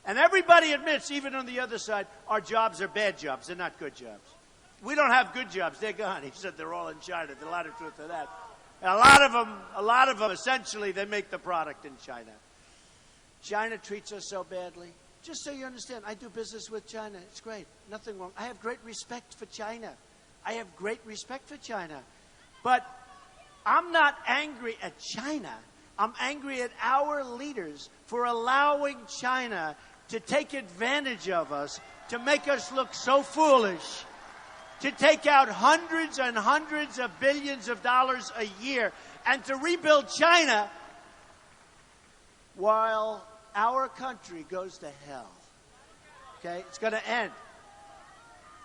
and everybody admits, even on the other side, our jobs are bad jobs. They're not good jobs. We don't have good jobs. They're gone. He said they're all in China. There's a lot of truth to that. A lot of them, essentially, they make the product in China. China treats us so badly. Just so you understand, I do business with China. It's great. Nothing wrong. I have great respect for China. I have great respect for China. But I'm not angry at China. I'm angry at our leaders for allowing China to take advantage of us, to make us look so foolish, to take out hundreds and hundreds of billions of dollars a year, and to rebuild China while our country goes to hell. Okay? It's going to end.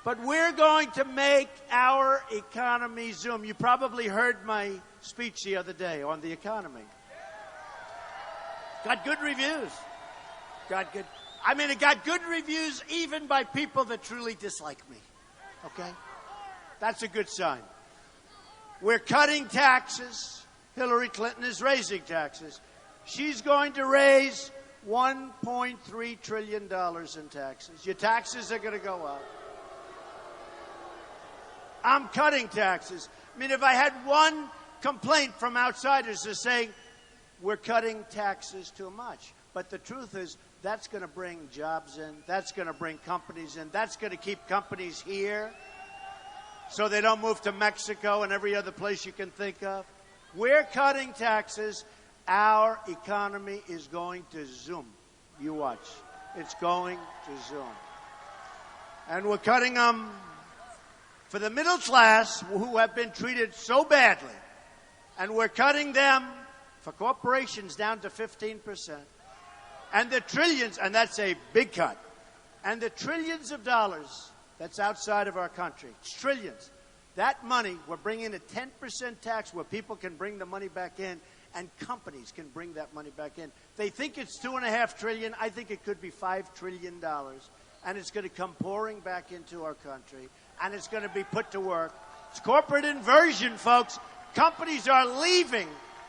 But we're going to make our economy zoom. You probably heard my speech the other day on the economy. Got good reviews. It got good reviews even by people that truly dislike me. Okay? That's a good sign. We're cutting taxes. Hillary Clinton is raising taxes. She's going to raise $1.3 trillion in taxes. Your taxes are going to go up. I'm cutting taxes. I mean, if I had one complaint from outsiders is saying, we're cutting taxes too much. But the truth is, that's going to bring jobs in. That's going to bring companies in. That's going to keep companies here so they don't move to Mexico and every other place you can think of. We're cutting taxes. Our economy is going to zoom. You watch. It's going to zoom. And we're cutting them for the middle class who have been treated so badly. And we're cutting them for corporations down to 15%. And the trillions, and that's a big cut, and the trillions of dollars that's outside of our country, it's trillions. That money, we're bringing a 10% tax where people can bring the money back in and companies can bring that money back in. They think it's $2.5 trillion. I think it could be $5 trillion. And it's going to come pouring back into our country. And it's going to be put to work. It's corporate inversion, folks. Companies are leaving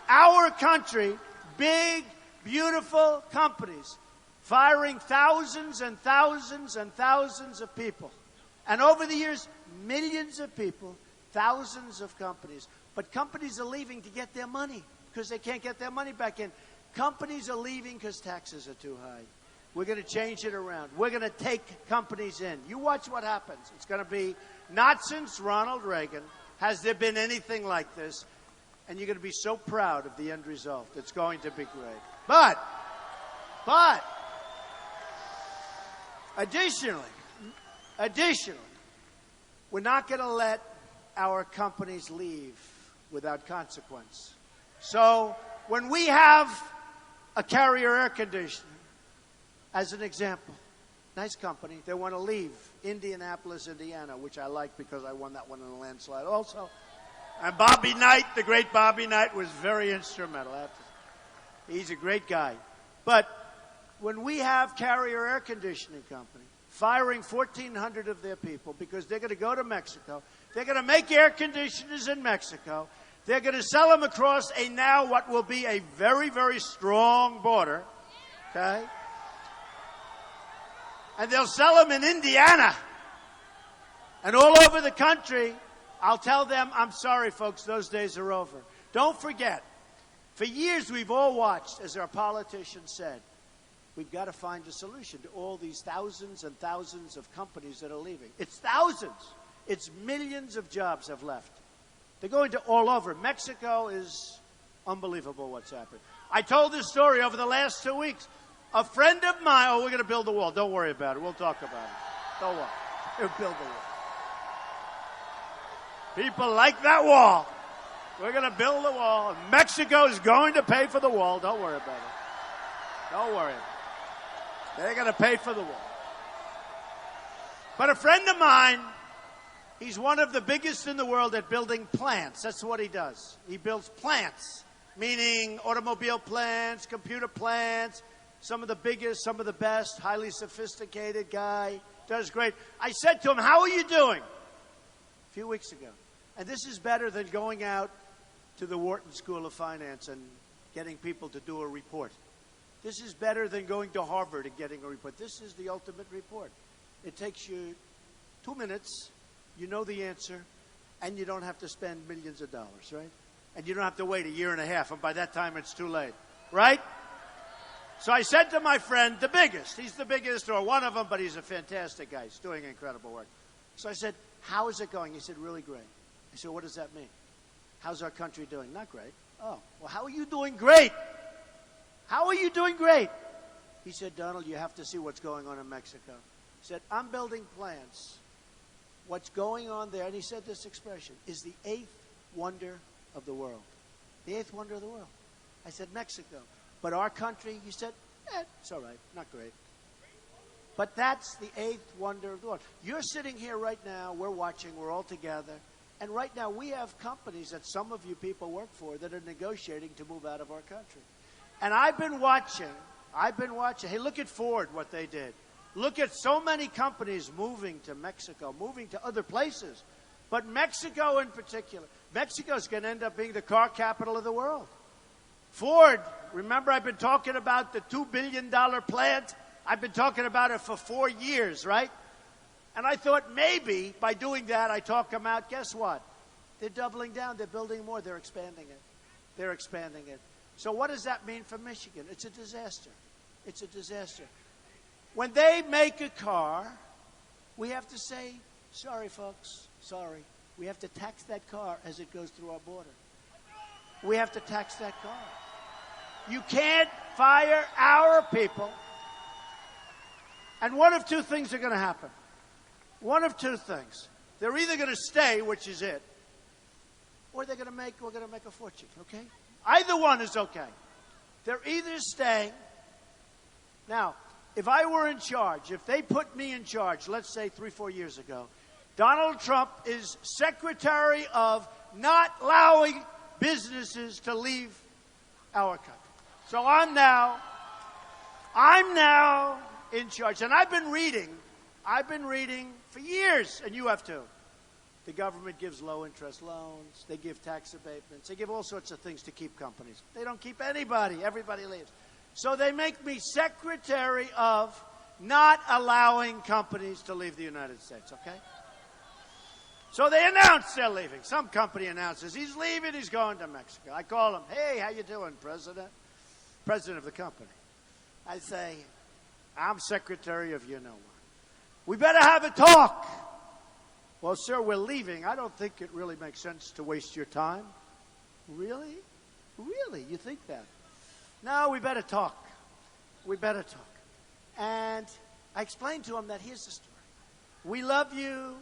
our country, big, beautiful companies, firing thousands and thousands and thousands of people. And over the years, millions of people, thousands of companies. But companies are leaving to get their money because they can't get their money back in. Companies are leaving because taxes are too high. We're going to change it around. We're going to take companies in. You watch what happens. It's going to be, not since Ronald Reagan has there been anything like this. And you're going to be so proud of the end result. It's going to be great. But, additionally, we're not going to let our companies leave without consequence. So when we have a Carrier air conditioner, as an example, nice company, they want to leave Indianapolis, Indiana, which I like because I won that one in a landslide also. And Bobby Knight, the great Bobby Knight, was very instrumental. He's a great guy. But when we have Carrier Air Conditioning Company firing 1,400 of their people because they're going to go to Mexico, they're going to make air conditioners in Mexico, they're going to sell them across what will be a very, very strong border, okay? And they'll sell them in Indiana and all over the country. I'll tell them, I'm sorry, folks, those days are over. Don't forget, for years we've all watched, as our politicians said, we've got to find a solution to all these thousands and thousands of companies that are leaving. It's thousands. It's millions of jobs have left. They're going to all over. Mexico is unbelievable what's happened. I told this story over the last 2 weeks. A friend of mine, we're going to build a wall. Don't worry about it. We'll talk about it. Don't worry. We'll build a wall. People like that wall. We're going to build a wall. Mexico is going to pay for the wall. Don't worry about it. Don't worry. They're going to pay for the wall. But a friend of mine, he's one of the biggest in the world at building plants. That's what he does. He builds plants, meaning automobile plants, computer plants, some of the biggest, some of the best, highly sophisticated guy, does great. I said to him, how are you doing? A few weeks ago. And this is better than going out to the Wharton School of Finance and getting people to do a report. This is better than going to Harvard and getting a report. This is the ultimate report. It takes you 2 minutes, you know the answer, and you don't have to spend millions of dollars, right? And you don't have to wait a year and a half, and by that time it's too late, right? So I said to my friend, the biggest, he's the biggest or one of them, but he's a fantastic guy. He's doing incredible work. So I said, how is it going? He said, really great. I said, what does that mean? How's our country doing? Not great. Oh, well, how are you doing great? How are you doing great? He said, Donald, you have to see what's going on in Mexico. He said, I'm building plants. What's going on there, and he said this expression, is the eighth wonder of the world. The eighth wonder of the world. I said, Mexico. But our country, he said, it's all right, not great. But that's the eighth wonder of the world. You're sitting here right now, we're watching, we're all together, and right now we have companies that some of you people work for that are negotiating to move out of our country. And I've been watching. Hey, look at Ford, what they did. Look at so many companies moving to Mexico, moving to other places. But Mexico in particular, Mexico's going to end up being the car capital of the world. Ford, remember I've been talking about the $2 billion plant? I've been talking about it for 4 years, right? And I thought maybe by doing that, I talk them out. Guess what? They're doubling down. They're building more. They're expanding it. They're expanding it. So what does that mean for Michigan? It's a disaster. It's a disaster. When they make a car, we have to say, sorry, folks, sorry. We have to tax that car as it goes through our border. We have to tax that car. You can't fire our people. And one of two things are going to happen. One of two things. They're either going to stay, which is it, or we're going to make a fortune, okay? Either one is okay. They're either staying. Now, if I were in charge, if they put me in charge, let's say 3-4 years ago, Donald Trump is Secretary of not allowing businesses to leave our country. So I'm now in charge. And I've been reading for years, and you have too. The government gives low-interest loans. They give tax abatements. They give all sorts of things to keep companies. They don't keep anybody. Everybody leaves. So they make me Secretary of not allowing companies to leave the United States, okay? So they announce they're leaving. Some company announces he's leaving, he's going to Mexico. I call him, hey, how you doing, President? President of the company. I say, I'm Secretary of you-know-what. We better have a talk. Well, sir, we're leaving. I don't think it really makes sense to waste your time. Really? Really? You think that? No, we better talk. We better talk. And I explained to him that here's the story. We love you.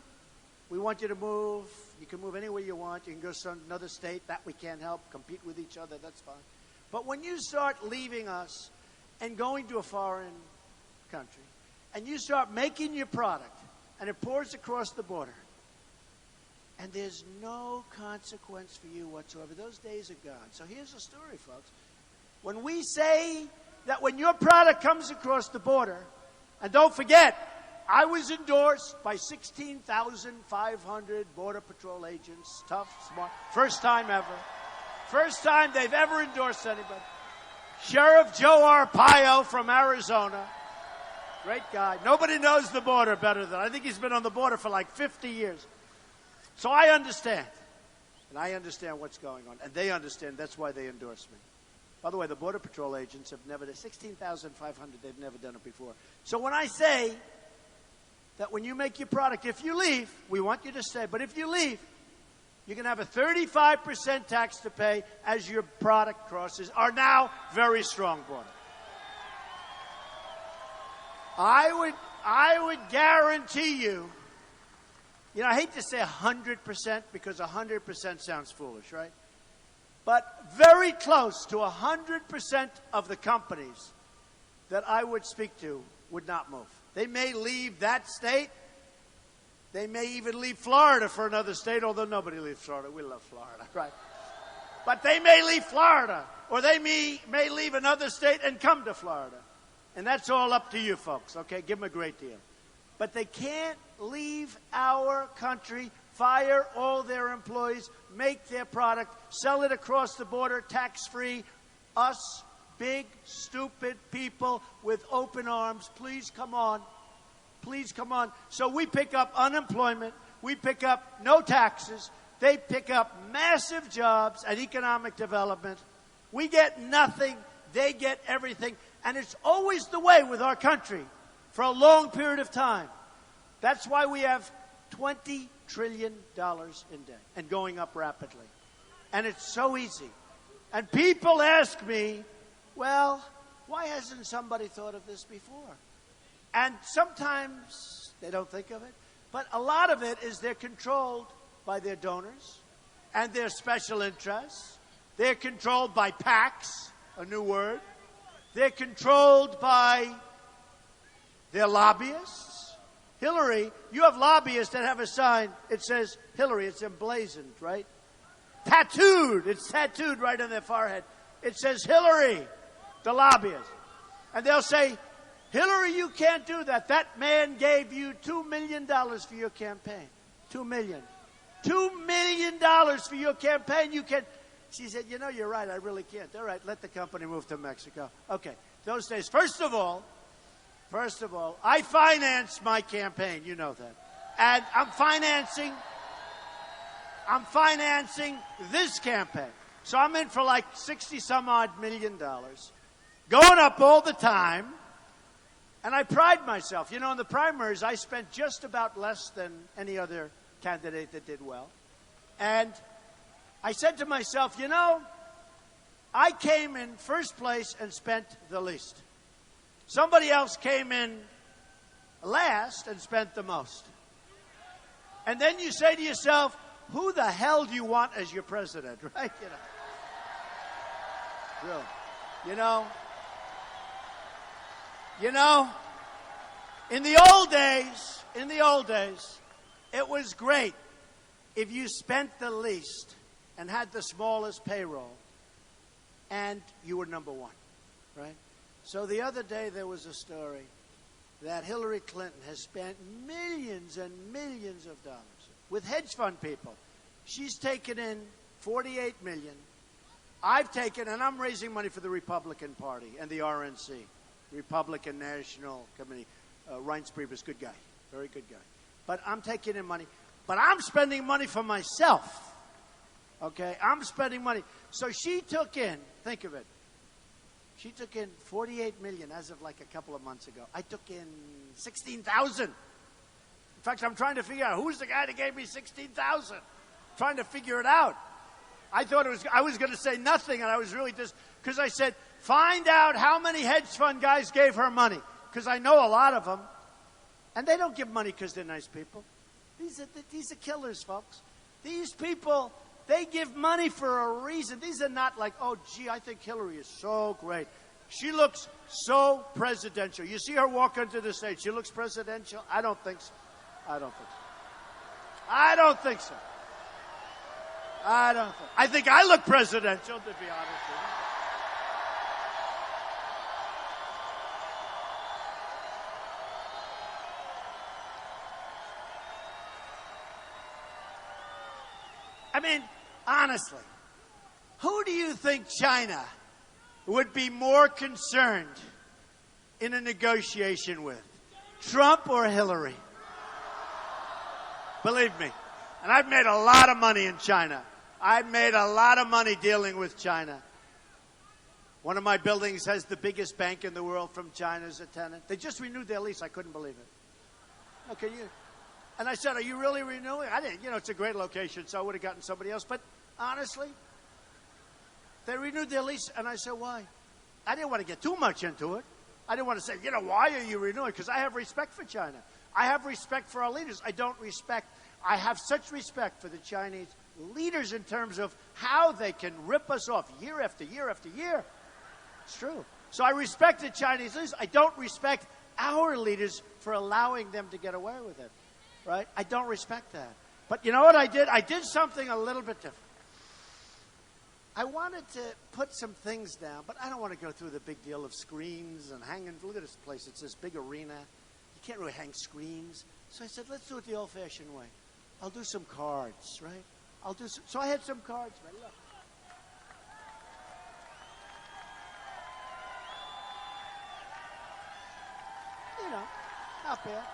We want you to move. You can move anywhere you want. You can go to another state. That we can't help. Compete with each other. That's fine. But when you start leaving us and going to a foreign country, and you start making your product, and it pours across the border, and there's no consequence for you whatsoever, those days are gone. So here's the story, folks. When we say that when your product comes across the border, and don't forget, I was endorsed by 16,500 Border Patrol agents, tough, smart, first time ever. First time they've ever endorsed anybody. Sheriff Joe Arpaio from Arizona. Great guy. Nobody knows the border better than I think he's been on the border for like 50 years. So I understand. And I understand what's going on. And they understand. That's why they endorse me. By the way, the Border Patrol agents have never done 16,500. They've never done it before. So when I say that when you make your product, if you leave, we want you to stay. But if you leave, you can have a 35% tax to pay as your product crosses our now very strong border. I would guarantee you, I hate to say 100% because 100% sounds foolish, right? But very close to 100% of the companies that I would speak to would not move. They may leave that state. They may even leave Florida for another state, although nobody leaves Florida. We love Florida, right? But they may leave Florida, or they may leave another state and come to Florida. And that's all up to you folks, okay? Give them a great deal. But they can't leave our country, fire all their employees, make their product, sell it across the border tax-free. Us, big, stupid people with open arms, please come on. Please come on. So we pick up unemployment. We pick up no taxes. They pick up massive jobs and economic development. We get nothing. They get everything. And it's always the way with our country for a long period of time. That's why we have $20 trillion in debt and going up rapidly. And it's so easy. And people ask me, well, why hasn't somebody thought of this before? And sometimes they don't think of it. But a lot of it is they're controlled by their donors and their special interests. They're controlled by PACs, a new word. They're controlled by their lobbyists. Hillary, you have lobbyists that have a sign. It says Hillary. It's emblazoned, right? Tattooed. It's tattooed right on their forehead. It says Hillary, the lobbyist. And they'll say, Hillary, you can't do that. That man gave you $2 million for your campaign. $2 million. $2 million for your campaign. You can. She said, you know, you're right. I really can't. All right, let the company move to Mexico. Okay. Those days. First of all, I financed my campaign. You know that. And I'm financing this campaign. So I'm in for like 60 some odd million dollars. Going up all the time. And I pride myself. You know, in the primaries, I spent just about less than any other candidate that did well. And I said to myself, you know, I came in first place and spent the least. Somebody else came in last and spent the most. And then you say to yourself, who the hell do you want as your president, right? Really. You know, in the old days, it was great if you spent the least and had the smallest payroll and you were number one, right? So the other day there was a story that Hillary Clinton has spent millions and millions of dollars with hedge fund people. She's taken in $48 million. I've taken, and I'm raising money for the Republican Party and the RNC, Republican National Committee. Reince Priebus, good guy, very good guy. But I'm taking in money. But I'm spending money for myself. Okay, I'm spending money. So she took in, think of it, she took in $48 million as of like a couple of months ago. I took in $16,000. In fact, I'm trying to figure out who's the guy that gave me $16,000. Trying to figure it out. I thought I was going to say nothing, and I was really just, because I said, find out how many hedge fund guys gave her money, because I know a lot of them, and they don't give money because they're nice people. These are killers, folks. These people, they give money for a reason. These are not like, oh, gee, I think Hillary is so great. She looks so presidential. You see her walk onto the stage. She looks presidential? I don't think so. I don't think so. I think I look presidential, to be honest with you. I mean, honestly, who do you think China would be more concerned in a negotiation with? Trump or Hillary? Believe me. And I've made a lot of money in China. I've made a lot of money dealing with China. One of my buildings has the biggest bank in the world from China as a tenant. They just renewed their lease. I couldn't believe it. Okay, and I said, are you really renewing? I didn't. You know, it's a great location, so I would have gotten somebody else. But honestly, they renewed their lease, and I said, why? I didn't want to get too much into it. I didn't want to say, you know, why are you renewing? Because I have respect for China. I have respect for our leaders. I have such respect for the Chinese leaders in terms of how they can rip us off year after year after year. It's true. So I respect the Chinese leaders. I don't respect our leaders for allowing them to get away with it. Right? I don't respect that. But you know what I did? I did something a little bit different. I wanted to put some things down, but I don't want to go through the big deal of screens and hanging. Look at this place. It's this big arena. You can't really hang screens. So I said, let's do it the old-fashioned way. I'll do some cards, right? So I had some cards ready. Look. You know, not bad.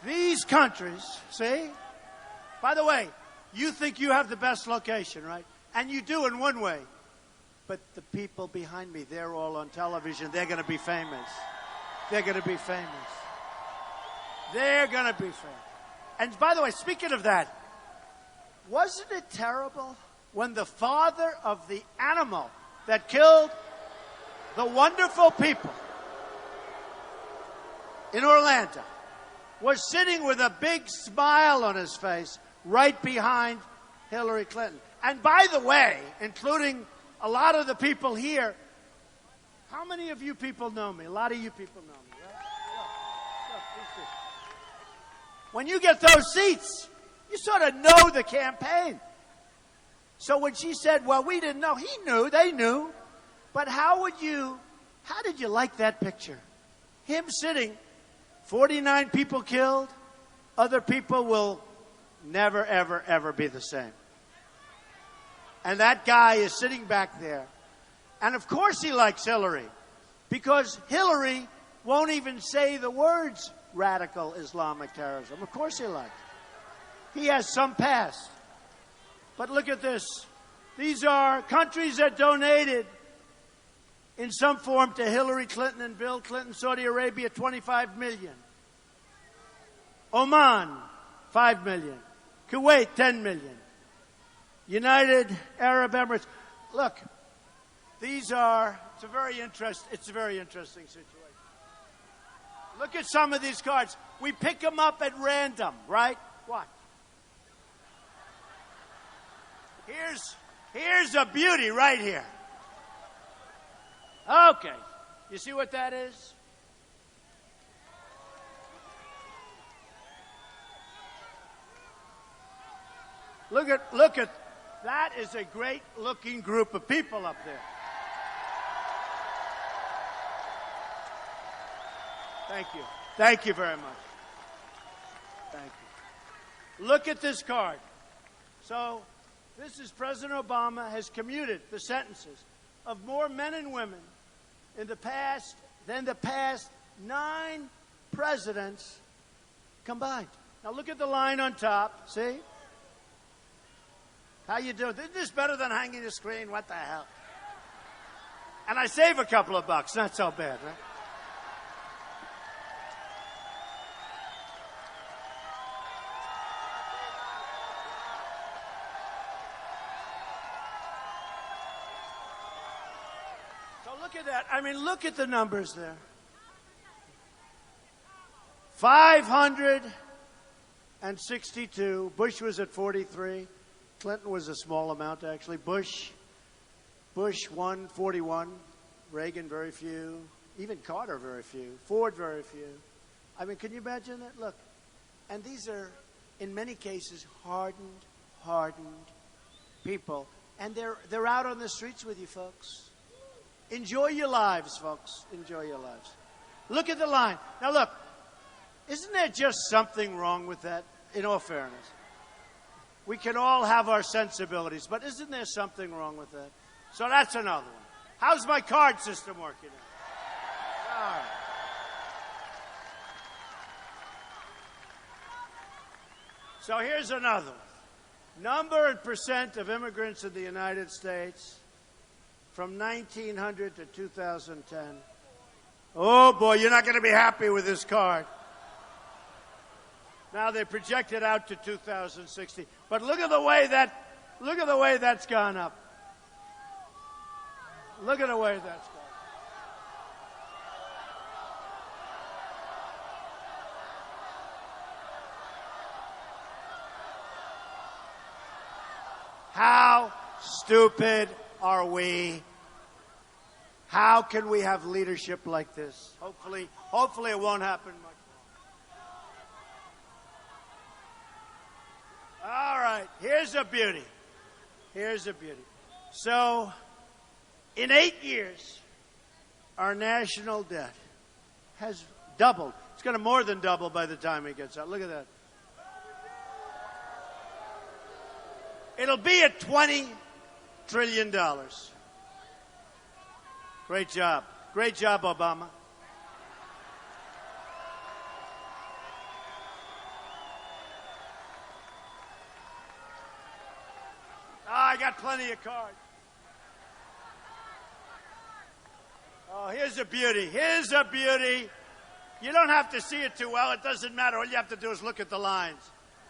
These countries, see? By the way, you think you have the best location, right? And you do in one way. But the people behind me, they're all on television. They're going to be famous. They're going to be famous. They're going to be famous. And by the way, speaking of that, wasn't it terrible when the father of the animal that killed the wonderful people in Orlando was sitting with a big smile on his face right behind Hillary Clinton? And by the way, including a lot of the people here, how many of you people know me? A lot of you people know me, right? Look, when you get those seats, you sort of know the campaign. So when she said, well, we didn't know, he knew, they knew. But how did you like that picture? Him sitting, 49 people killed, other people will never, ever, ever be the same. And that guy is sitting back there. And of course he likes Hillary, because Hillary won't even say the words radical Islamic terrorism. Of course he likes it. He has some past. But look at this. These are countries that donated in some form to Hillary Clinton and Bill Clinton. Saudi Arabia, 25 million. Oman, 5 million. Kuwait, 10 million. United Arab Emirates. Look, it's a very interesting situation. Look at some of these cards. We pick them up at random, right? Watch. Here's a beauty right here. Okay. You see what that is? Look at that is a great looking group of people up there. Thank you. Thank you very much. Thank you. Look at this card. So, this is President Obama has commuted the sentences of more men and women in the past than the past 9 presidents combined. Now look at the line on top. See? How you doing? Isn't this better than hanging the screen? What the hell? And I save a couple of bucks. Not so bad, right? So look at that. I mean, look at the numbers there. 562. Bush was at 43. Clinton was a small amount, actually. Bush won 41. Reagan, very few. Even Carter, very few. Ford, very few. I mean, can you imagine that? Look. And these are, in many cases, hardened people. And they're out on the streets with you, folks. Enjoy your lives, folks. Enjoy your lives. Look at the line. Now, look. Isn't there just something wrong with that, in all fairness? We can all have our sensibilities, but isn't there something wrong with that? So that's another one. How's my card system working? All right. So here's another one. Number and percent of immigrants in the United States from 1900 to 2010. Oh, boy, you're not going to be happy with this card. Now they project it out to 2060. But look at the way that's gone up. Look at the way that's gone up. How stupid are we? How can we have leadership like this? Hopefully it won't happen much. Here's a beauty. Here's a beauty. So, in 8 years, our national debt has doubled. It's going to more than double by the time it gets out. Look at that. It'll be at $20 trillion. Great job. Great job, Obama. I got plenty of cards. Oh, here's a beauty. Here's a beauty. You don't have to see it too well. It doesn't matter. All you have to do is look at the lines.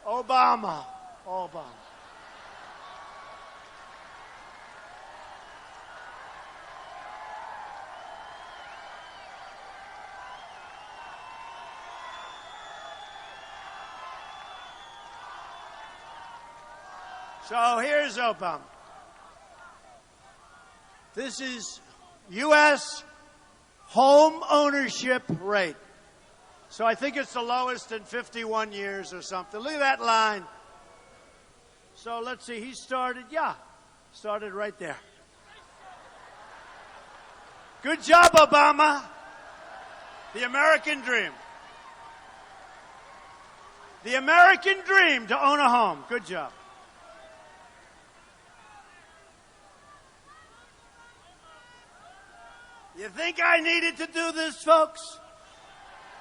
Obama. Obama. So here's Obama. This is U.S. home ownership rate. So I think it's the lowest in 51 years or something. Look at that line. So let's see, he started right there. Good job, Obama. The American dream. The American dream to own a home. Good job. You think I needed to do this, folks?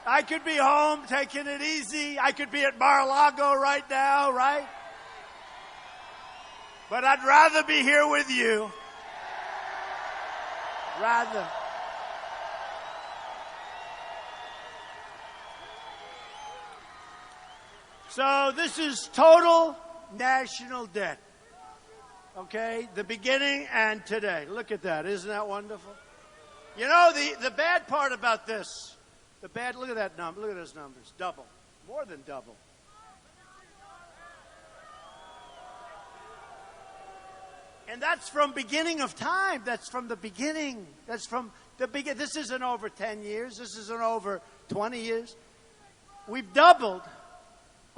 I could be home taking it easy. I could be at Mar-a-Lago right now, right? But I'd rather be here with you. Rather. So this is total national debt. Okay? The beginning and today. Look at that. Isn't that wonderful? You know, the bad part about this, look at that number, look at those numbers, double, more than double. And that's from beginning of time, that's from the beginning, this isn't over 10 years, this isn't over 20 years. We've doubled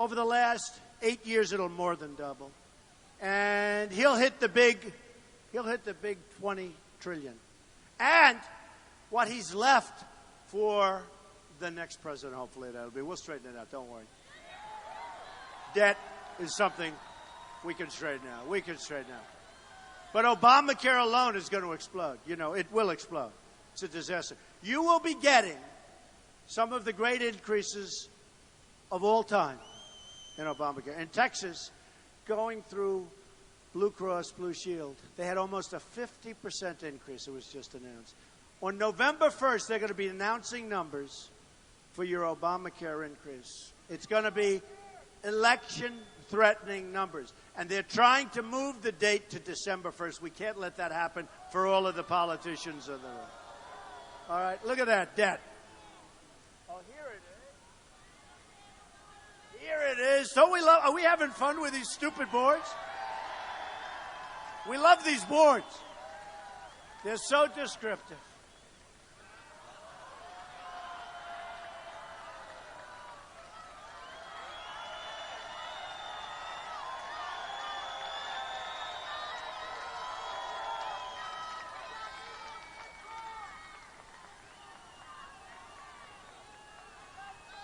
over the last 8 years, it'll more than double. And he'll hit the big 20 trillion. And what he's left for the next president, hopefully that'll be. We'll straighten it out, don't worry. Debt is something we can straighten out. We can straighten out. But Obamacare alone is going to explode. You know, it will explode. It's a disaster. You will be getting some of the great increases of all time in Obamacare. In Texas, going through Blue Cross Blue Shield, they had almost a 50% increase. It was just announced. On November 1st, they're going to be announcing numbers for your Obamacare increase. It's going to be election-threatening numbers. And they're trying to move the date to December 1st. We can't let that happen for all of the politicians in the room. All right, look at that debt. Oh, here it is. Here it is. Don't we love? Are we having fun with these stupid boards? We love these boards. They're so descriptive.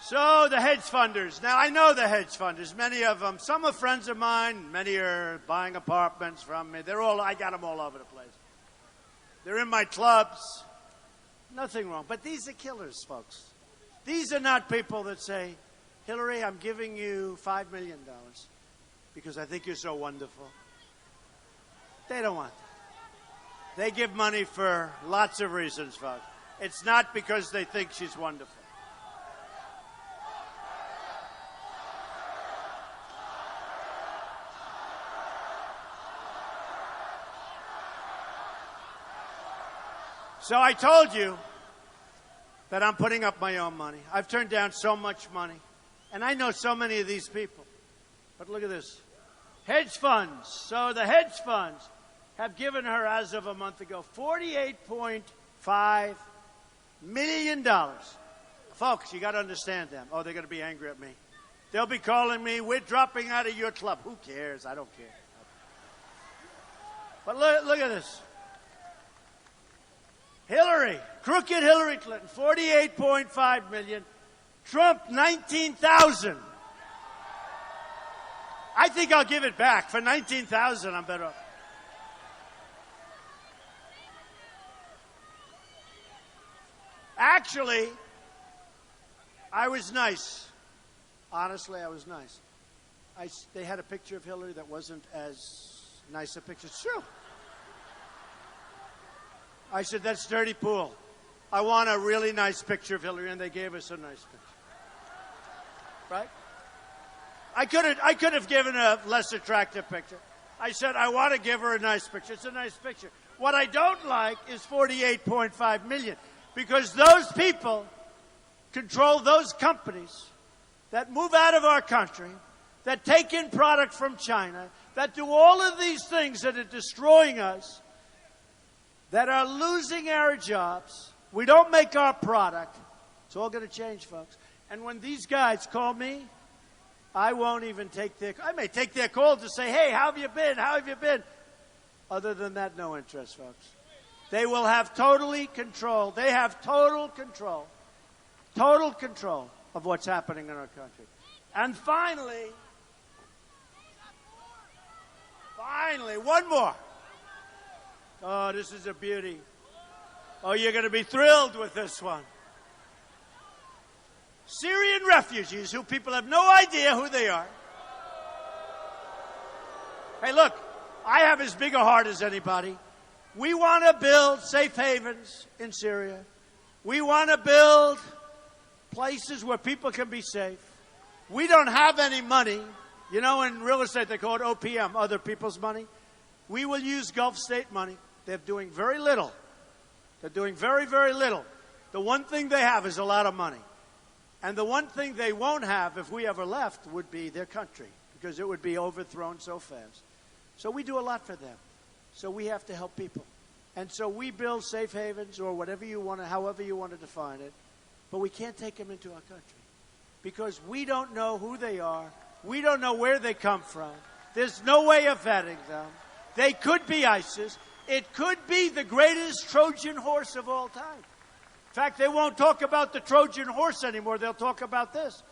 So the hedge funders. Now, I know the hedge funders, many of them. Some are friends of mine. Many are buying apartments from me. I got them all over the place. They're in my clubs. Nothing wrong. But these are killers, folks. These are not people that say, Hillary, I'm giving you $5 million because I think you're so wonderful. They don't want that. They give money for lots of reasons, folks. It's not because they think she's wonderful. So I told you that I'm putting up my own money. I've turned down so much money. And I know so many of these people. But look at this. Hedge funds. So the hedge funds have given her, as of a month ago, $48.5 million. Folks, you got to understand them. Oh, they're going to be angry at me. They'll be calling me, we're dropping out of your club. Who cares? I don't care. But look at this. Hillary, crooked Hillary Clinton, 48.5 million. Trump, 19,000. I think I'll give it back. For 19,000, I'm better off. Actually, I was nice. Honestly, I was nice. They had a picture of Hillary that wasn't as nice a picture. It's true. I said, that's dirty pool. I want a really nice picture of Hillary, and they gave us a nice picture. Right? I could have given a less attractive picture. I said, I want to give her a nice picture. It's a nice picture. What I don't like is 48.5 million, because those people control those companies that move out of our country, that take in product from China, that do all of these things that are destroying us, that are losing our jobs. We don't make our product. It's all going to change, folks. And when these guys call me, I won't even I may take their call to say, hey, how have you been? How have you been? Other than that, no interest, folks. They will have totally control. They have total control of what's happening in our country. And finally, one more. Oh, this is a beauty. Oh, you're going to be thrilled with this one. Syrian refugees who people have no idea who they are. Hey, look, I have as big a heart as anybody. We want to build safe havens in Syria. We want to build places where people can be safe. We don't have any money. You know, in real estate, they call it OPM, other people's money. We will use Gulf state money. They're doing very little. They're doing very, very little. The one thing they have is a lot of money. And the one thing they won't have, if we ever left, would be their country, because it would be overthrown so fast. So we do a lot for them. So we have to help people. And so we build safe havens, or whatever you want to, however you want to define it. But we can't take them into our country, because we don't know who they are. We don't know where they come from. There's no way of vetting them. They could be ISIS. It could be the greatest Trojan horse of all time. In fact, they won't talk about the Trojan horse anymore. They'll talk about this.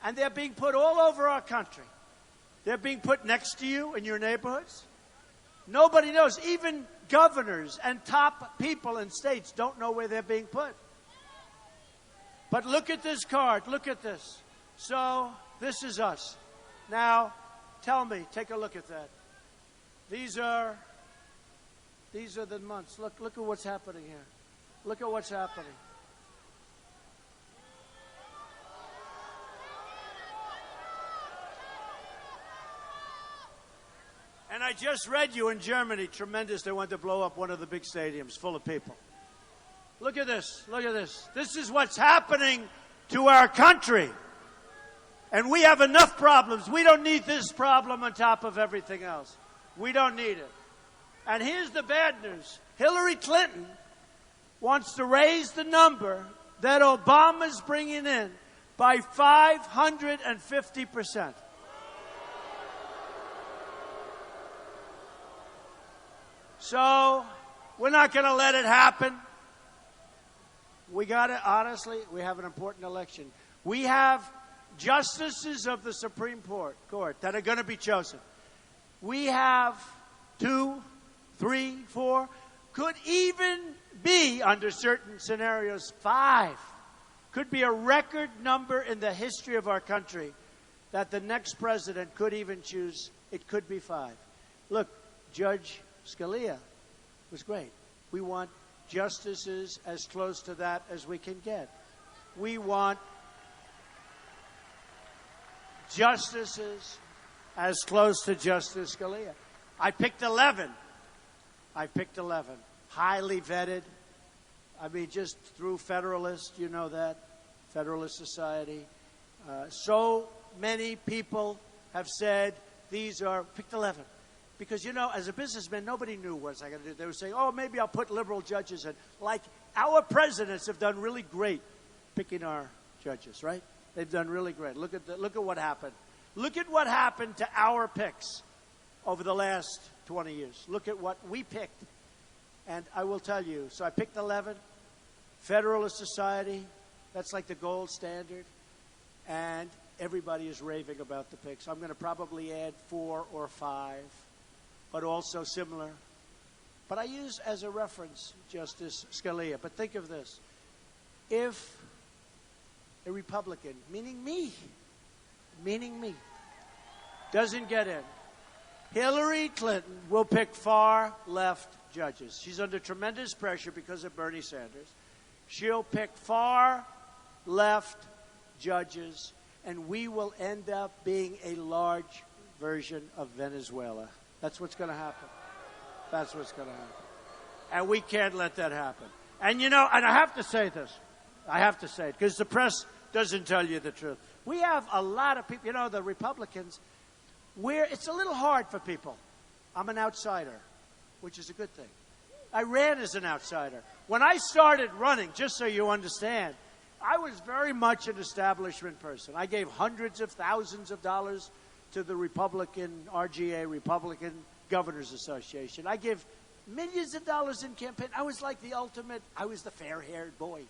And they're being put all over our country. They're being put next to you in your neighborhoods. Nobody knows. Even governors and top people in states don't know where they're being put. But look at this card. Look at this. So this is us. Now, tell me, take a look at that. These are the months. Look at what's happening here. Look at what's happening. And I just read you in Germany, tremendous, they wanted to blow up one of the big stadiums full of people. Look at this. Look at this. This is what's happening to our country. And we have enough problems. We don't need this problem on top of everything else. We don't need it. And here's the bad news. Hillary Clinton wants to raise the number that Obama's bringing in by 550%. So we're not going to let it happen. We got to, honestly, we have an important election. We have justices of the Supreme Court that are going to be chosen. We have 2, 3, 4, could even be, under certain scenarios, 5. Could be a record number in the history of our country that the next president could even choose. It could be 5. Look, Judge Scalia was great. We want justices as close to that as we can get. We want justices as close to Justice Scalia. I picked 11. Highly vetted. I mean, just through Federalist, you know that. Federalist Society. So many people have said picked 11. Because, you know, as a businessman, nobody knew what was I going to do. They were saying, oh, maybe I'll put liberal judges in. Like, our presidents have done really great picking our judges, right? They've done really great. Look at what happened. Look at what happened to our picks over the last 20 years. Look at what we picked. And I will tell you, so I picked 11. Federalist Society, that's like the gold standard. And everybody is raving about the picks. I'm going to probably add 4 or 5, but also similar. But I use as a reference Justice Scalia. But think of this. If a Republican, meaning me, doesn't get in, Hillary Clinton will pick far left judges. She's under tremendous pressure because of Bernie Sanders. She'll pick far left judges, and we will end up being a large version of Venezuela. That's what's going to happen. That's what's going to happen. And we can't let that happen. And and I have to say this. I have to say it because the press doesn't tell you the truth. We have a lot of people, the Republicans, where it's a little hard for people. I'm an outsider, which is a good thing. I ran as an outsider. When I started running, just so you understand, I was very much an establishment person. I gave hundreds of thousands of dollars to the Republican RGA, Republican Governors Association. I give millions of dollars in campaign. I was like the ultimate, I was the fair-haired boy.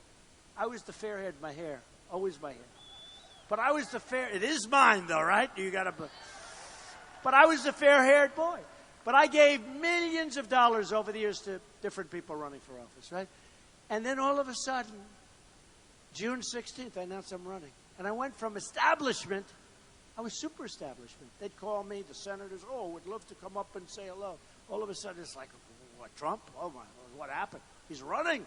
I was the fair-haired, my hair, always my hair. But I was it is mine though, right? But I was the fair-haired boy. But I gave millions of dollars over the years to different people running for office, right? And then all of a sudden, June 16th, I announced I'm running. And I went from establishment, I was super establishment. They'd call me, the senators, would love to come up and say hello. All of a sudden, it's like, what, Trump? Oh, my, what happened? He's running.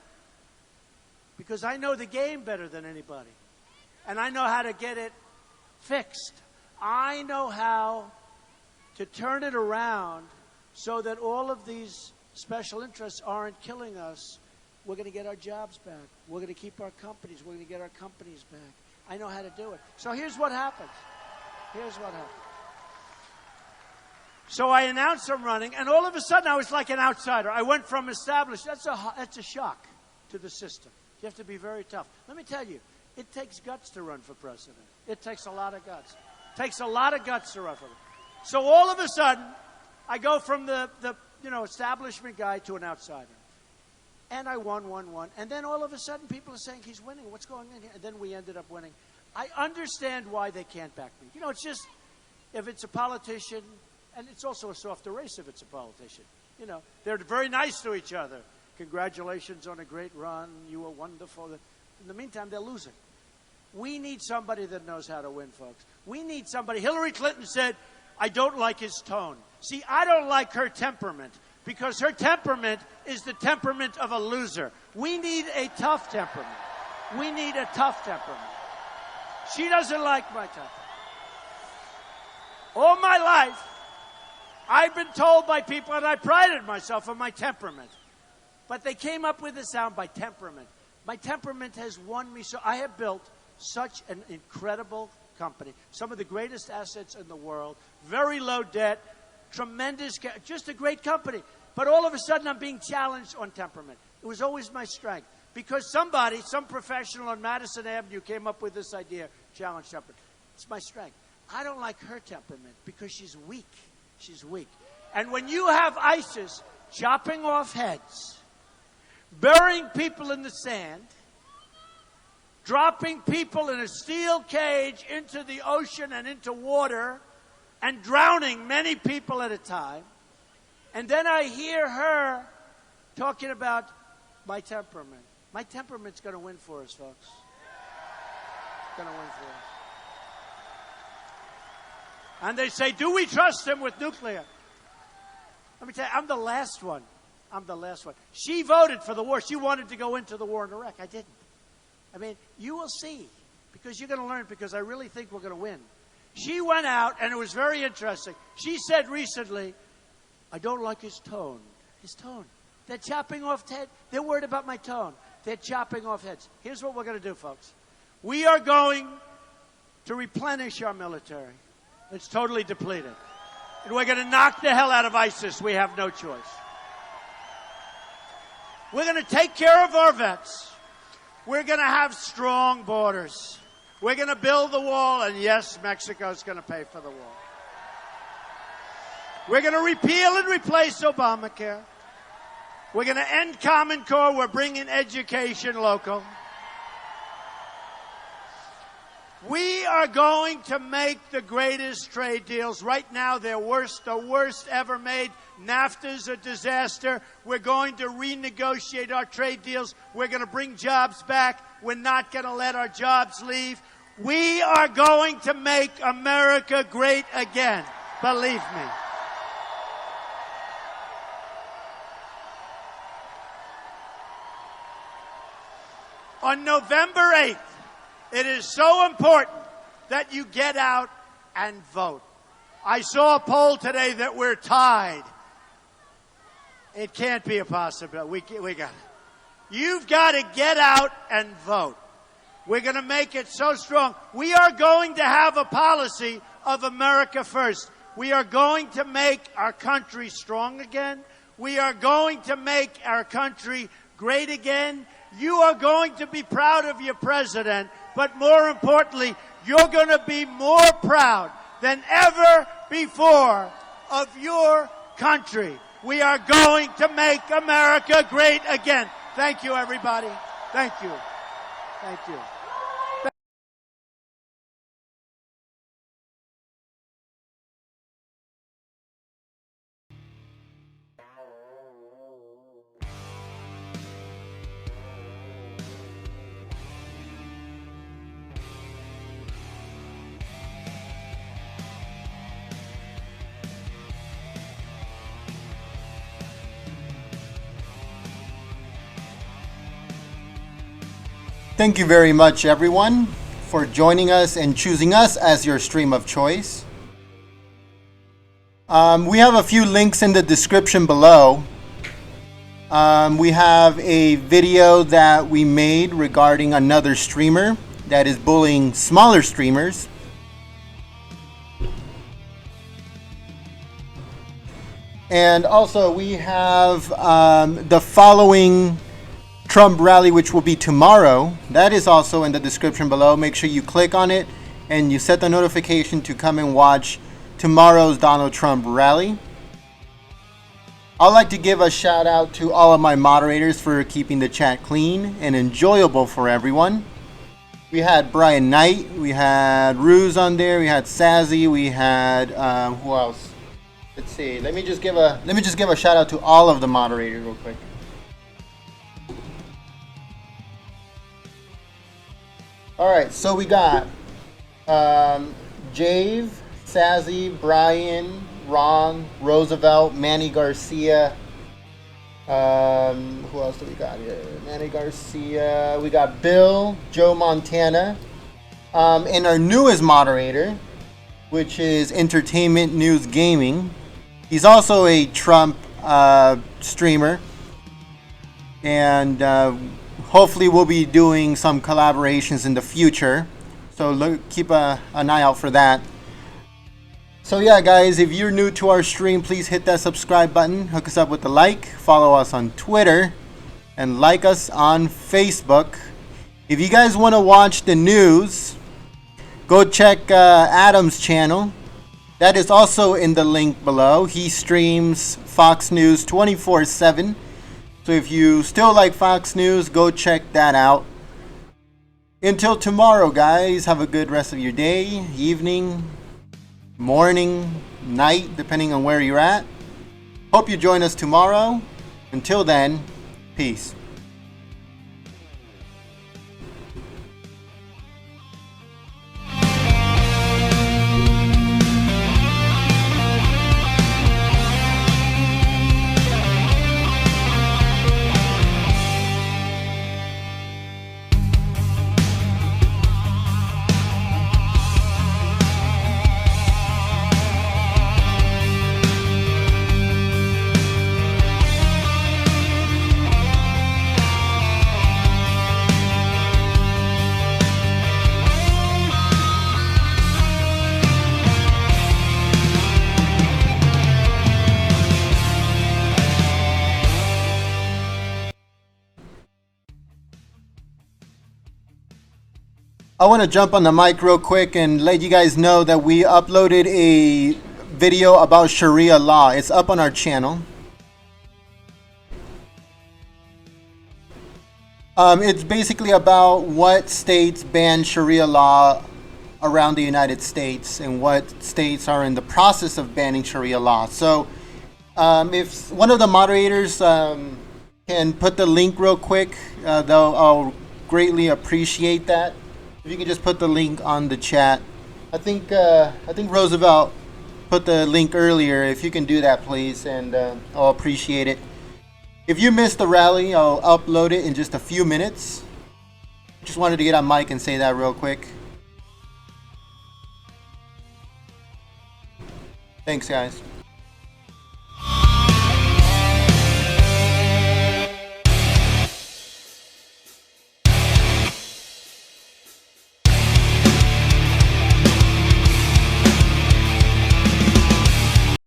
Because I know the game better than anybody. And I know how to get it fixed. I know how to turn it around so that all of these special interests aren't killing us. We're going to get our jobs back. We're going to keep our companies. We're going to get our companies back. I know how to do it. So here's what happens. So I announced I'm running, and all of a sudden I was like an outsider. I went from established. That's a shock to the system. You have to be very tough. Let me tell you, it takes guts to run for president. It takes a lot of guts. It takes a lot of guts to run for it. So all of a sudden, I go from the establishment guy to an outsider. And I won. And then all of a sudden, people are saying he's winning. What's going on here? And then we ended up winning. I understand why they can't back me. It's just, if it's a politician, and it's also a softer race if it's a politician. They're very nice to each other. Congratulations on a great run. You were wonderful. In the meantime, they're losing. We need somebody that knows how to win, folks. We need somebody. Hillary Clinton said, I don't like his tone. See, I don't like her temperament because her temperament is the temperament of a loser. We need a tough temperament. We need a tough temperament. She doesn't like my temperament. All my life, I've been told by people, and I prided myself on my temperament. But they came up with the sound by temperament. My temperament has won me. So I have built such an incredible company, some of the greatest assets in the world, very low debt, tremendous, just a great company. But all of a sudden, I'm being challenged on temperament. It was always my strength. Because some professional on Madison Avenue came up with this idea, challenge temperament. It's my strength. I don't like her temperament because she's weak. She's weak. And when you have ISIS chopping off heads, burying people in the sand, dropping people in a steel cage into the ocean and into water, and drowning many people at a time, and then I hear her talking about my temperament. My temperament's going to win for us, folks. It's going to win for us. And they say, do we trust him with nuclear? Let me tell you, I'm the last one. She voted for the war. She wanted to go into the war in Iraq. I didn't. I mean, you will see, because you're going to learn, because I really think we're going to win. She went out, and it was very interesting. She said recently, I don't like his tone. His tone. They're chopping off heads. They're worried about my tone. They're chopping off heads. Here's what we're going to do, folks. We are going to replenish our military. It's totally depleted. And we're going to knock the hell out of ISIS. We have no choice. We're going to take care of our vets. We're going to have strong borders. We're going to build the wall, and yes, Mexico's going to pay for the wall. We're going to repeal and replace Obamacare. We're going to end Common Core. We're bringing education local. We are going to make the greatest trade deals. Right now, they're the worst ever made. NAFTA's a disaster. We're going to renegotiate our trade deals. We're going to bring jobs back. We're not going to let our jobs leave. We are going to make America great again. Believe me. On November 8th, it is so important that you get out and vote. I saw a poll today that we're tied. It can't be a possibility. We got it. You've got to get out and vote. We're going to make it so strong. We are going to have a policy of America first. We are going to make our country strong again. We are going to make our country great again. You are going to be proud of your president, but more importantly, you're going to be more proud than ever before of your country. We are going to make America great again. Thank you, everybody. Thank you. Thank you. Thank you very much, everyone, for joining us and choosing us as your stream of choice. We have a few links in the description below. We have a video that we made regarding another streamer that is bullying smaller streamers. And also we have the following Trump rally, which will be tomorrow. That is also in the description below. Make sure you click on it and you set the notification to come and watch tomorrow's Donald Trump rally. I'd like to give a shout out to all of my moderators for keeping the chat clean and enjoyable for everyone. We had Brian Knight, we had Ruse on there, we had Sazzy, we had who else? Let's see. Let me just give a shout out to all of the moderators real quick. All right, so we got Jave, Sazzy, Brian, Ron, Roosevelt, Manny Garcia. Who else do we got here? Manny Garcia. We got Bill, Joe Montana, and our newest moderator, which is Entertainment News Gaming. He's also a Trump streamer, and hopefully we'll be doing some collaborations in the future. So keep an eye out for that. So yeah, guys, if you're new to our stream, please hit that subscribe button, hook us up with a like, follow us on Twitter, and like us on Facebook. If you guys want to watch the news, go check Adam's channel. That is also in the link below. He streams Fox News 24/7. So if you still like Fox News, go check that out. Until tomorrow, guys, have a good rest of your day, evening, morning, night, depending on where you're at. Hope you join us tomorrow. Until then, peace. I want to jump on the mic real quick and let you guys know that we uploaded a video about Sharia law. It's up on our channel. It's basically about what states ban Sharia law around the United States and what states are in the process of banning Sharia law. So if one of the moderators can put the link real quick, I'll greatly appreciate that. If you can just put the link on the chat. I think Roosevelt put the link earlier. If you can do that, please, and I'll appreciate it. If you missed the rally, I'll upload it in just a few minutes. Just wanted to get on mic and say that real quick. Thanks, guys.